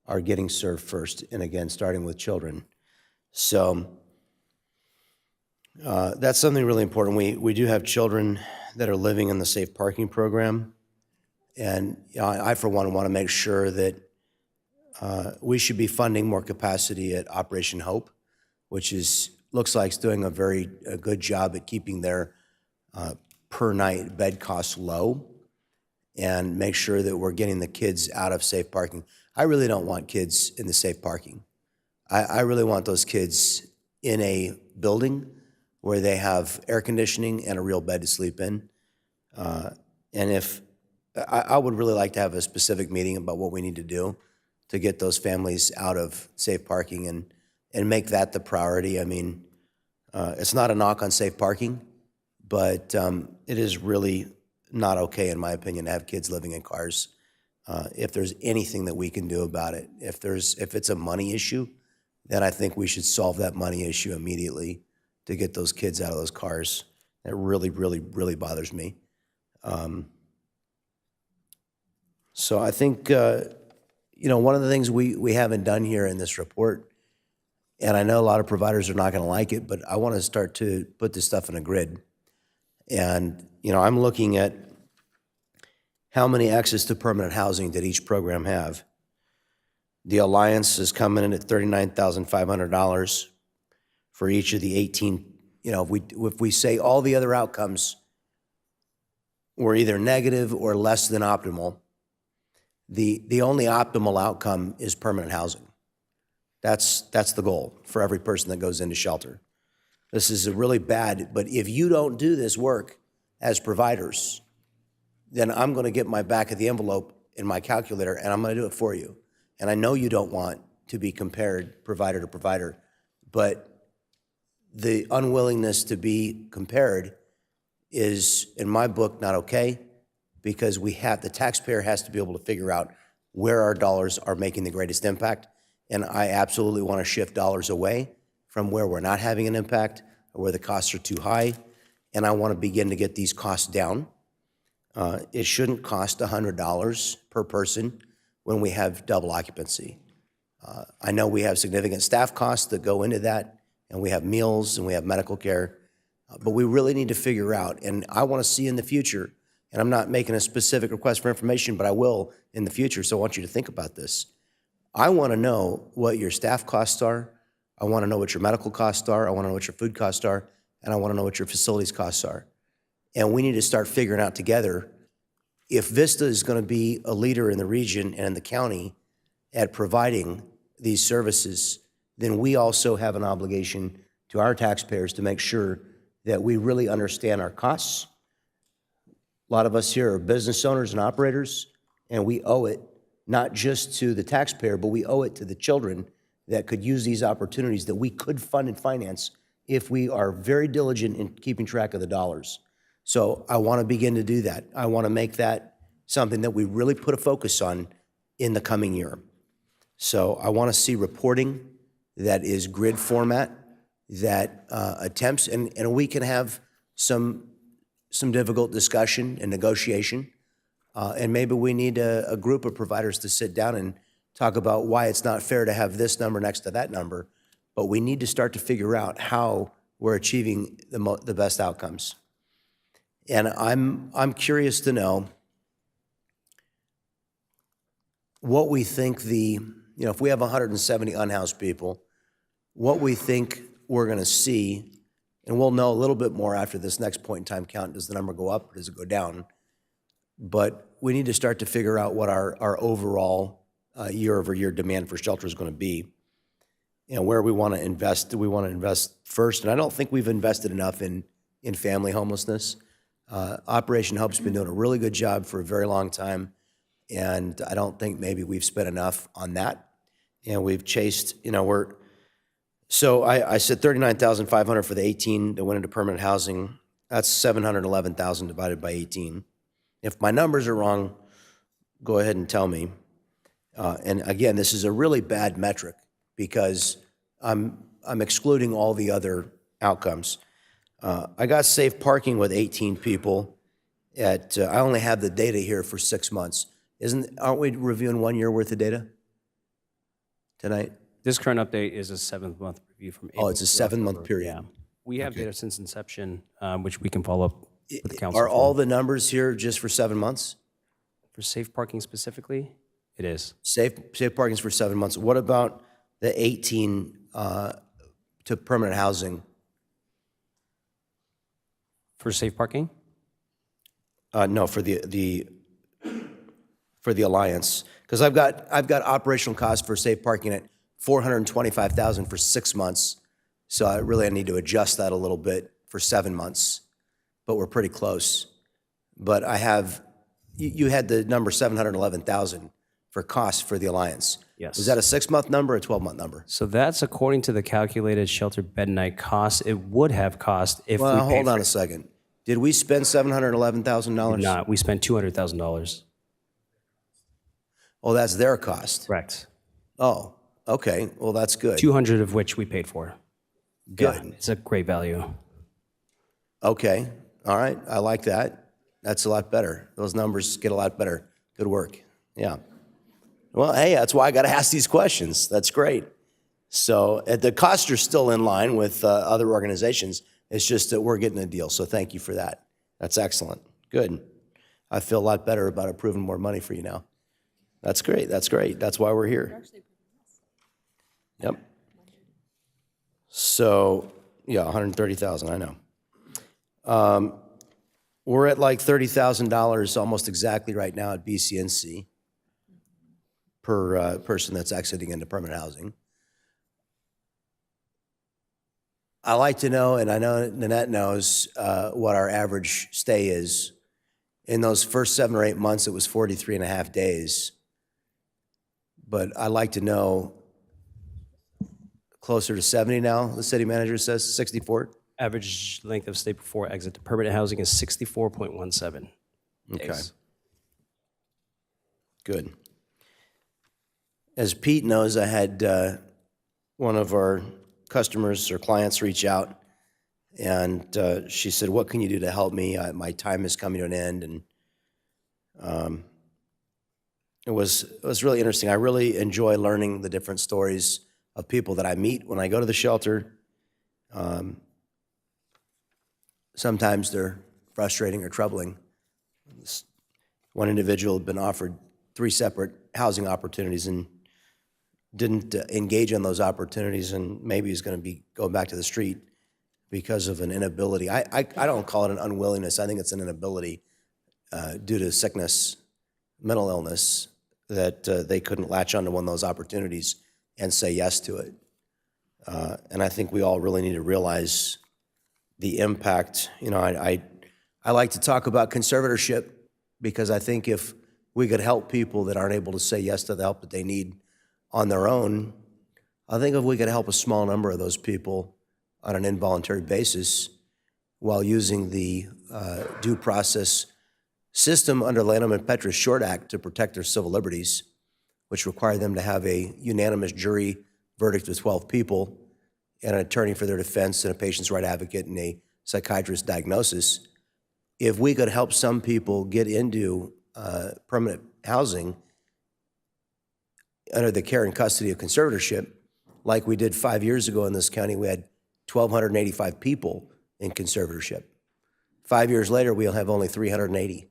are getting served first, and again, starting with children. So that's something really important. We do have children that are living in the safe parking program, and I for one, want to make sure that we should be funding more capacity at Operation Hope, which looks like it's doing a good job at keeping their per night bed costs low, and make sure that we're getting the kids out of safe parking. I really don't want kids in the safe parking. I really want those kids in a building where they have air conditioning and a real bed to sleep in. And if I would really like to have a specific meeting about what we need to do to get those families out of safe parking and make that the priority. I mean, it's not a knock on safe parking, but it is really not okay, in my opinion, to have kids living in cars. If there's anything that we can do about it, if it's a money issue, then I think we should solve that money issue immediately to get those kids out of those cars. That really, really, really bothers me. So I think, one of the things we haven't done here in this report, and I know a lot of providers are not going to like it, but I want to start to put this stuff in a grid. And, I'm looking at how many access to permanent housing did each program have. The Alliance is coming in at $39,500 for each of the 18. If we say all the other outcomes were either negative or less than optimal, the only optimal outcome is permanent housing. That's the goal for every person that goes into shelter. This is a really bad, but if you don't do this work as providers, then I'm going to get my back of the envelope in my calculator and I'm going to do it for you. And I know you don't want to be compared provider to provider, but the unwillingness to be compared is, in my book, not okay, because the taxpayer has to be able to figure out where our dollars are making the greatest impact. And I absolutely want to shift dollars away from where we're not having an impact or where the costs are too high. And I want to begin to get these costs down. It shouldn't cost $100 per person when we have double occupancy. I know we have significant staff costs that go into that, and we have meals and we have medical care, but we really need to figure out, and I want to see in the future, and I'm not making a specific request for information, but I will in the future, so I want you to think about this. I want to know what your staff costs are, I want to know what your medical costs are, I want to know what your food costs are, and I want to know what your facilities costs are. And we need to start figuring out together, if Vista is going to be a leader in the region and in the county at providing these services, then we also have an obligation to our taxpayers to make sure that we really understand our costs. A lot of us here are business owners and operators, and we owe it not just to the taxpayer, but we owe it to the children that could use these opportunities that we could fund and finance if we are very diligent in keeping track of the dollars. So I want to begin to do that. I want to make that something that we really put a focus on in the coming year. So I want to see reporting that is grid format, that attempts, and we can have some difficult discussion and negotiation, and maybe we need a group of providers to sit down and talk about why it's not fair to have this number next to that number, but we need to start to figure out how we're achieving the best outcomes. And I'm curious to know what we think if we have 170 unhoused people, what we think we're going to see, and we'll know a little bit more after this next point in time count. Does the number go up or does it go down? But we need to start to figure out what our overall year-over-year demand for shelter is going to be, and where we want to invest. Do we want to invest first? And I don't think we've invested enough in family homelessness. Operation Hope's been doing a really good job for a very long time, and I don't think maybe we've spent enough on that. And we've chased, so I said $39,500 for the 18 that went into permanent housing. That's $711,000 divided by 18. If my numbers are wrong, go ahead and tell me. And again, this is a really bad metric because I'm I'm excluding all the other outcomes. I got safe parking with 18 people at, I only have the data here for 6 months. Aren't we reviewing 1 year worth of data tonight? This current update is a 7-month review from April. Oh, it's a through 7-month October. period. Yeah. We have data since inception, which we can follow up with the council. Are all the numbers here just for 7 months? For safe parking specifically, it is. Safe parking's for 7 months. What about the 18 to permanent housing? For safe parking? No, for the Alliance, because I've got operational costs for safe parking at $425,000 for 6 months. So I need to adjust that a little bit for 7 months, but we're pretty close. But I have, you had the number 711,000 for costs for the Alliance. Yes. Was that a 6-month number or a 12-month number? So that's according to the calculated shelter bed night cost. It would have cost if we Well, paid hold for on it. a second. Did we spend $711,000? Not. We spent $200,000. Oh, that's their cost. Correct. Oh, okay. Well, that's good. 200 of which we paid for. Good. Yeah, it's a great value. Okay. All right. I like that. That's a lot better. Those numbers get a lot better. Good work. Yeah. Well, hey, that's why I got to ask these questions. That's great. So the costs are still in line with other organizations. It's just that we're getting a deal. So thank you for that. That's excellent. Good. I feel a lot better about approving more money for you now. That's great. That's great. That's why we're here. Yep. So, yeah, 130,000, I know. We're at like $30,000 almost exactly right now at BCNC per person that's exiting into permanent housing. I like to know, and I know Nanette knows what our average stay is. In those first 7 or 8 months, it was 43 and a half days. But I like to know closer to 70 now, the city manager says, 64? Average length of stay before exit to permanent housing is 64.17 Okay. days. Good. As Pete knows, I had one of our customers or clients reach out, and she said, "What can you do to help me? My time is coming to an end." And it was really interesting. I really enjoy learning the different stories of people that I meet when I go to the shelter. Sometimes they're frustrating or troubling. One individual had been offered 3 separate housing opportunities and didn't engage on those opportunities, and maybe he's going to be going back to the street because of an inability. I don't call it an unwillingness. I think it's an inability due to sickness, mental illness, that they couldn't latch onto one of those opportunities and say yes to it. And I think we all really need to realize the impact. You know, I like to talk about conservatorship because I think if we could help people that aren't able to say yes to the help that they need on their own, I think if we could help a small number of those people on an involuntary basis while using the due process system under Lanham and Petra's Short Act to protect their civil liberties, which require them to have a unanimous jury verdict of 12 people and an attorney for their defense and a patient's right advocate and a psychiatrist diagnosis. If we could help some people get into permanent housing under the care and custody of conservatorship, like we did 5 years ago in this county, we had 1,285 people in conservatorship. 5 years later, we'll have only 380.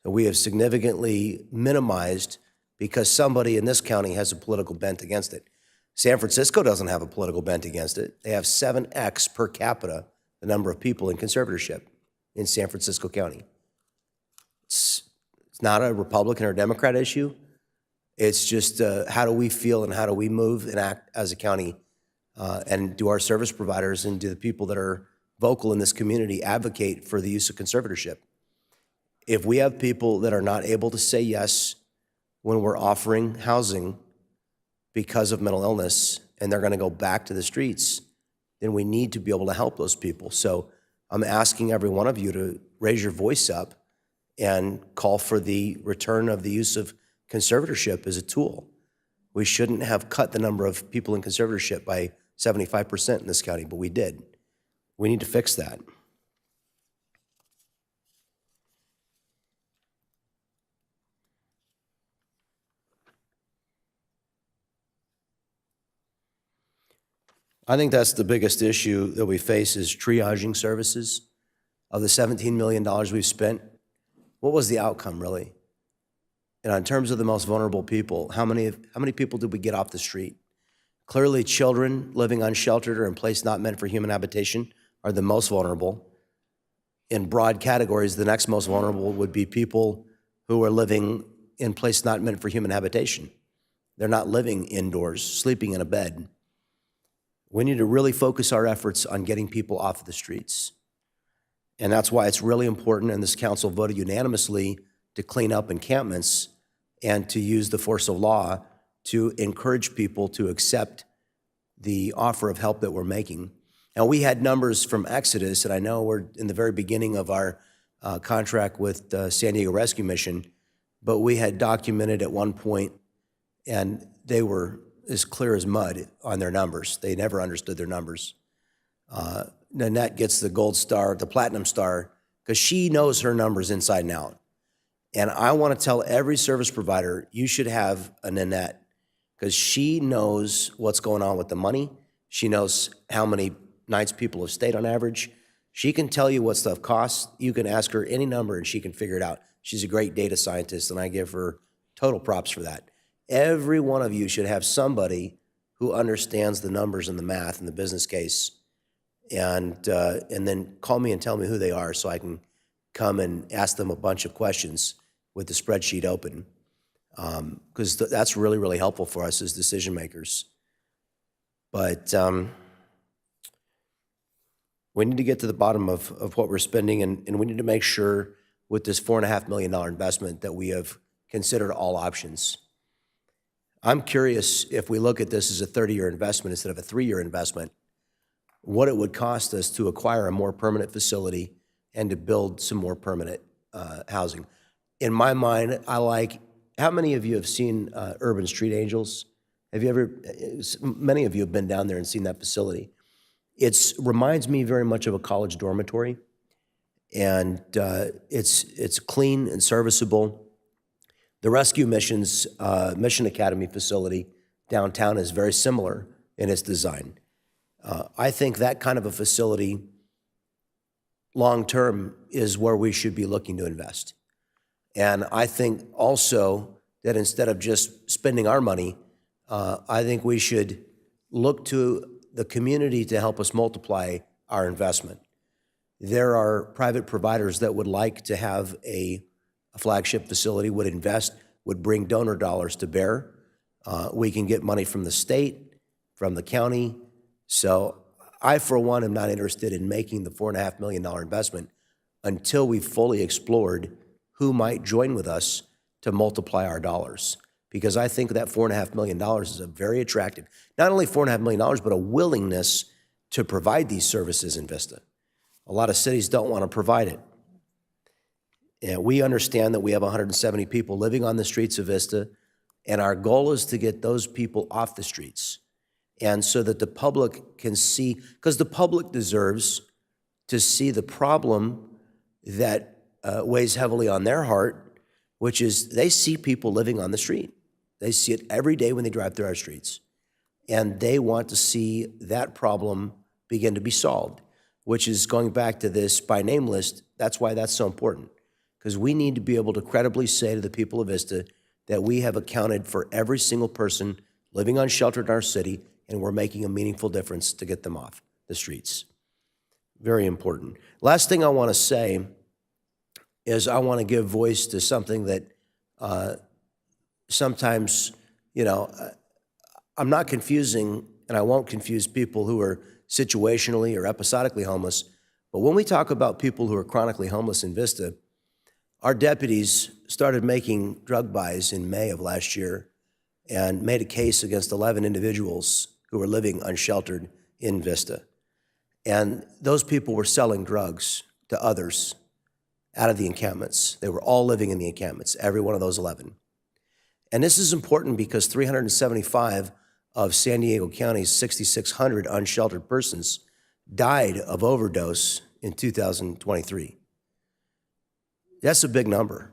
So we have significantly minimized because somebody in this county has a political bent against it. San Francisco doesn't have a political bent against it. They have 7x per capita the number of people in conservatorship in San Francisco County. It's not a Republican or Democrat issue. It's just how do we feel and how do we move and act as a county, and do our service providers and do the people that are vocal in this community advocate for the use of conservatorship? If we have people that are not able to say yes when we're offering housing because of mental illness and they're going to go back to the streets, then we need to be able to help those people. So I'm asking every one of you to raise your voice up and call for the return of the use of conservatorship as a tool. We shouldn't have cut the number of people in conservatorship by 75% in this county, but we did. We need to fix that. I think that's the biggest issue that we face is triaging services. Of the $17 million we've spent, what was the outcome really? And in terms of the most vulnerable people, how many people did we get off the street? Clearly, children living unsheltered or in place not meant for human habitation are the most vulnerable. In broad categories, the next most vulnerable would be people who are living in place not meant for human habitation. They're not living indoors, sleeping in a bed. We need to really focus our efforts on getting people off of the streets. And that's why it's really important, and this council voted unanimously to clean up encampments and to use the force of law to encourage people to accept the offer of help that we're making. And we had numbers from Exodus, and I know we're in the very beginning of our contract with the San Diego Rescue Mission, but we had documented at one point, and they were as clear as mud on their numbers. They never understood their numbers. Nanette gets the gold star, the platinum star, because she knows her numbers inside and out. And I want to tell every service provider, you should have a Nanette, because she knows what's going on with the money. She knows how many nights people have stayed on average. She can tell you what stuff costs. You can ask her any number and she can figure it out. She's a great data scientist, and I give her total props for that. Every one of you should have somebody who understands the numbers and the math and the business case, and then call me and tell me who they are so I can come and ask them a bunch of questions with the spreadsheet open, because that's really, really helpful for us as decision makers. But we need to get to the bottom of what we're spending, and we need to make sure with this $4.5 million investment that we have considered all options. I'm curious, if we look at this as a 30-year investment instead of a 3-year investment, what it would cost us to acquire a more permanent facility and to build some more permanent housing. In my mind, how many of you have seen Urban Street Angels? Have you ever, many of you have been down there and seen that facility. It reminds me very much of a college dormitory, and it's clean and serviceable. The Rescue Mission's Mission Academy facility downtown is very similar in its design. I think that kind of a facility, long-term, is where we should be looking to invest. And I think also that instead of just spending our money, I think we should look to the community to help us multiply our investment. There are private providers that would like to have a flagship facility, would invest, would bring donor dollars to bear. We can get money from the state, from the county. So I, for one, am not interested in making the $4.5 million investment until we've fully explored who might join with us to multiply our dollars. Because I think that $4.5 million is a very attractive, not only $4.5 million, but a willingness to provide these services in Vista. A lot of cities don't want to provide it. And we understand that we have 170 people living on the streets of Vista, and our goal is to get those people off the streets. And so that the public can see, because the public deserves to see the problem that weighs heavily on their heart, which is they see people living on the street. They see it every day when they drive through our streets. And they want to see that problem begin to be solved, which is going back to this by name list. That's why that's so important, because we need to be able to credibly say to the people of Vista that we have accounted for every single person living unsheltered in our city, and we're making a meaningful difference to get them off the streets. Very important. Last thing I want to say is I want to give voice to something that sometimes, I'm not confusing, and I won't confuse people who are situationally or episodically homeless, but when we talk about people who are chronically homeless in Vista, our deputies started making drug buys in May of last year and made a case against 11 individuals who were living unsheltered in Vista. And those people were selling drugs to others out of the encampments. They were all living in the encampments, every one of those 11. And this is important because 375 of San Diego County's 6,600 unsheltered persons died of overdose in 2023. That's a big number.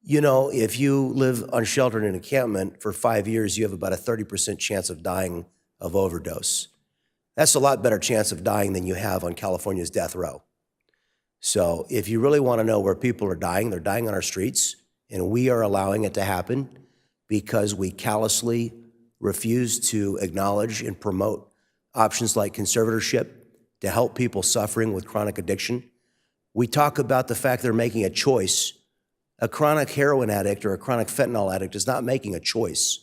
You know, if you live unsheltered in an encampment for 5 years, you have about a 30% chance of dying of overdose. That's a lot better chance of dying than you have on California's death row. So if you really want to know where people are dying, they're dying on our streets, and we are allowing it to happen because we callously refuse to acknowledge and promote options like conservatorship to help people suffering with chronic addiction. We talk about the fact they're making a choice. A chronic heroin addict or a chronic fentanyl addict is not making a choice.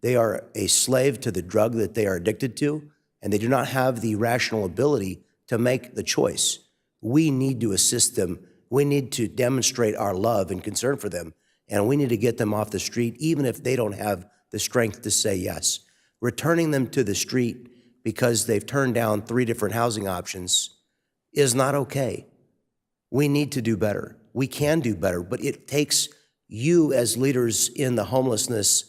They are a slave to the drug that they are addicted to, and they do not have the rational ability to make the choice. We need to assist them. We need to demonstrate our love and concern for them, and we need to get them off the street, even if they don't have the strength to say yes. Returning them to the street because they've turned down 3 different housing options is not okay. We need to do better. We can do better, but it takes you as leaders in the homelessness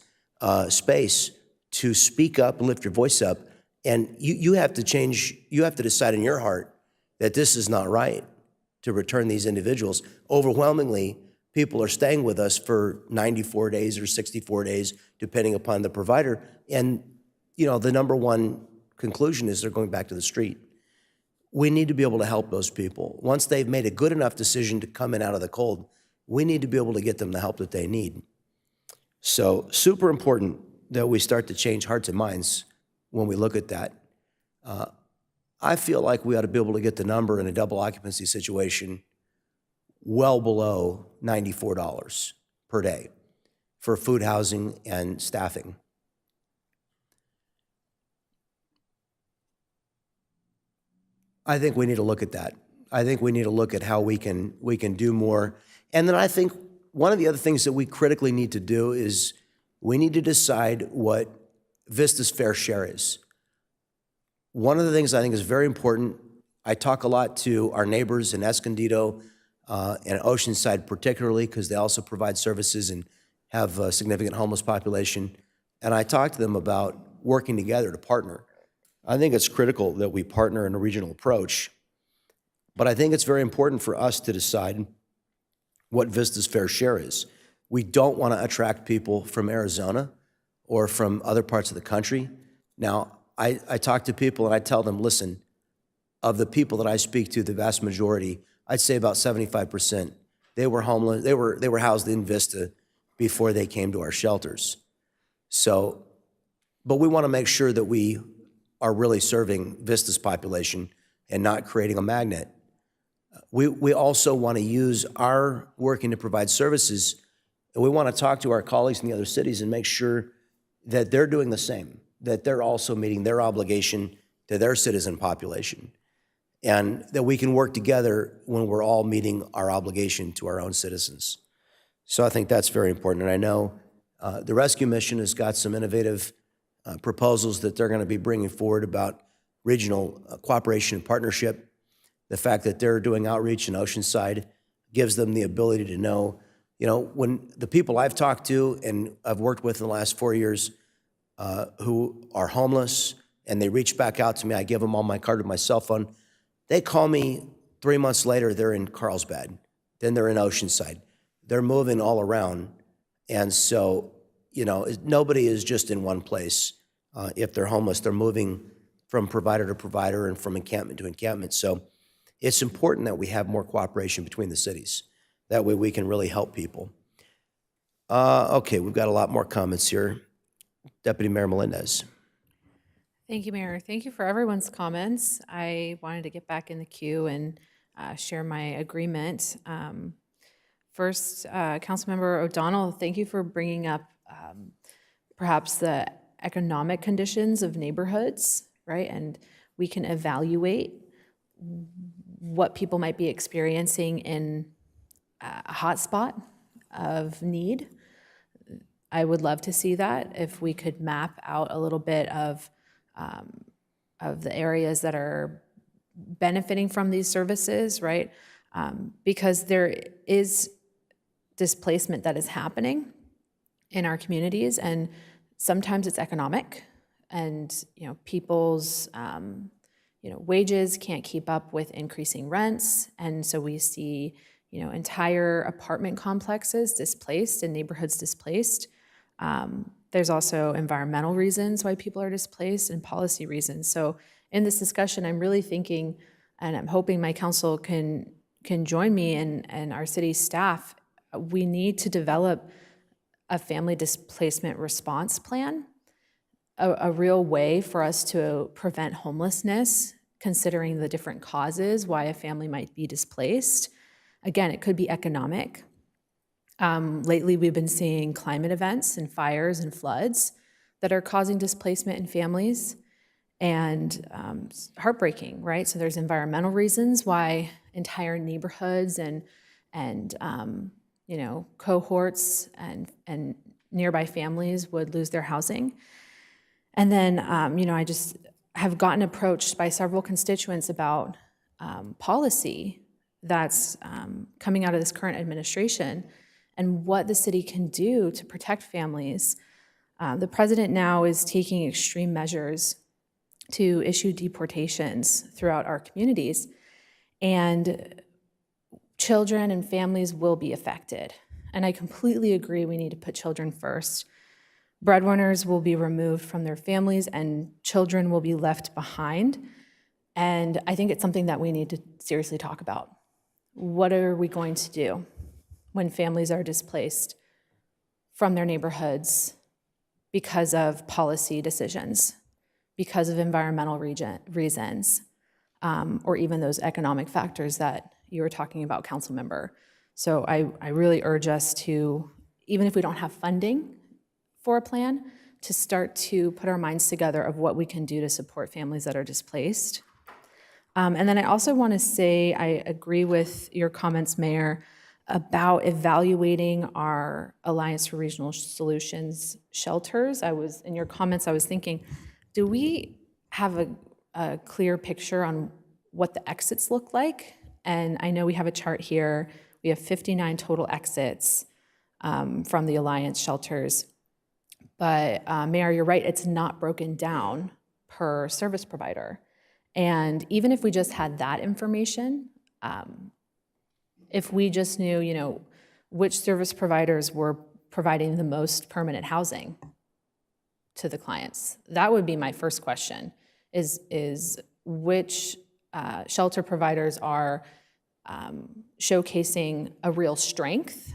space to speak up and lift your voice up. And you have to change, you have to decide in your heart that this is not right to return these individuals. Overwhelmingly, people are staying with us for 94 days or 64 days, depending upon the provider. And, you know, the number one conclusion is they're going back to the street. We need to be able to help those people. Once they've made a good enough decision to come in out of the cold, we need to be able to get them the help that they need. So super important that we start to change hearts and minds when we look at that. I feel like we ought to be able to get the number in a double occupancy situation well below $94 per day for food, housing, and staffing. I think we need to look at that. I think we need to look at how we can do more. And then I think one of the other things that we critically need to do is we need to decide what Vista's fair share is. One of the things I think is very important, I talk a lot to our neighbors in Escondido and Oceanside particularly, because they also provide services and have a significant homeless population. And I talk to them about working together to partner. I think it's critical that we partner in a regional approach, but I think it's very important for us to decide what Vista's fair share is. We don't want to attract people from Arizona or from other parts of the country. Now, I talk to people and I tell them, listen, of the people that I speak to, the vast majority, I'd say about 75%, they were homeless, they were housed in Vista before they came to our shelters. So, but we want to make sure that we are really serving Vista's population and not creating a magnet. We also want to use our working to provide services, and we want to talk to our colleagues in the other cities and make sure that they're doing the same, that they're also meeting their obligation to their citizen population, and that we can work together when we're all meeting our obligation to our own citizens. So I think that's very important, and I know the Rescue Mission has got some innovative proposals that they're going to be bringing forward about regional cooperation and partnership. The fact that they're doing outreach in Oceanside gives them the ability to know, you know, when the people I've talked to and I've worked with in the last 4 years who are homeless and they reach back out to me, I give them all my card with my cell phone. They call me 3 months later, they're in Carlsbad, then they're in Oceanside. They're moving all around. And so, you know, nobody is just in one place. If they're homeless, they're moving from provider to provider and from encampment to encampment. So it's important that we have more cooperation between the cities. That way we can really help people. Okay, we've got a lot more comments here. Deputy Mayor Melendez. Thank you, Mayor. Thank you for everyone's comments. I wanted to get back in the queue and share my agreement. First, Councilmember O'Donnell, thank you for bringing up perhaps the economic conditions of neighborhoods, right? And we can evaluate what people might be experiencing in a hotspot of need. I would love to see that if we could map out a little bit of the areas that are benefiting from these services, right? Because there is displacement that is happening in our communities, and Sometimes it's economic, and people's wages can't keep up with increasing rents, and so we see entire apartment complexes displaced and neighborhoods displaced. There's also environmental reasons why people are displaced and policy reasons. So in this discussion, I'm really thinking, and I'm hoping my council can join me and our city staff, we need to develop a family displacement response plan, a real way for us to prevent homelessness, considering the different causes why a family might be displaced. Again, it could be economic. Lately, we've been seeing climate events and fires and floods that are causing displacement in families, and heartbreaking, right? So there's environmental reasons why entire neighborhoods and cohorts and nearby families would lose their housing. And then, I just have gotten approached by several constituents about policy that's coming out of this current administration and what the city can do to protect families. The president now is taking extreme measures to issue deportations throughout our communities, and children and families will be affected. And I completely agree we need to put children first. Breadwinners will be removed from their families and children will be left behind. And I think it's something that we need to seriously talk about. What are we going to do when families are displaced from their neighborhoods because of policy decisions, because of environmental reasons, or even those economic factors that you were talking about, council member? So I really urge us to, even if we don't have funding for a plan, to start to put our minds together of what we can do to support families that are displaced. And then I also want to say I agree with your comments, Mayor, about evaluating our Alliance for Regional Solutions shelters. In your comments, I was thinking, do we have a clear picture on what the exits look like? And I know we have a chart here. We have 59 total exits from the Alliance shelters. But Mayor, you're right, it's not broken down per service provider. And even if we just had that information, if we just knew, which service providers were providing the most permanent housing to the clients, that would be my first question, is which shelter providers are showcasing a real strength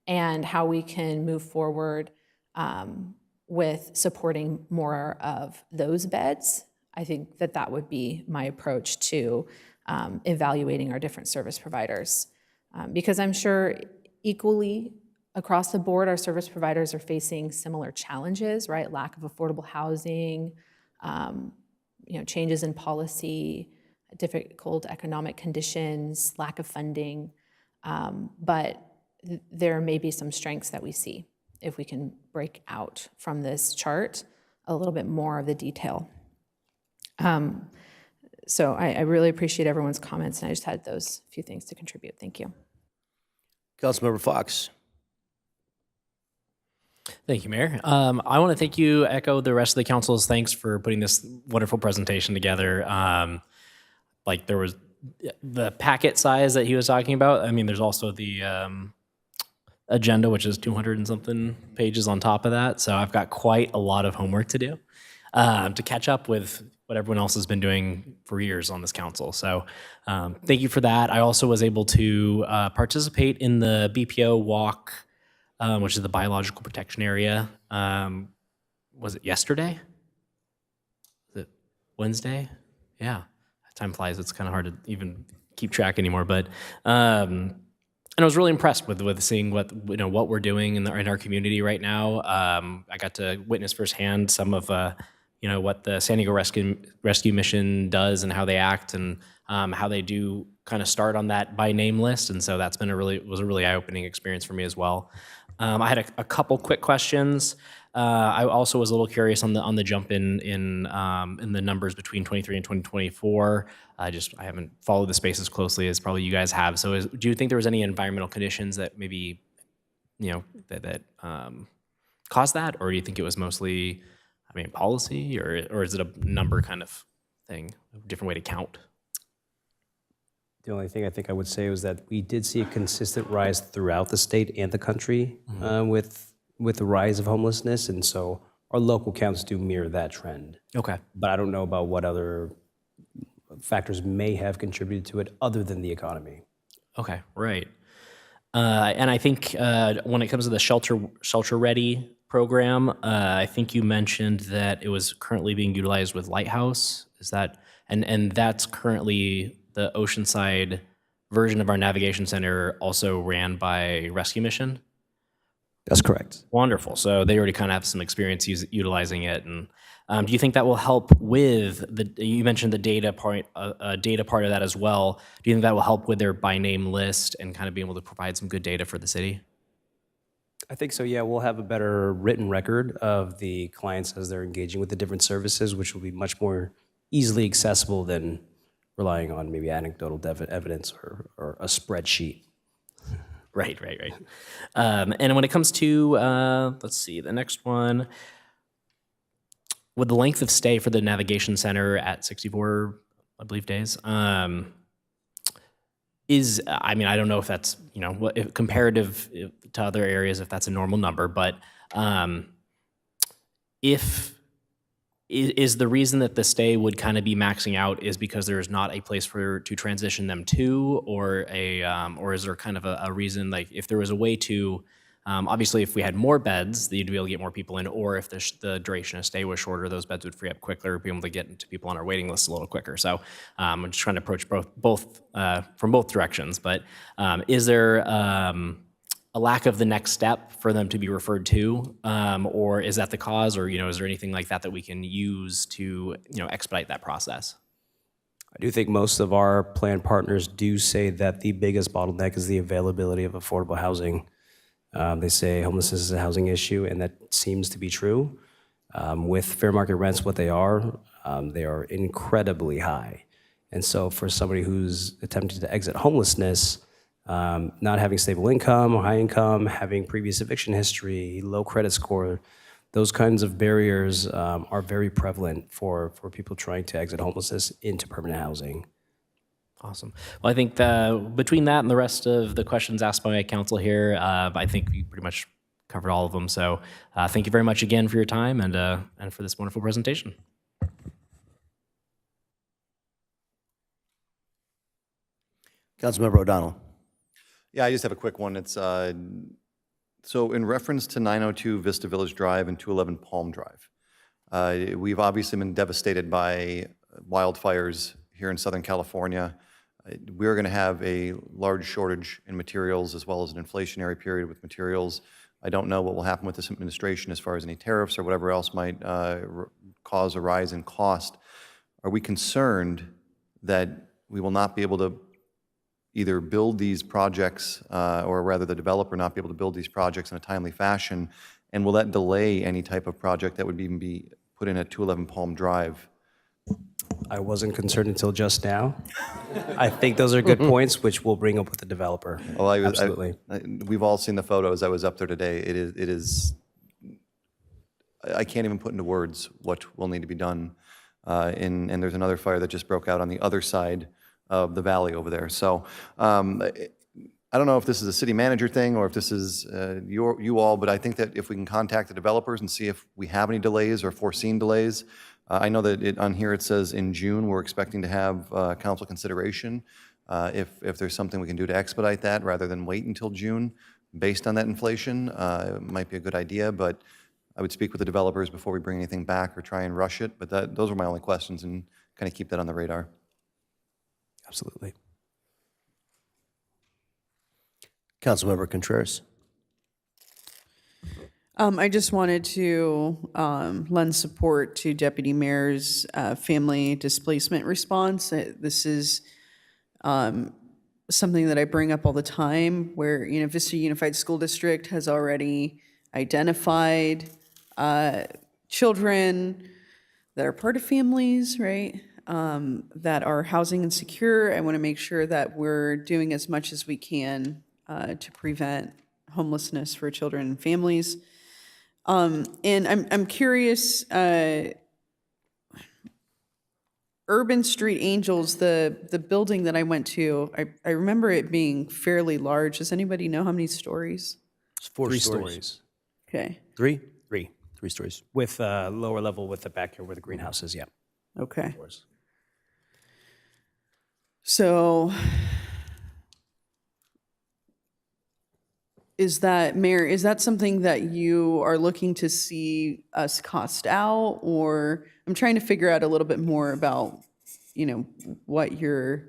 and how we can move forward with supporting more of those beds. I think that would be my approach to evaluating our different service providers. Because I'm sure equally across the board, our service providers are facing similar challenges, right? Lack of affordable housing, changes in policy, difficult economic conditions, lack of funding. But there may be some strengths that we see if we can break out from this chart a little bit more of the detail. So I really appreciate everyone's comments, and I just had those few things to contribute. Thank you. Councilmember Fox. Thank you, Mayor. I want to echo the rest of the council's thanks for putting this wonderful presentation together. There was the packet size that he was talking about. I mean, there's also the agenda, which is 200 and something pages on top of that. So I've got quite a lot of homework to do to catch up with what everyone else has been doing for years on this council. So thank you for that. I also was able to participate in the BPO walk, which is the biological protection area. Was it yesterday? Was it Wednesday? Yeah, time flies. It's kind of hard to even keep track anymore. But and I was really impressed with seeing what we're doing in our community right now. I got to witness firsthand some of what the San Diego Rescue Mission does and how they act, and how they do kind of start on that by name list. And so that's been was a really eye-opening experience for me as well. I had a couple quick questions. I also was a little curious on the jump in the numbers between 23 and 2024. I haven't followed the space as closely as probably you guys have. So do you think there was any environmental conditions that maybe that caused that, or do you think it was mostly, policy, or is it a number kind of thing, a different way to count? The only thing I think I would say was that we did see a consistent rise throughout the state and the country with the rise of homelessness, and so our local counts do mirror that trend. Okay. But I don't know about what other factors may have contributed to it other than the economy. Okay, right. And I think when it comes to the Shelter Ready program, I think you mentioned that it was currently being utilized with Lighthouse. Is that, and that's currently the Oceanside version of our navigation center, also ran by Rescue Mission? That's correct. Wonderful. So they already kind of have some experience utilizing it. And do you think that will help with you mentioned the data part of that as well. Do you think that will help with their by name list and kind of be able to provide some good data for the city? I think so, yeah. We'll have a better written record of the clients as they're engaging with the different services, which will be much more easily accessible than relying on maybe anecdotal evidence or a spreadsheet. Right. And when it comes to, let's see, the next one, with the length of stay for the navigation center at 64, I believe, days, I don't know if that's, if comparative to other areas, if that's a normal number, but is the reason that the stay would kind of be maxing out is because there's not a place to transition them to, or is there kind of a reason, like if there was a way to, obviously if we had more beds, you'd be able to get more people in, or if the duration of stay was shorter, those beds would free up quicker, be able to get into people on our waiting list a little quicker. So I'm just trying to approach both from both directions, but is there a lack of the next step for them to be referred to, or is that the cause, or is there anything like that we can use to expedite that process? I do think most of our plan partners do say that the biggest bottleneck is the availability of affordable housing. They say homelessness is a housing issue, and that seems to be true. With fair market rents what they are incredibly high. And so for somebody who's attempting to exit homelessness, not having stable income or high income, having previous eviction history, low credit score, those kinds of barriers are very prevalent for people trying to exit homelessness into permanent housing. Awesome. Well, I think between that and the rest of the questions asked by my council here, I think we pretty much covered all of them. So thank you very much again for your time and for this wonderful presentation. Councilmember O'Donnell. Yeah, I just have a quick one. It's so in reference to 902 Vista Village Drive and 211 Palm Drive, we've obviously been devastated by wildfires here in Southern California. We're going to have a large shortage in materials as well as an inflationary period with materials. I don't know what will happen with this administration as far as any tariffs or whatever else might cause a rise in cost. Are we concerned that we will not be able to either build these projects, or rather the developer not be able to build these projects in a timely fashion, and will that delay any type of project that would even be put in at 211 Palm Drive? I wasn't concerned until just now. I think those are good points, which we'll bring up with the developer. Well, Absolutely. We've all seen the photos. I was up there today. It is. I can't even put into words what will need to be done. And there's another fire that just broke out on the other side of the valley over there. So I don't know if this is a city manager thing or if this is you all, but I think that if we can contact the developers and see if we have any delays or foreseen delays. I know that on here it says in June we're expecting to have council consideration. If there's something we can do to expedite that rather than wait until June based on that inflation, it might be a good idea, but I would speak with the developers before we bring anything back or try and rush it. But those are my only questions, and kind of keep that on the radar. Absolutely. Councilmember Contreras. I just wanted to lend support to Deputy Mayor's family displacement response. This is something that I bring up all the time, where Vista Unified School District has already identified children that are part of families, right? That are housing insecure. I want to make sure that we're doing as much as we can to prevent homelessness for children and families. And I'm curious, Urban Street Angels, the building that I went to, I remember it being fairly large. Does anybody know how many stories? It's 4 3 stories. stories. Okay, 3? Three. 3 stories. With lower level with the backyard where the greenhouse is, yeah. okay. So is that, Mayor, is that something that you are looking to see us cost out? Or I'm trying to figure out a little bit more about, what you're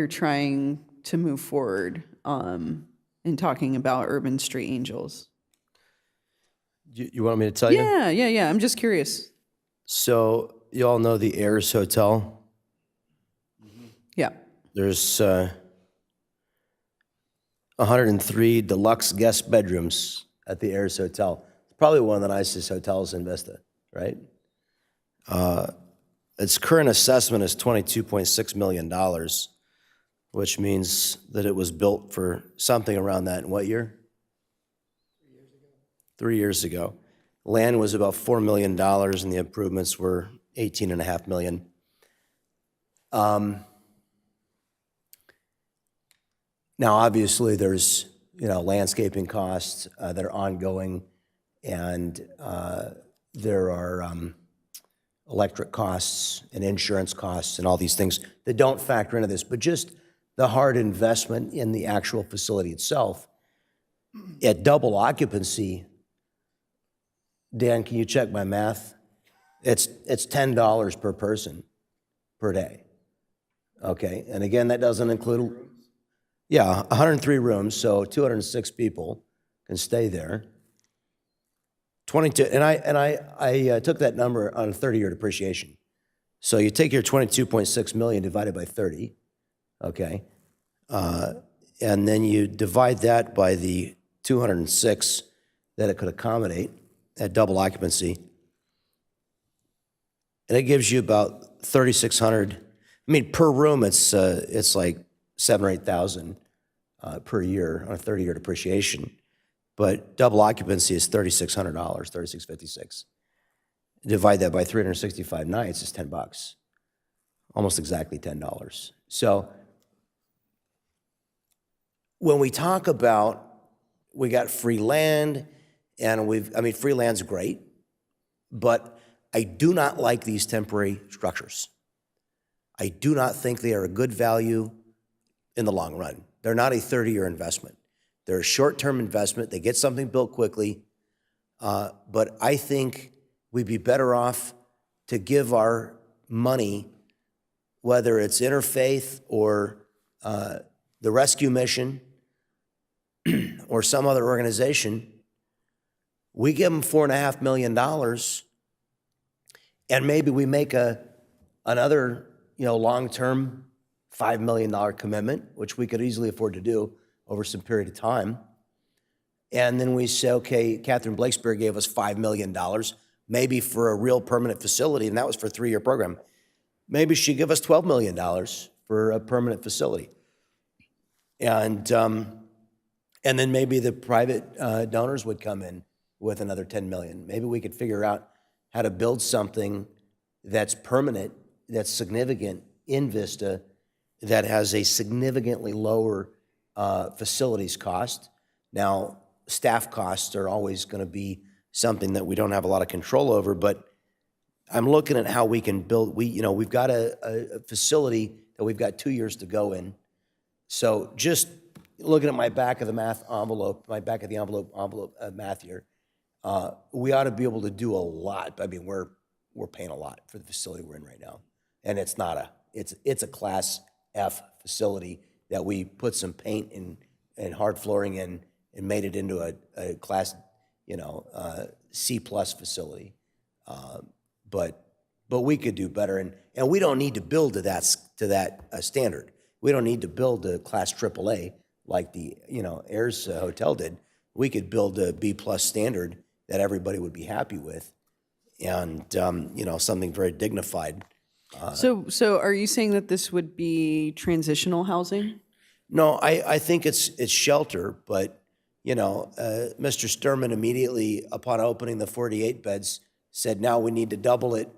trying to move forward in talking about Urban Street Angels. You want me to tell you? Yeah. I'm just curious. So you all know the Ayers Hotel? Yeah. There's 103 deluxe guest bedrooms at the Ayers Hotel. It's probably one of the nicest hotels in Vista, right? Its current assessment is $22.6 million, which means that it was built for something around that in what year? 3 years ago. Land was about $4 million, and the improvements were $18.5 million. Now, obviously, there's landscaping costs that are ongoing, and there are electric costs and insurance costs and all these things that don't factor into this, but just the hard investment in the actual facility itself. At double occupancy, Dan, can you check my math? It's $10 per person per day. Okay, and again, that doesn't include, 103 rooms, so 206 people can stay there. 22, and I took that number on a 30-year depreciation. So you take your 22.6 million divided by 30, okay, and then you divide that by the 206 that it could accommodate at double occupancy, and it gives you about 3,600. I mean, per room, it's like 7,000 or 8,000 per year on a 30-year depreciation, but double occupancy is $3,600, $3,656. Divide that by 365 nights is $10, almost exactly $10. So when we talk about we got free land, and free land's great, but I do not like these temporary structures. I do not think they are a good value in the long run. They're not a 30-year investment. They're a short-term investment. They get something built quickly, but I think we'd be better off to give our money, whether it's Interfaith or the Rescue Mission or some other organization. We give them $4.5 million, and maybe we make another long-term $5 million commitment, which we could easily afford to do over some period of time. And then we say, okay, Catherine Blakespeare gave us $5 million, maybe for a real permanent facility, and that was for a 3-year program. Maybe she'd give us $12 million for a permanent facility. And then maybe the private donors would come in with another $10 million. Maybe we could figure out how to build something that's permanent, that's significant in Vista, that has a significantly lower facilities cost. Now, staff costs are always going to be something that we don't have a lot of control over, but I'm looking at how we can build. We've got a facility that we've got 2 years to go in. So just looking at my back of the envelope math here, we ought to be able to do a lot. I mean, we're paying a lot for the facility we're in right now, and it's a Class F facility that we put some paint and hard flooring in and made it into a Class C+ facility. But we could do better, and we don't need to build to that standard. We don't need to build a Class AAA like the Ayers Hotel did. We could build a B+ standard that everybody would be happy with, and something very dignified. So are you saying that this would be transitional housing? No, I think it's shelter, but Mr. Sturman immediately, upon opening the 48 beds, said, now we need to double it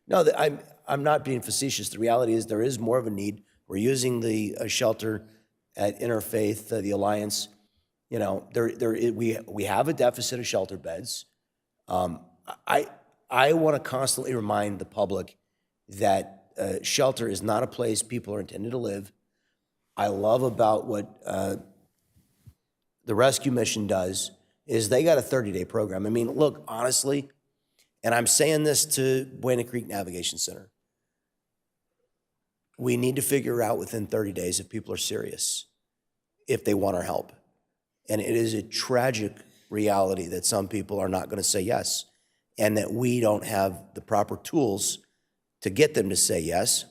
no, I'm not being facetious. The reality is there is more of a need. We're using the shelter at Interfaith, the Alliance. We have a deficit of shelter beds. I want to constantly remind the public that shelter is not a place people are intended to live. I love about what the rescue mission does is they got a 30-day program. I mean, look, honestly, and I'm saying this to Buena Creek Navigation Center, we need to figure out within 30 days if people are serious, if they want our help. And it is a tragic reality that some people are not going to say yes, and that we don't have the proper tools to get them to say yes.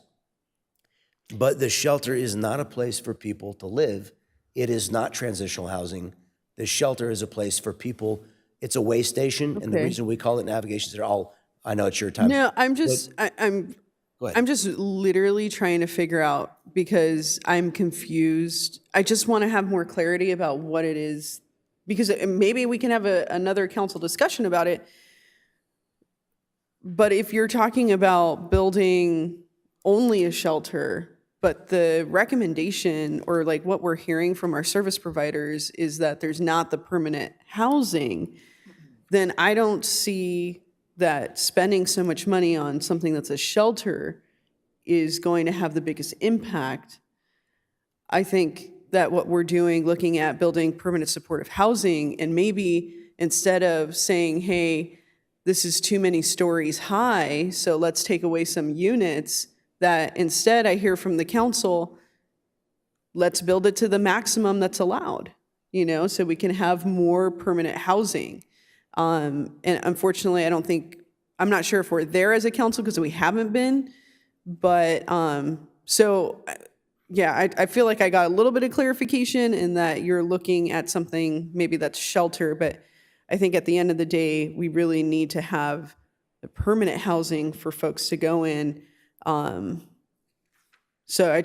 But the shelter is not a place for people to live. It is not transitional housing. The shelter is a place for people. It's a way station, and the Okay. reason we call it Navigation Center, I know it's your time. No, I'm just, Go ahead. I'm just literally trying to figure out because I'm confused. I just want to have more clarity about what it is, because maybe we can have another council discussion about it. But if you're talking about building only a shelter, but the recommendation or like what we're hearing from our service providers is that there's not the permanent housing, then I don't see that spending so much money on something that's a shelter is going to have the biggest impact. I think that what we're doing, looking at building permanent supportive housing, and maybe instead of saying, hey, this is too many stories high, so let's take away some units, that instead I hear from the council, let's build it to the maximum that's allowed, so we can have more permanent housing. And unfortunately, I'm not sure if we're there as a council because we haven't been, but yeah, I feel like I got a little bit of clarification in that you're looking at something maybe that's shelter, but I think at the end of the day, we really need to have the permanent housing for folks to go in. So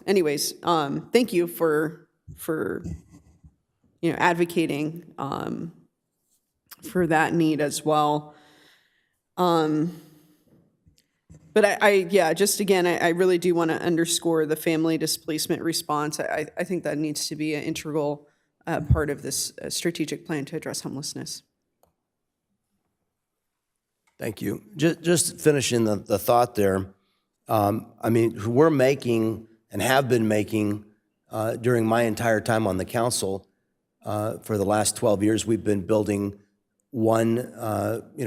anyways, thank you for advocating for that need as well. But I really do want to underscore the family displacement response. I think that needs to be an integral part of this strategic plan to address homelessness. Thank you. Just finishing the thought there. We're making and have been making during my entire time on the council for the last 12 years, we've been building one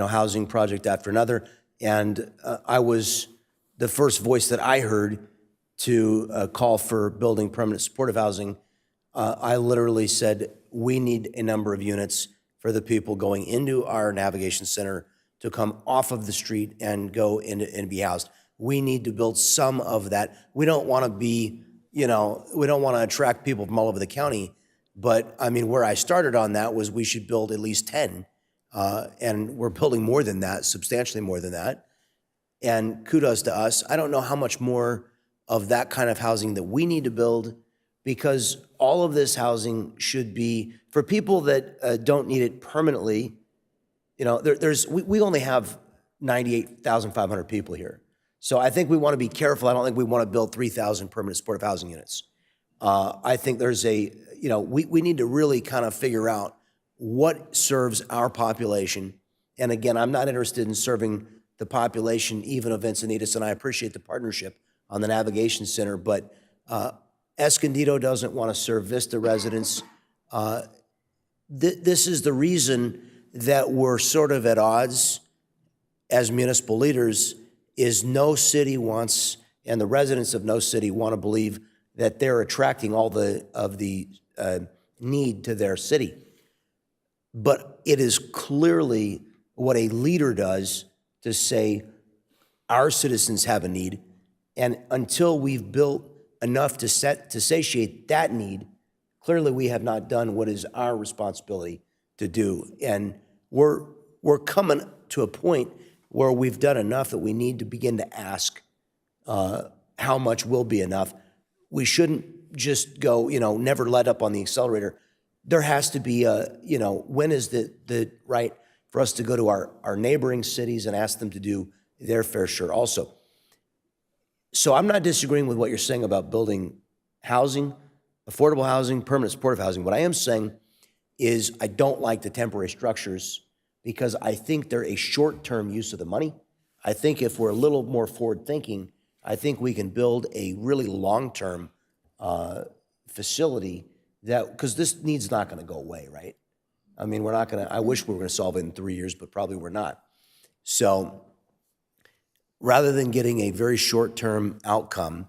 housing project after another. And I was the first voice that I heard to call for building permanent supportive housing. I literally said, we need a number of units for the people going into our navigation center to come off of the street and go into and be housed. We need to build some of that. We don't want to be, we don't want to attract people from all over the county. But where I started on that was we should build at least 10. And we're building more than that, substantially more than that. And kudos to us. I don't know how much more of that kind of housing that we need to build, because all of this housing should be for people that don't need it permanently. We only have 98,500 people here. So I think we want to be careful. I don't think we want to build 3,000 permanent supportive housing units. I think there's we need to really kind of figure out what serves our population. And again, I'm not interested in serving the population even of Encinitas, and I appreciate the partnership on the Navigation Center, but Escondido doesn't want to serve Vista residents. This is the reason that we're sort of at odds as municipal leaders, is no city wants, and the residents of no city want to believe that they're attracting all of the need to their city. But it is clearly what a leader does to say, our citizens have a need, and until we've built enough to satiate that need, clearly we have not done what is our responsibility to do. And we're coming to a point where we've done enough that we need to begin to ask how much will be enough. We shouldn't just go, never let up on the accelerator. there has to be a, when is the right for us to go to our neighboring cities and ask them to do their fair share also? So I'm not disagreeing with what you're saying about building housing, affordable housing, permanent supportive housing. What I am saying is I don't like the temporary structures because I think they're a short-term use of the money. I think if we're a little more forward-thinking, I think we can build a really long-term facility because this need's not going to go away, right? I mean, we're not going to, I wish we were going to solve it in 3 years, but probably we're not. So rather than getting a very short-term outcome,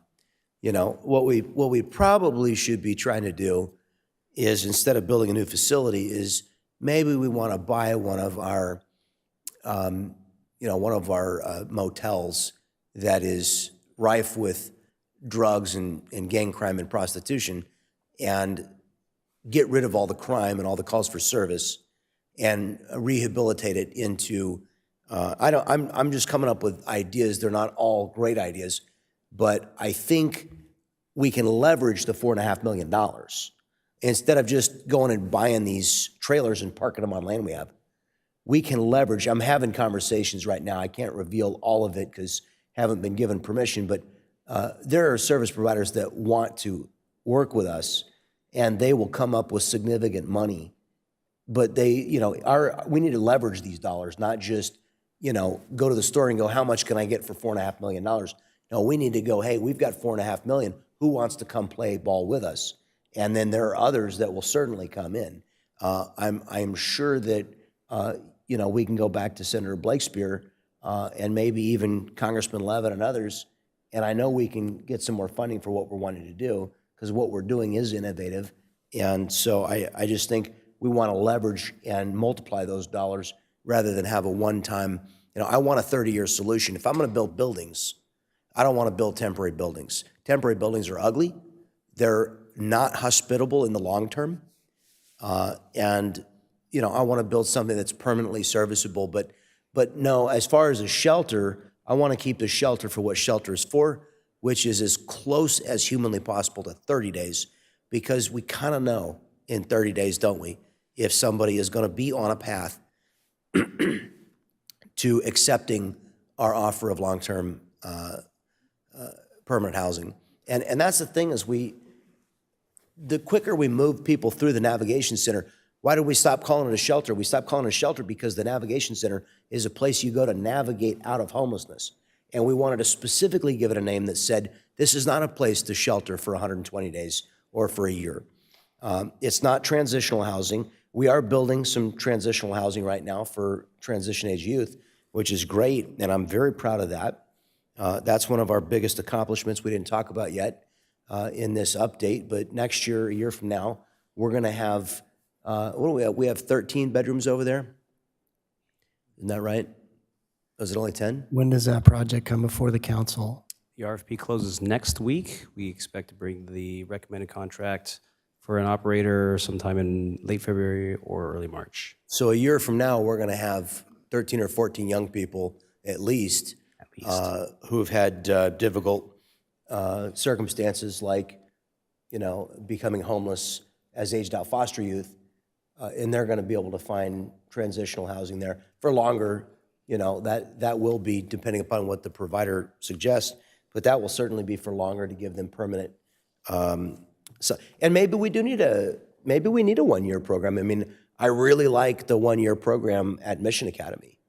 what we probably should be trying to do is, instead of building a new facility, is maybe we want to buy one of our motels that is rife with drugs and gang crime and prostitution, and get rid of all the crime and all the calls for service and rehabilitate it into, I'm just coming up with ideas. They're not all great ideas, but I think we can leverage the $4.5 million. Instead of just going and buying these trailers and parking them on land we have, we can leverage. I'm having conversations right now. I can't reveal all of it because haven't been given permission, but there are service providers that want to work with us, and they will come up with significant money. But we need to leverage these dollars, not just, go to the store and go, how much can I get for $4.5 million? No, we need to go, hey, we've got $4.5 million. Who wants to come play ball with us? And then there are others that will certainly come in. I'm sure that, we can go back to Senator Blakespear and maybe even Congressman Leavitt and others, and I know we can get some more funding for what we're wanting to do, because what we're doing is innovative. And so I just think we want to leverage and multiply those dollars rather than have a one-time, I want a 30-year solution. If I'm going to build buildings, I don't want to build temporary buildings. Temporary buildings are ugly. They're not hospitable in the long term. And I want to build something that's permanently serviceable. But no, as far as a shelter, I want to keep the shelter for what shelter is for, which is as close as humanly possible to 30 days, because we kind of know in 30 days, don't we, if somebody is going to be on a path to accepting our offer of long-term permanent housing. And that's the thing, is the quicker we move people through the Navigation Center. Why did we stop calling it a shelter? We stopped calling it a shelter because the Navigation Center is a place you go to navigate out of homelessness. And we wanted to specifically give it a name that said, this is not a place to shelter for 120 days or for a year. It's not transitional housing. We are building some transitional housing right now for transition-age youth, which is great, and I'm very proud of that. That's one of our biggest accomplishments we didn't talk about yet in this update, but next year, a year from now, we're going to have, what do we have? We have 13 bedrooms over there. Isn't that right? Was it only 10? When does that project come before the council? The RFP closes next week. We expect to bring the recommended contract for an operator sometime in late February or early March. So a year from now, we're going to have 13 or 14 young people, at least. Who have had difficult circumstances, like, becoming homeless as aged out foster youth, and they're going to be able to find transitional housing there for longer. That will be depending upon what the provider suggests, but that will certainly be for longer to give them permanent. And maybe we need a 1-year program. I mean, I really like the 1-year program at Mission Academy.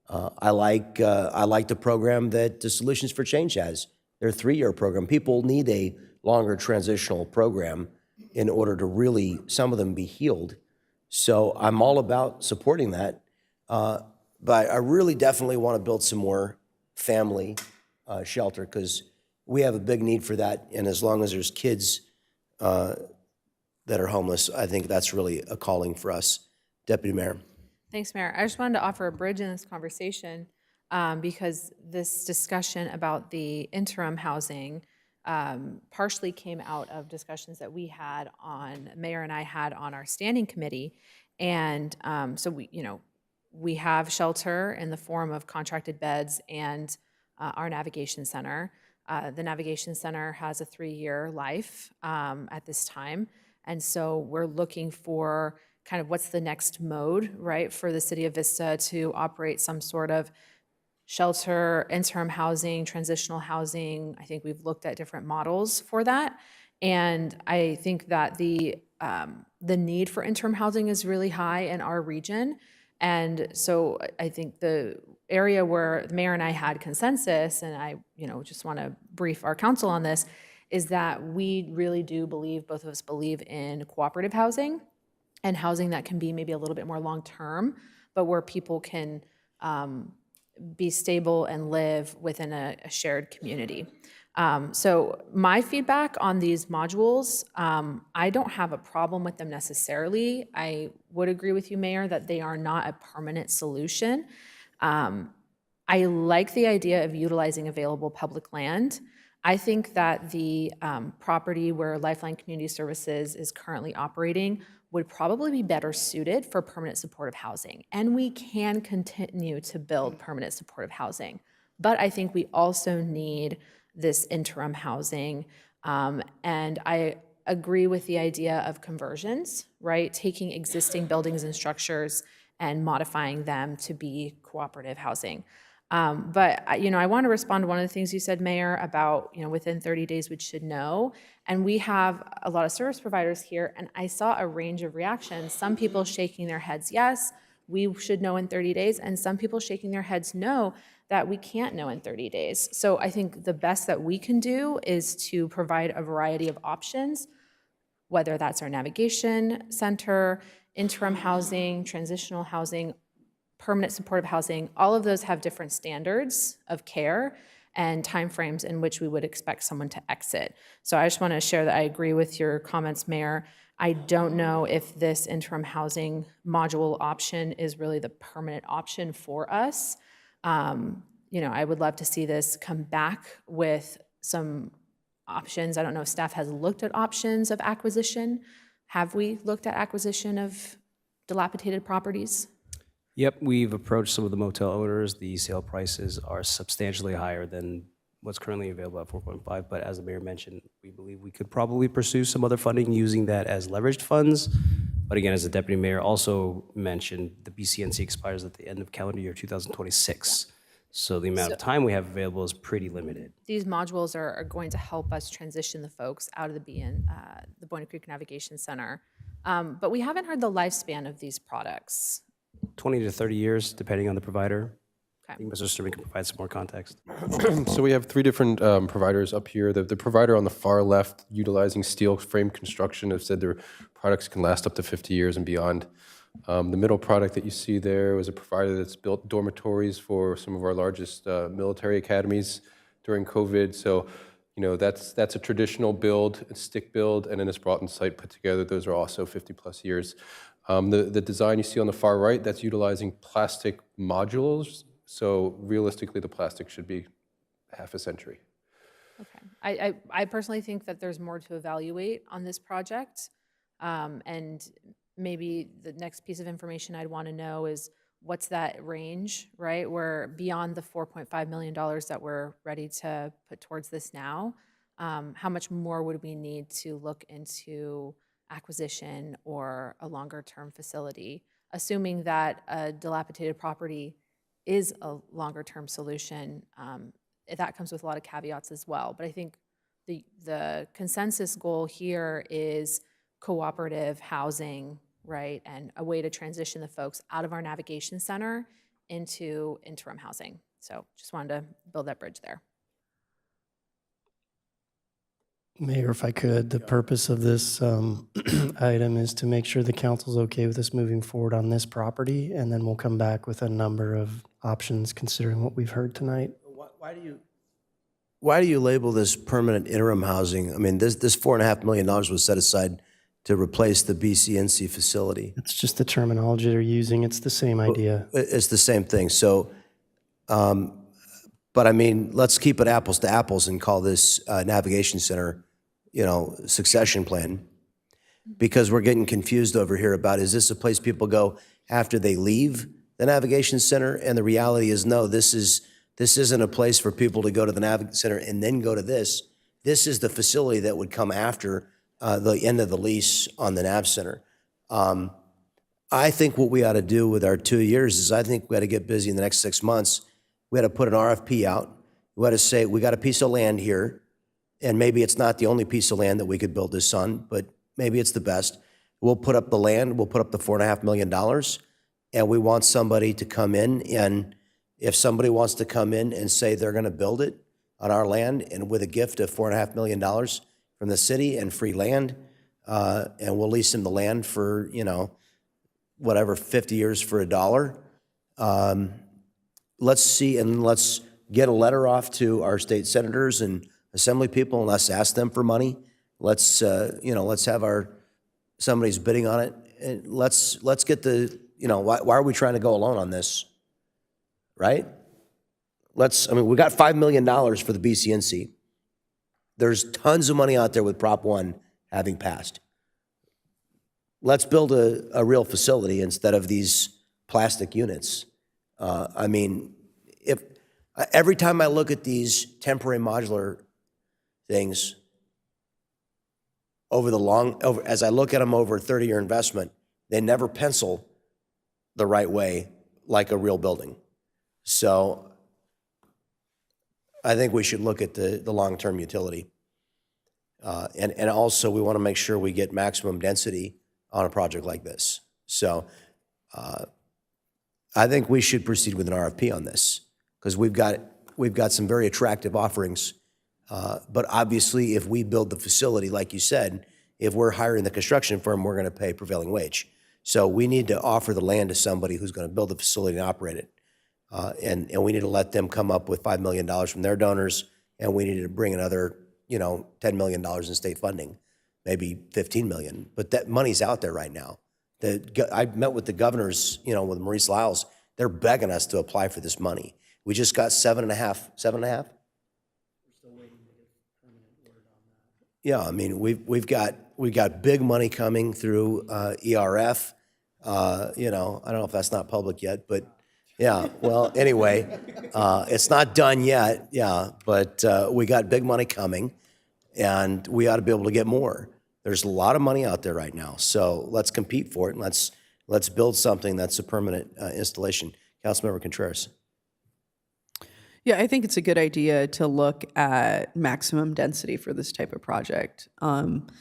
I like the program that the Solutions for Change has. Their 3-year program. People need a longer transitional program in order to really, some of them, be healed. So I'm all about supporting that. But I really definitely want to build some more family shelter, because we have a big need for that. And as long as there's kids that are homeless, I think that's really a calling for us. Deputy Mayor. Thanks, Mayor. I just wanted to offer a bridge in this conversation because this discussion about the interim housing partially came out of discussions that Mayor and I had on our standing committee. And so we have shelter in the form of contracted beds and our Navigation Center. The Navigation Center has a 3-year life at this time. And so we're looking for kind of what's the next mode, right, for the city of Vista to operate some sort of shelter, interim housing, transitional housing. I think we've looked at different models for that. And I think that the need for interim housing is really high in our region. And so I think the area where the mayor and I had consensus, and I just want to brief our council on this, is that we really do believe, both of us believe in cooperative housing and housing that can be maybe a little bit more long-term, but where people can be stable and live within a shared community. So my feedback on these modules, I don't have a problem with them necessarily. I would agree with you, Mayor, that they are not a permanent solution. I like the idea of utilizing available public land. I think that the property where Lifeline Community Services is currently operating would probably be better suited for permanent supportive housing. And we can continue to build permanent supportive housing. But I think we also need this interim housing. And I agree with the idea of conversions, right? Taking existing buildings and structures and modifying them to be cooperative housing. But I want to respond to one of the things you said, Mayor, about within 30 days we should know. And we have a lot of service providers here, and I saw a range of reactions. Some people shaking their heads, yes, we should know in 30 days, and some people shaking their heads, no, that we can't know in 30 days. So I think the best that we can do is to provide a variety of options, whether that's our navigation center, interim housing, transitional housing, permanent supportive housing. All of those have different standards of care and timeframes in which we would expect someone to exit. So I just want to share that I agree with your comments, Mayor. I don't know if this interim housing module option is really the permanent option for us. I would love to see this come back with some options. I don't know if staff has looked at options of acquisition. Have we looked at acquisition of dilapidated properties? Yep, we've approached some of the motel owners. The sale prices are substantially higher than what's currently available at 4.5, but as the mayor mentioned, we believe we could probably pursue some other funding using that as leveraged funds. But again, as the deputy mayor also mentioned, the BCNC expires at the end of calendar year 2026. So the amount of time we have available is pretty limited. These modules are going to help us transition the folks out of the Buena Creek Navigation Center. But we haven't heard the lifespan of these products. 20 to 30 years, depending on the provider. I think Mr. Sturman can provide some more context. So we have three different providers up here. The provider on the far left, utilizing steel frame construction, have said their products can last up to 50 years and beyond. The middle product that you see there was a provider that's built dormitories for some of our largest military academies during COVID. So, that's a traditional build, a stick build, and then it's brought in site put together. Those are also 50+ years. The design you see on the far right, that's utilizing plastic modules. So realistically, the plastic should be half a century. Okay. I personally think that there's more to evaluate on this project. And maybe the next piece of information I'd want to know is what's that range, right? We're beyond the $4.5 million that we're ready to put towards this now. How much more would we need to look into acquisition or a longer-term facility, assuming that a dilapidated property is a longer-term solution? That comes with a lot of caveats as well. But I think the consensus goal here is cooperative housing, right, and a way to transition the folks out of our navigation center into interim housing. So just wanted to build that bridge there. Mayor, if I could, the purpose of this item is to make sure the council's okay with us moving forward on this property, and then we'll come back with a number of options considering what we've heard tonight. Why do you label this permanent interim housing? I mean, this $4.5 million was set aside to replace the BCNC facility. It's just the terminology they're using. It's the same idea. It's the same thing. So, but I mean, let's keep it apples to apples and call this navigation center, succession plan, because we're getting confused over here about, is this a place people go after they leave the navigation center? And the reality is, no, this isn't a place for people to go to the navigation center and then go to this. This is the facility that would come after the end of the lease on the NAV Center. I think what we ought to do with our 2 years is I think we ought to get busy in the next 6 months. We ought to put an RFP out. We ought to say, we got a piece of land here, and maybe it's not the only piece of land that we could build this on, but maybe it's the best. We'll put up the land, we'll put up the $4.5 million, and we want somebody to come in, and if somebody wants to come in and say they're gonna build it on our land and with a gift of $4.5 million from the city and free land, and we'll lease them the land for, whatever, 50 years for $1. Let's see, and let's get a letter off to our state senators and assembly people, and let's ask them for money. Let's, let's have somebody's bidding on it. And let's get why are we trying to go alone on this? Right? We got $5 million for the BCNC. There's tons of money out there with Prop 1 having passed. Let's build a real facility instead of these plastic units. If every time I look at these temporary modular things as I look at them over a 30-year investment, they never pencil the right way like a real building. So I think we should look at the long-term utility. And also we want to make sure we get maximum density on a project like this. So I think we should proceed with an RFP on this because we've got some very attractive offerings. But obviously, if we build the facility, like you said, if we're hiring the construction firm, we're going to pay prevailing wage. So we need to offer the land to somebody who's going to build the facility and operate it. And we need to let them come up with $5 million from their donors, and we need to bring another, $10 million in state funding, maybe $15 million. But that money's out there right now. I met with the governors, with Maurice Lyles. They're begging us to apply for this money. We just got 7.5? Yeah, we've got big money coming through ERF. I don't know if that's not public yet, but yeah. Well, anyway, it's not done yet. Yeah, but we got big money coming, and we ought to be able to get more. There's a lot of money out there right now, so let's compete for it, and let's build something that's a permanent installation. Councilmember Contreras. Yeah, I think it's a good idea to look at maximum density for this type of project. And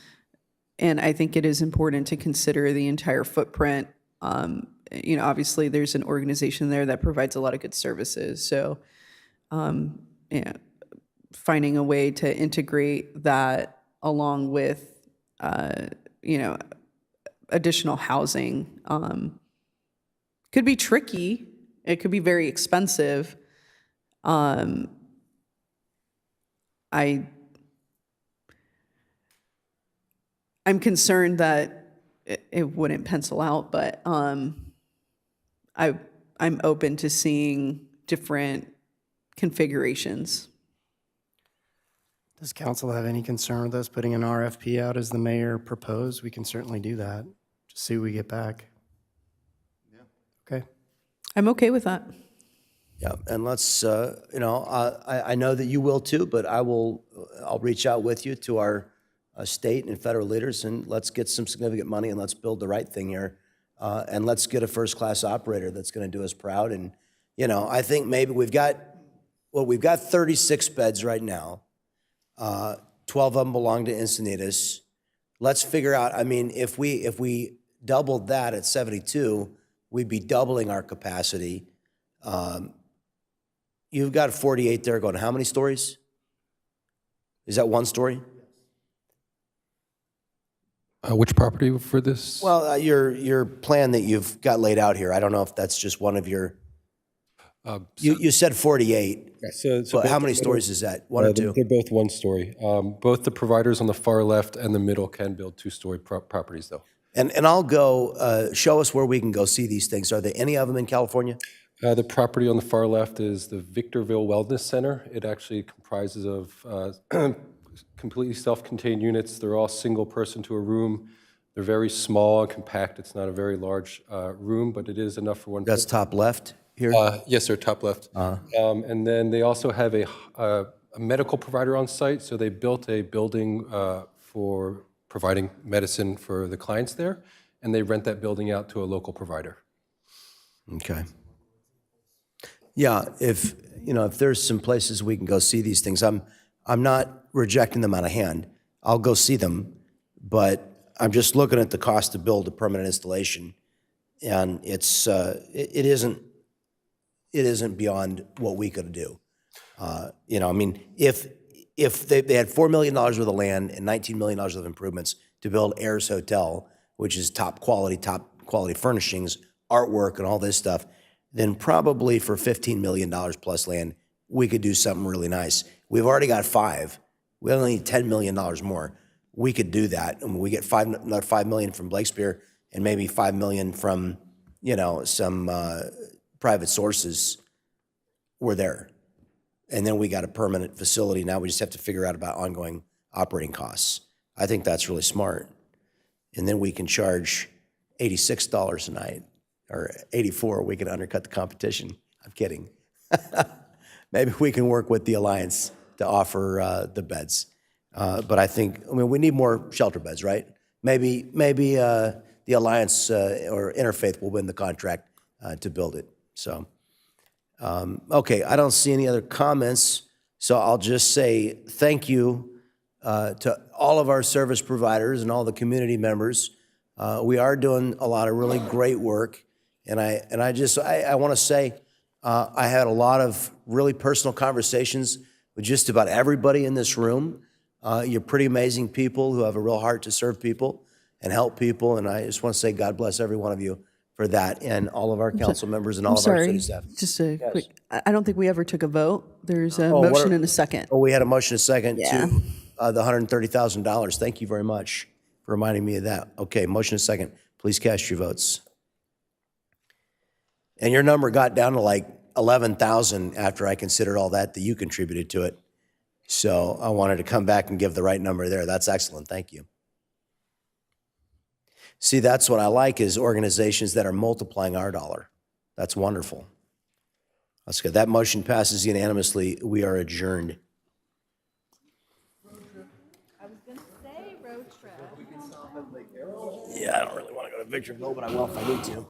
I think it is important to consider the entire footprint. Obviously there's an organization there that provides a lot of good services. So, finding a way to integrate that along with, additional housing could be tricky. It could be very expensive. I'm concerned that it wouldn't pencil out, but I'm open to seeing different configurations. Does council have any concern with us putting an RFP out as the mayor proposed? We can certainly do that. Just see what we get back. Yeah. Okay. I'm okay with that. Yeah, and let's, I know that you will too, but I'll reach out with you to our state and federal leaders, and let's get some significant money, and let's build the right thing here. And let's get a first-class operator that's going to do us proud. And, I think maybe we've got 36 beds right now. 12 of them belong to Encinitas. Let's figure out, if we doubled that at 72, we'd be doubling our capacity. You've got 48 there going, how many stories? Is that one story? Which property for this? Well, your plan that you've got laid out here, I don't know if that's just one of your, you said 48. Yeah, so how many stories is that? One or two? They're both one story. Both the providers on the far left and the middle can build two-story properties, though. And I'll go, show us where we can go see these things. Are there any of them in California? The property on the far left is the Victorville Wellness Center. It actually comprises of completely self-contained units. They're all single person to a room. They're very small and compact. It's not a very large room, but it is enough for one person. That's top left here? Yes, sir, top left. And then they also have a medical provider on site, so they built a building for providing medicine for the clients there, and they rent that building out to a local provider. Okay. Yeah, if there's some places we can go see these things, I'm not rejecting them out of hand. I'll go see them, but I'm just looking at the cost to build a permanent installation, and it isn't beyond what we could do. If they had $4 million worth of land and $19 million of improvements to build Ayers Hotel, which is top quality furnishings, artwork, and all this stuff, then probably for $15 million plus land, we could do something really nice. We've already got 5. We only need $10 million more. We could do that, and we get another $5 million from Blakespeare, and maybe $5 million from some private sources. We're there. And then we got a permanent facility. Now we just have to figure out about ongoing operating costs. I think that's really smart. And then we can charge $86 a night or $84. We can undercut the competition. I'm kidding. Maybe we can work with the Alliance to offer the beds. But I mean, we need more shelter beds, right? Maybe the Alliance or Interfaith will win the contract to build it. So. Okay, I don't see any other comments, so I'll just say thank you to all of our service providers and all the community members. We are doing a lot of really great work, and I want to say I had a lot of really personal conversations with just about everybody in this room. You're pretty amazing people who have a real heart to serve people and help people, and I just want to say God bless every one of you for that, and all of our council members and all of our city staff. Just a quick, I don't think we ever took a vote. There's a what motion are- and a second. Oh, we had a motion, a second Yeah. to the $130,000. Thank you very much for reminding me of that. Okay, motion, a second. Please cast your votes. And your number got down to like 11,000 after I considered all that you contributed to it. So I wanted to come back and give the right number there. That's excellent. Thank you. See, that's what I like is organizations that are multiplying our dollar. That's wonderful. That's good. That motion passes unanimously. We are adjourned. I was going to say road trip. Yeah, I don't really want to go to Victorville, but I will if I need to.